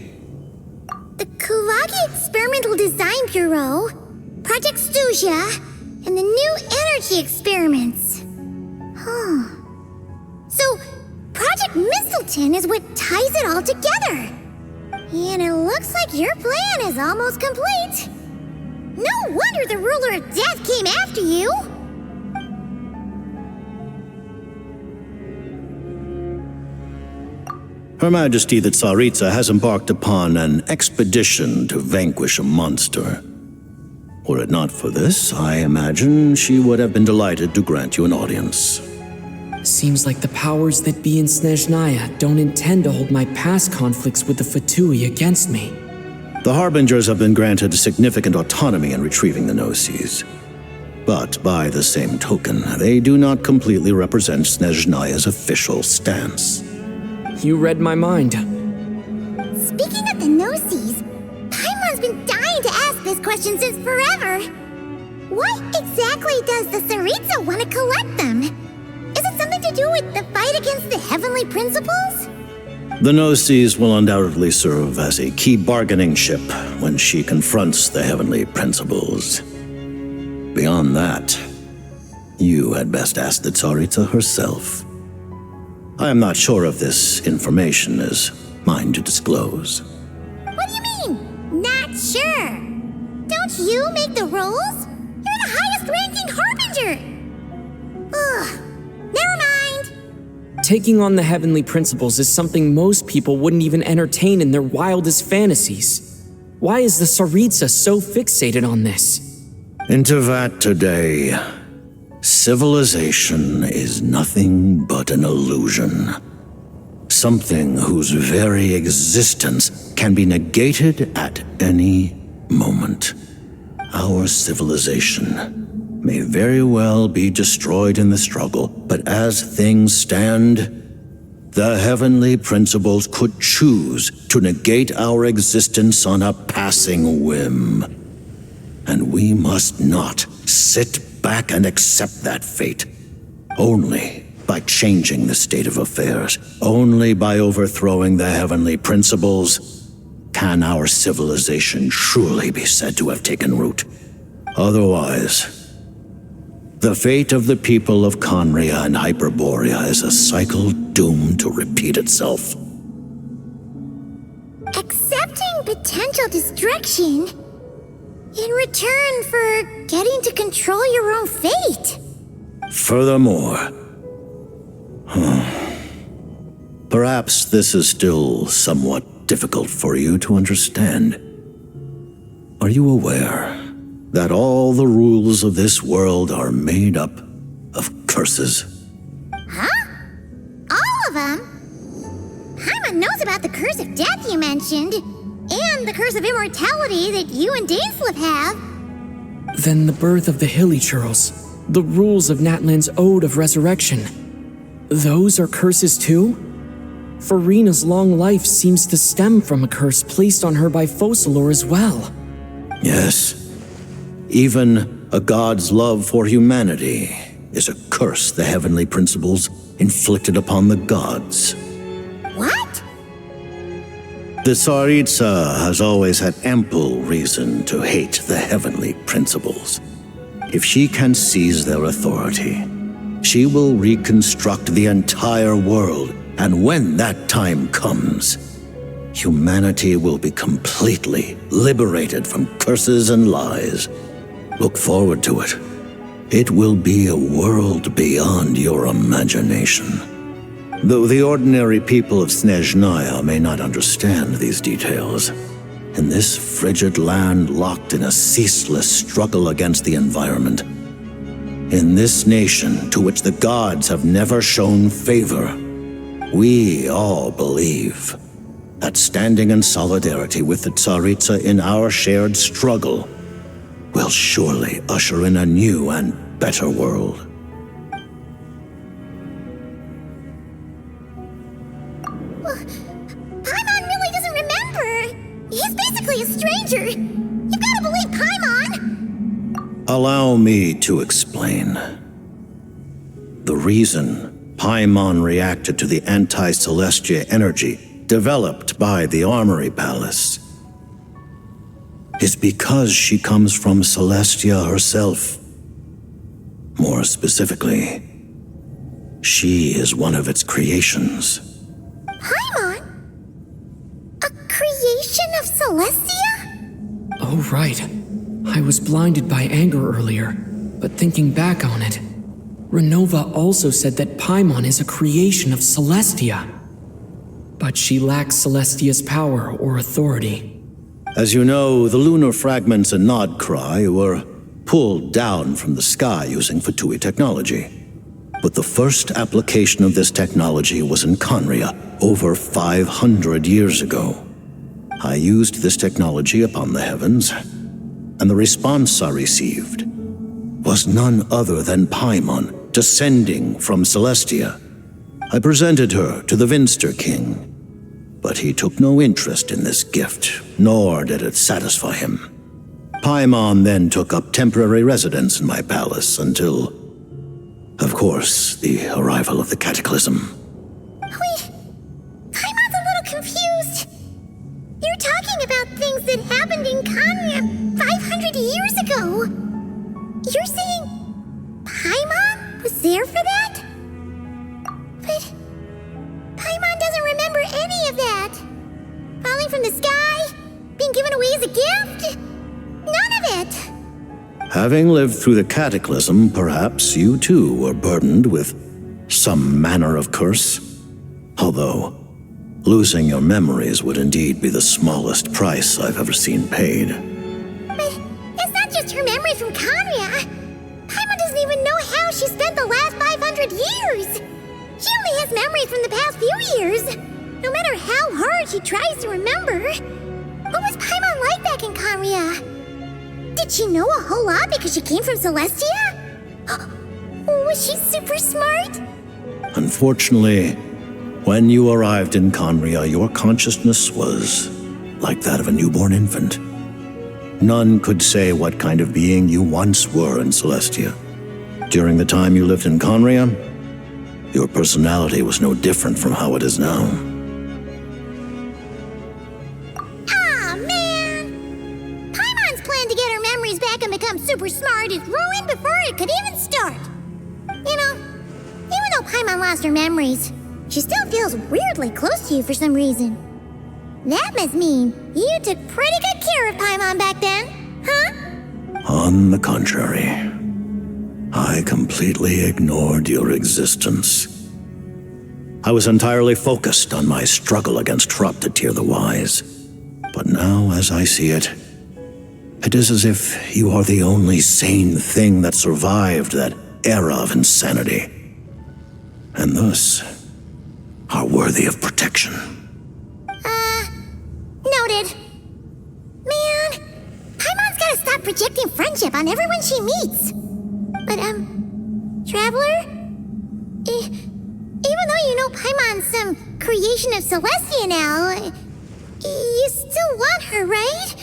The Kuvaki Experimental Design Bureau, Project Stuja, and the new energy experiments. Huh. So, Project Mistleton is what ties it all together. And it looks like your plan is almost complete. No wonder the Ruler of Death came after you. Her Majesty the Tsaritsa has embarked upon an expedition to vanquish a monster. Were it not for this, I imagine she would have been delighted to grant you an audience. Seems like the powers that be in Snezhnaya don't intend to hold my past conflicts with the Fatui against me. The Harbingers have been granted significant autonomy in retrieving the Gnosis. But by the same token, they do not completely represent Snezhnaya's official stance. You read my mind. Speaking of the Gnosis, Paimon's been dying to ask this question since forever. Why exactly does the Tsaritsa want to collect them? Is it something to do with the fight against the Heavenly Principles? The Gnosis will undoubtedly serve as a key bargaining chip when she confronts the Heavenly Principles. Beyond that, you had best ask the Tsaritsa herself. I am not sure if this information is mine to disclose. What do you mean, not sure? Don't you make the rules? You're the highest-ranking Harbinger! Ugh, never mind. Taking on the Heavenly Principles is something most people wouldn't even entertain in their wildest fantasies. Why is the Tsaritsa so fixated on this? Into that today, civilization is nothing but an illusion. Something whose very existence can be negated at any moment. Our civilization may very well be destroyed in the struggle, but as things stand, the Heavenly Principles could choose to negate our existence on a passing whim. And we must not sit back and accept that fate. Only by changing the state of affairs, only by overthrowing the Heavenly Principles, can our civilization truly be said to have taken root. Otherwise, The fate of the people of Conria and Hyperborea is a cycle doomed to repeat itself. Accepting potential destruction in return for getting to control your own fate. Furthermore, perhaps this is still somewhat difficult for you to understand. Are you aware that all the rules of this world are made up of curses? Huh? All of them? Paimon knows about the curse of death you mentioned, and the curse of immortality that you and Dainsleif have. Then the birth of the Hilly-Churls, the rules of Natlan's Ode of Resurrection. Those are curses too? Farina's long life seems to stem from a curse placed on her by Focalor as well. Yes. Even a god's love for humanity is a curse the heavenly principles inflicted upon the gods. What? The Tsaritsa has always had ample reason to hate the heavenly principles. If she can seize their authority, she will reconstruct the entire world, and when that time comes, humanity will be completely liberated from curses and lies. Look forward to it. It will be a world beyond your imagination. Though the ordinary people of Snezhnaya may not understand these details, in this frigid land locked in a ceaseless struggle against the environment, in this nation to which the gods have never shown favor, we all believe that standing in solidarity with the Tsaritsa in our shared struggle will surely usher in a new and better world. Paimon really doesn't remember. He's basically a stranger. You've got to believe Paimon. Allow me to explain. The reason Paimon reacted to the anti-Celestia energy developed by the Armory Palace is because she comes from Celestia herself. More specifically, she is one of its creations. Paimon? A creation of Celestia? Oh, right. I was blinded by anger earlier, but thinking back on it, Renova also said that Paimon is a creation of Celestia. But she lacks Celestia's power or authority. As you know, the lunar fragments in Nodcry were pulled down from the sky using Fatui technology. But the first application of this technology was in Conria over 500 years ago. I used this technology upon the heavens, and the response I received was none other than Paimon descending from Celestia. I presented her to the Vinster King, but he took no interest in this gift, nor did it satisfy him. Paimon then took up temporary residence in my palace until, of course, the arrival of the Cataclysm. Wait, Paimon's a little confused. You're talking about things that happened in Conria 500 years ago. You're saying Paimon was there for that? But Paimon doesn't remember any of that. Falling from the sky? Being given away as a gift? None of it. Having lived through the Cataclysm, perhaps you too were burdened with some manner of curse. Although, losing your memories would indeed be the smallest price I've ever seen paid. But it's not just her memory from Conria. Paimon doesn't even know how she spent the last 500 years. She only has memories from the past few years. No matter how hard she tries to remember. What was Paimon like back in Conria? Did she know a whole lot because she came from Celestia? Was she super smart? Unfortunately, when you arrived in Conria, your consciousness was like that of a newborn infant. None could say what kind of being you once were in Celestia. During the time you lived in Conria, your personality was no different from how it is now. Aw, man! Paimon's plan to get her memories back and become become super smart is ruined before it could even start. You know, even though Paimon lost her memories, she still feels weirdly close to you for some reason. That must mean you took pretty good care of Paimon back then, huh? On the contrary, I completely ignored your existence. I was entirely focused on my struggle against Troptatir the Wise. But now, as I see it, it is as if you are the only sane thing that survived that era of insanity. And thus, are worthy of protection. Noted. Man, Paimon's gotta stop projecting friendship on everyone she meets. But, Traveler? Even though you know Paimon's some creation of Celestia now, you still want her, right?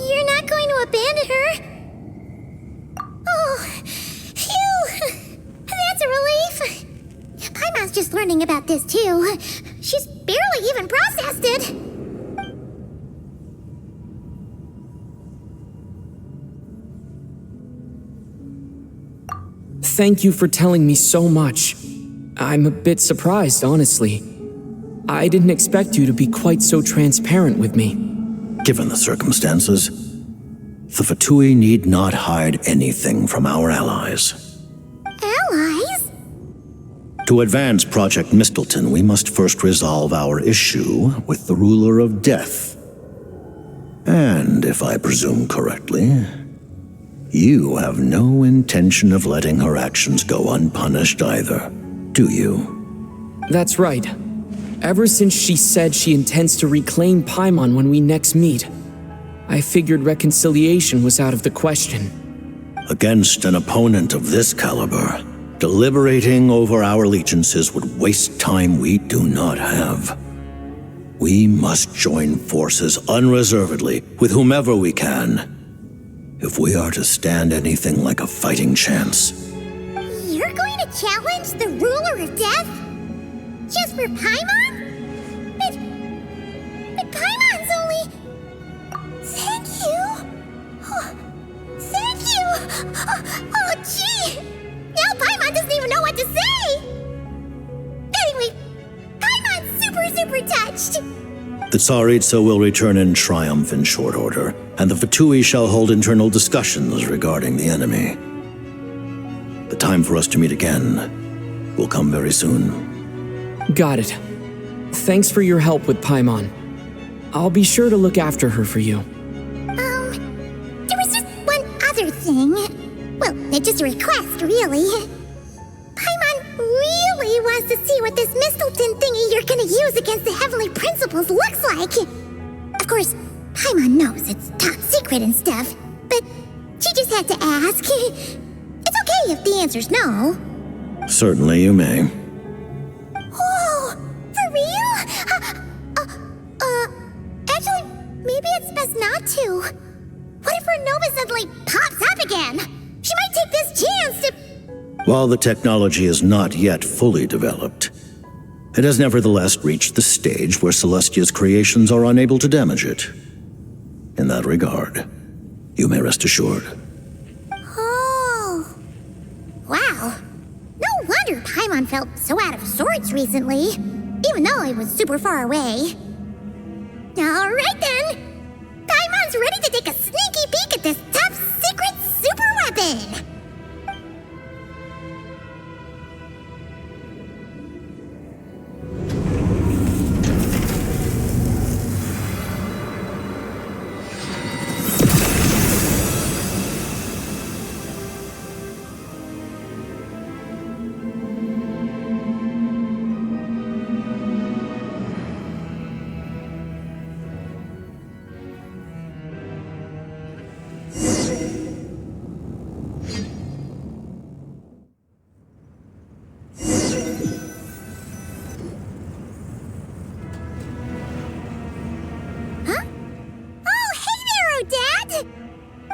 You're not going to abandon her? Oh, phew! That's a relief. Paimon's just learning about this, too. She's barely even processed it. Thank you for telling me so much. I'm a bit surprised, honestly. I didn't expect you to be quite so transparent with me. Given the circumstances, the Fatui need not hide anything from our allies. Allies? To advance Project Mistleton, we must first resolve our issue with the Ruler of Death. And, if I presume correctly, you have no intention of letting her actions go unpunished either, do you? That's right. Ever since she said she intends to reclaim Paimon when we next meet, I figured reconciliation was out of the question. Against an opponent of this caliber, deliberating over our allegiances would waste time we do not have. We must join forces unreservedly with whomever we can, if we are to stand anything like a fighting chance. You're going to challenge the Ruler of Death? Just for Paimon? But Paimon's only... Thank you! Oh, thank you! Oh, gee! Now Paimon doesn't even know what to say! Anyway, Paimon's super touched! The Tsaritsa will return in triumph in short order, and the Fatui shall hold internal discussions regarding the enemy. The time for us to meet again will come very soon. Got it. Thanks for your help with Paimon. I'll be sure to look after her for you. There was just one other thing. Well, just a request, really. Paimon really wants to see what this Mistleton thingy you're gonna use against the Heavenly Principles looks like. Of course, Paimon knows it's top secret and stuff, but she just had to ask. It's okay if the answer's no. Certainly you may. Oh, for real? Actually, maybe it's best not to. What if her Nova suddenly pops up again? She might take this chance to... While the technology is not yet fully developed, it has nevertheless reached the stage where Celestia's creations are unable to damage it. In that regard, you may rest assured. Oh. Wow. No wonder Paimon felt so out of sorts recently, even though it was super far away. Alright then! Paimon's ready to take a sneaky peek at this top secret super weapon!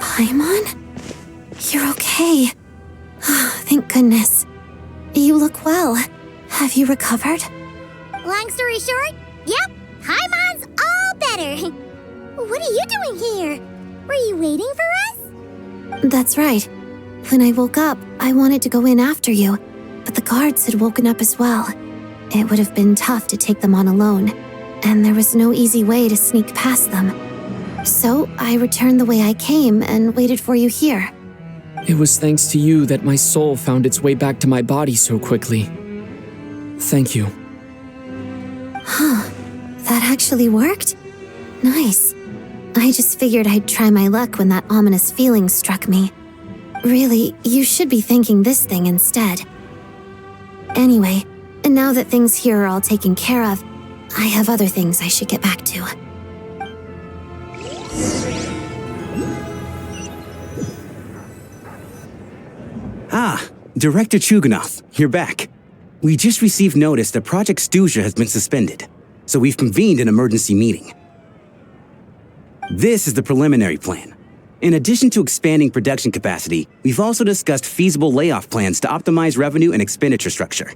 Paimon? You're okay. Thank goodness. You look well. Have you recovered? Long story short, yep, Paimon's all better. What are you doing here? Were you waiting for us? That's right. When I woke up, I wanted to go in after you, but the guards had woken up as well. It would have been tough to take them on alone, and there was no easy way to sneak past them. So I returned the way I came and waited for you here. It was thanks to you that my soul found its way back to my body so quickly. Thank you. Huh. That actually worked? Nice. I just figured I'd try my luck when that ominous feeling struck me. Really, you should be thanking this thing instead. Anyway, and now that things here are all taken care of, I have other things I should get back to. Ah, Director Chuganov, you're back. We just received notice that Project Stuja has been suspended, so we've convened an emergency meeting. This is the preliminary plan. In addition to expanding production capacity, we've also discussed feasible layoff plans to optimize revenue and expenditure structure.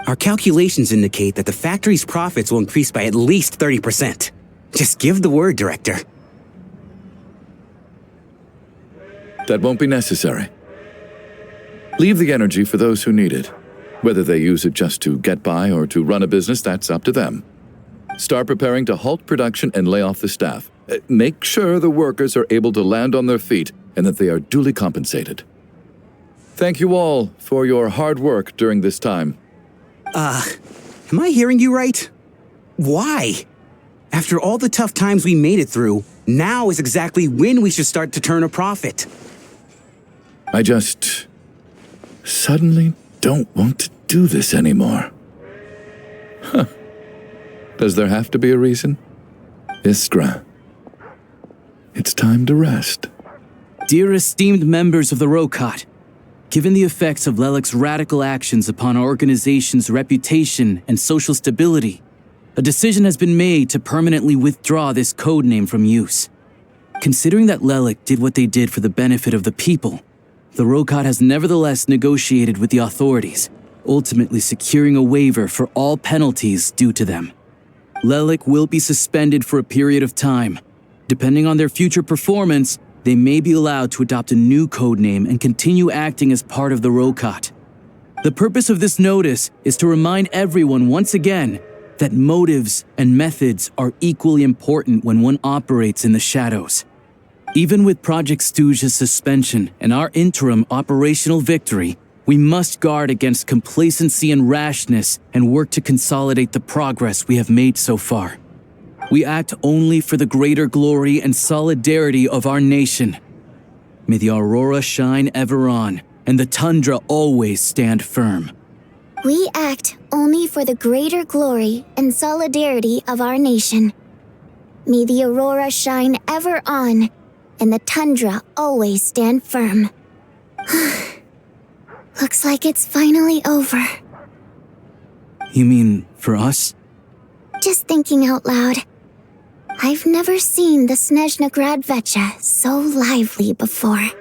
Our calculations indicate that the factory's profits will increase by at least 30%. Just give the word, Director. That won't be necessary. Leave the energy for those who need it. Whether they use it just to get by or to run a business, that's up to them. Start preparing to halt production and lay off the staff. Make sure the workers are able to land on their feet and that they are duly compensated. Thank you all for your hard work during this time. Am I hearing you right? Why? After all the tough times we made it through, now is exactly when we should start to turn a profit. I just suddenly don't want to do this anymore. Huh. Does there have to be a reason? Iskra, it's time to rest. Dear esteemed members of the Rokot, given the effects of Lelik's radical actions upon our organization's reputation and social stability, a decision has been made to permanently withdraw this codename from use. Considering that Lelik did what they did for the benefit of the people, the Rokot has nevertheless negotiated with the authorities, ultimately securing a waiver for all penalties due to them. Lelik will be suspended for a period of time. Depending on their future performance, they may be allowed to adopt a new codename and continue acting as part of the Rokot. The purpose of this notice is to remind everyone once again that motives and methods are equally important when one operates in the shadows. Even with Project Stuja's suspension and our interim operational victory, we must guard against complacency and rashness and work to consolidate the progress we have made so far. We act only for the greater glory and solidarity of our nation. May the aurora shine ever on, and the tundra always stand firm. We act only for the greater glory and solidarity of our nation. May the aurora shine ever on, and the tundra always stand firm. Looks like it's finally over. You mean for us? Just thinking out loud. I've never seen the Snezhna Gradvecha so lively before.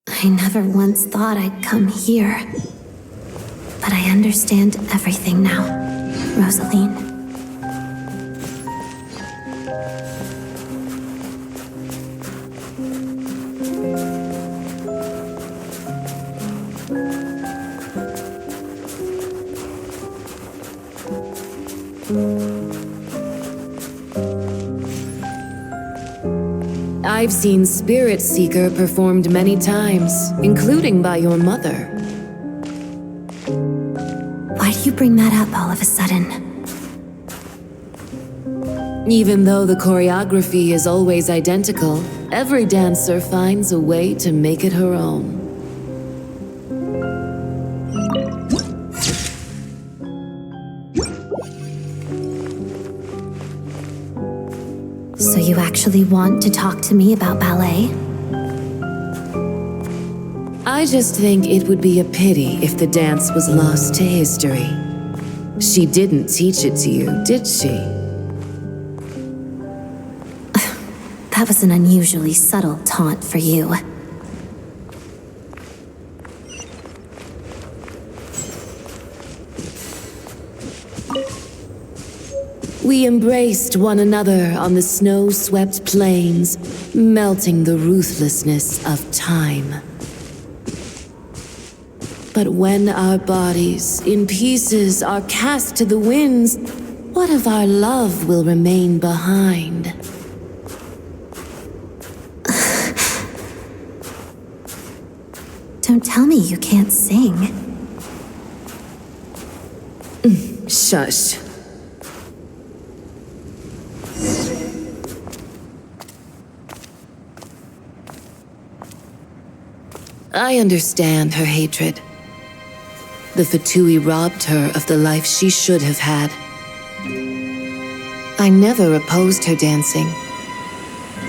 I never once thought I'd come here. But I understand everything now, Rosaline. I've seen Spirit Seeker performed many times, including by your mother. Why do you bring that up all of a sudden? Even though the choreography is always identical, every dancer finds a way to make it her own. So you actually want to talk to me about ballet? I just think it would be a pity if the dance was lost to history. She didn't teach it to you, did she? That was an unusually subtle taunt for you. We embraced one another on the snow-swept plains, melting the ruthlessness of time. But when our bodies, in pieces, are cast to the winds, what of our love will remain behind? Don't tell me you can't sing. Shush. I understand her hatred. The Fatui robbed her of the life she should have had. I never opposed her dancing.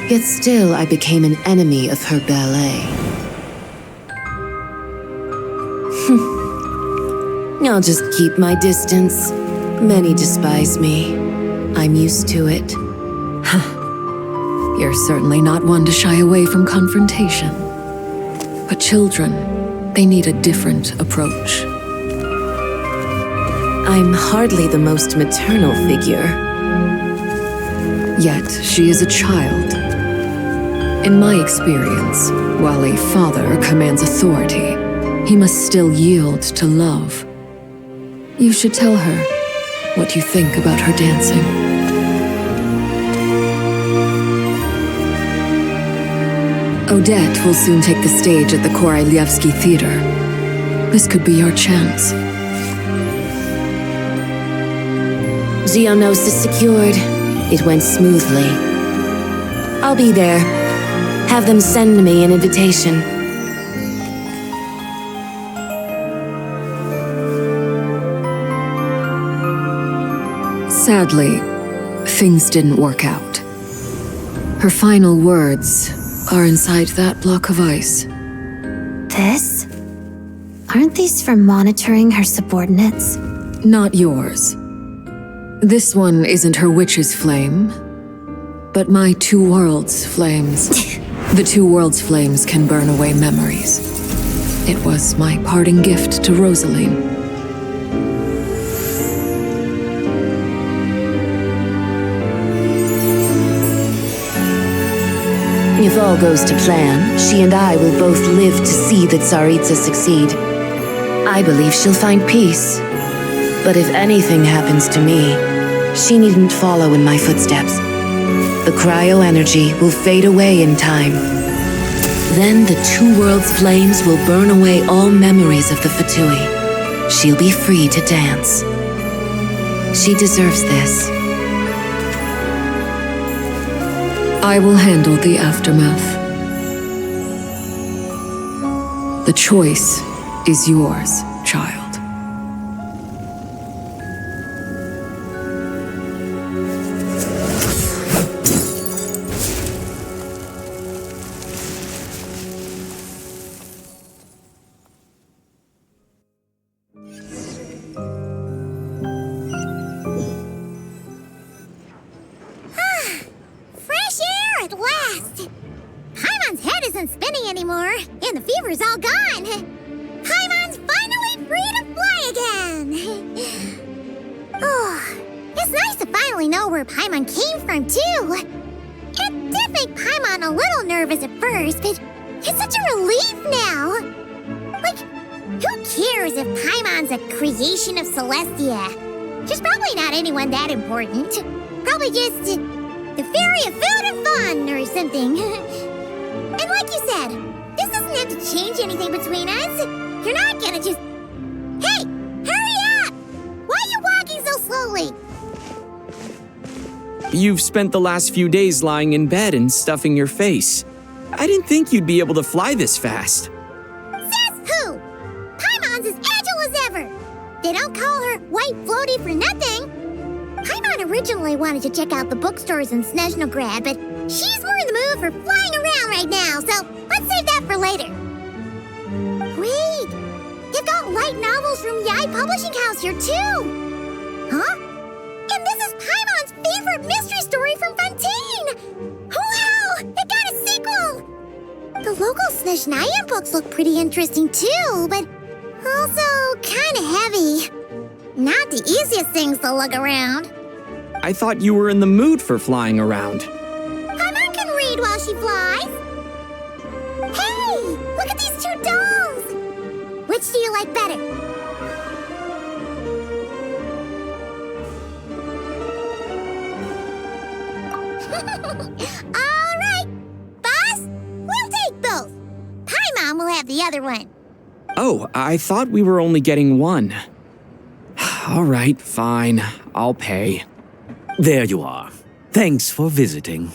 Yet still I became an enemy of her ballet. I'll just keep my distance. Many despise me. I'm used to it. You're certainly not one to shy away from confrontation. But children, they need a different approach. I'm hardly the most maternal figure. Yet she is a child. In my experience, while a father commands authority, he must still yield to love. You should tell her what you think about her dancing. Odette will soon take the stage at the Koralyevsky Theater. This could be your chance. Geonosis secured. It went smoothly. I'll be there. Have them send me an invitation. Sadly, things didn't work out. Her final words are inside that block of ice. This? Aren't these for monitoring her subordinates? Not yours. This one isn't her witch's flame, but my two worlds' flames. The two worlds' flames can burn away memories. It was my parting gift to Rosaline. If all goes to plan, she and I will both live to see the Tsaritsa succeed. I believe she'll find peace. But if anything happens to me, she needn't follow in my footsteps. The cryo-energy will fade away in time. Then the two worlds' flames will burn away all memories of the Fatui. She'll be free to dance. She deserves this. I will handle the aftermath. The choice is yours, child. Probably just the fairy of food and fun or something. And like you said, this doesn't have to change anything between us. You're not gonna just... Hey, hurry up! Why are you walking so slowly? You've spent the last few days lying in bed and stuffing your face. I didn't think you'd be able to fly this fast. Says who? Paimon's as agile as ever. They don't call her White Floaty for nothing. Paimon originally wanted to check out the bookstores in Snezhnograd, but she's more in the mood for flying around right now, so let's save that for later. Wait, they've got light novels from Yai Publishing House here too. Huh? And this is Paimon's favorite mystery story from Fontaine! Wow, it got a sequel! The local Snezhnayan books look pretty interesting too, but also kinda heavy. Not the easiest things to lug around. I thought you were in the mood for flying around. Paimon can read while she flies. Hey, look at these two dolls. Which do you like better? All right, boss, we'll take both. Paimon will have the other one. Oh, I thought we were only getting one. All right, fine. I'll pay. There you are. Thanks for visiting.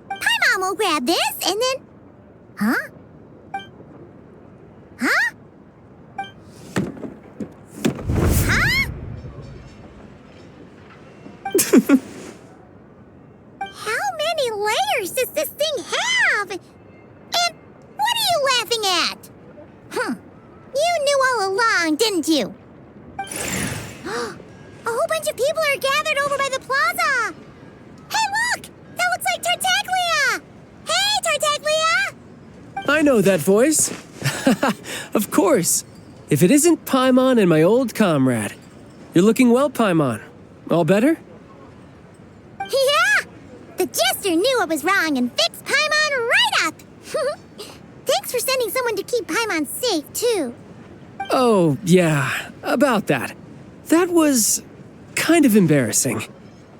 Paimon will grab this and then... Huh? Huh? Huh? How many layers does this thing have? And what are you laughing at? You knew all along, didn't you? A whole bunch of people are gathered over by the plaza. Hey, look! That looks like Tartaglia! Hey, Tartaglia! I know that voice. Of course. If it isn't Paimon and my old comrade. You're looking well, Paimon. All better? Yeah! The jester knew I was wrong and fixed Paimon right up! Thanks for sending someone to keep Paimon safe, too. Oh, yeah. About that. That was kind of embarrassing.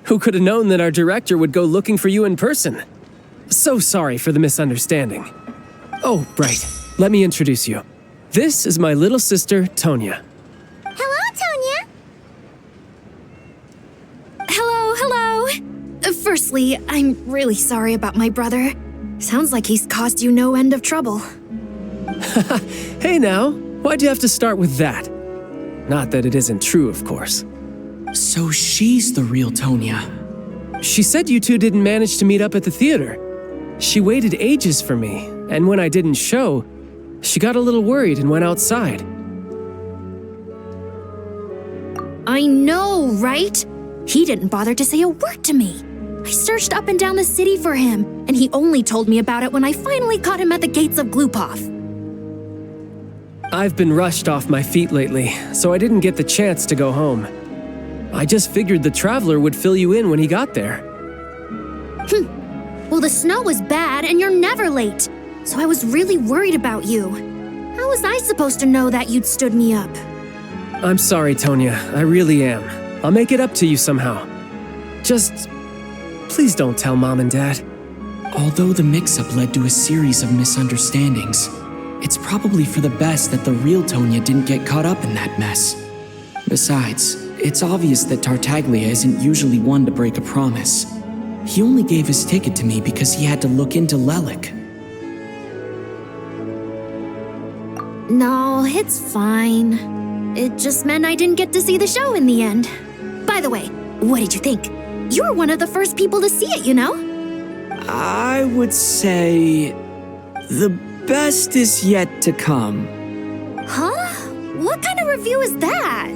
Who could have known that our director would go looking for you in person? So sorry for the misunderstanding. Oh, right. Let me introduce you. This is my little sister, Tonya. Hello, Tonya. Hello. Firstly, I'm really sorry about my brother. Sounds like he's caused you no end of trouble. Hey now, why'd you have to start with that? Not that it isn't true, of course. So she's the real Tonya. She said you two didn't manage to meet up at the theater. She waited ages for me, and when I didn't show, she got a little worried and went outside. I know, right? He didn't bother to say a word to me. I searched up and down the city for him, and he only told me about it when I finally caught him at the gates of Glupov. I've been rushed off my feet lately, so I didn't get the chance to go home. I just figured the Traveler would fill you in when he got there. Well, the snow was bad, and you're never late, so I was really worried about you. How was I supposed to know that you'd stood me up? I'm sorry, Tonya. I really am. I'll make it up to you somehow. Just... please don't tell Mom and Dad. Although the mix-up led to a series of misunderstandings, it's probably for the best that the real Tonya didn't get caught up in that mess. Besides, it's obvious that Tartaglia isn't usually one to break a promise. He only gave his ticket to me because he had to look into Lelik. No, it's fine. It just meant I didn't get to see the show in the end. By the way, what did you think? You were one of the first people to see it, you know? I would say... the best is yet to come. Huh? What kind of review is that?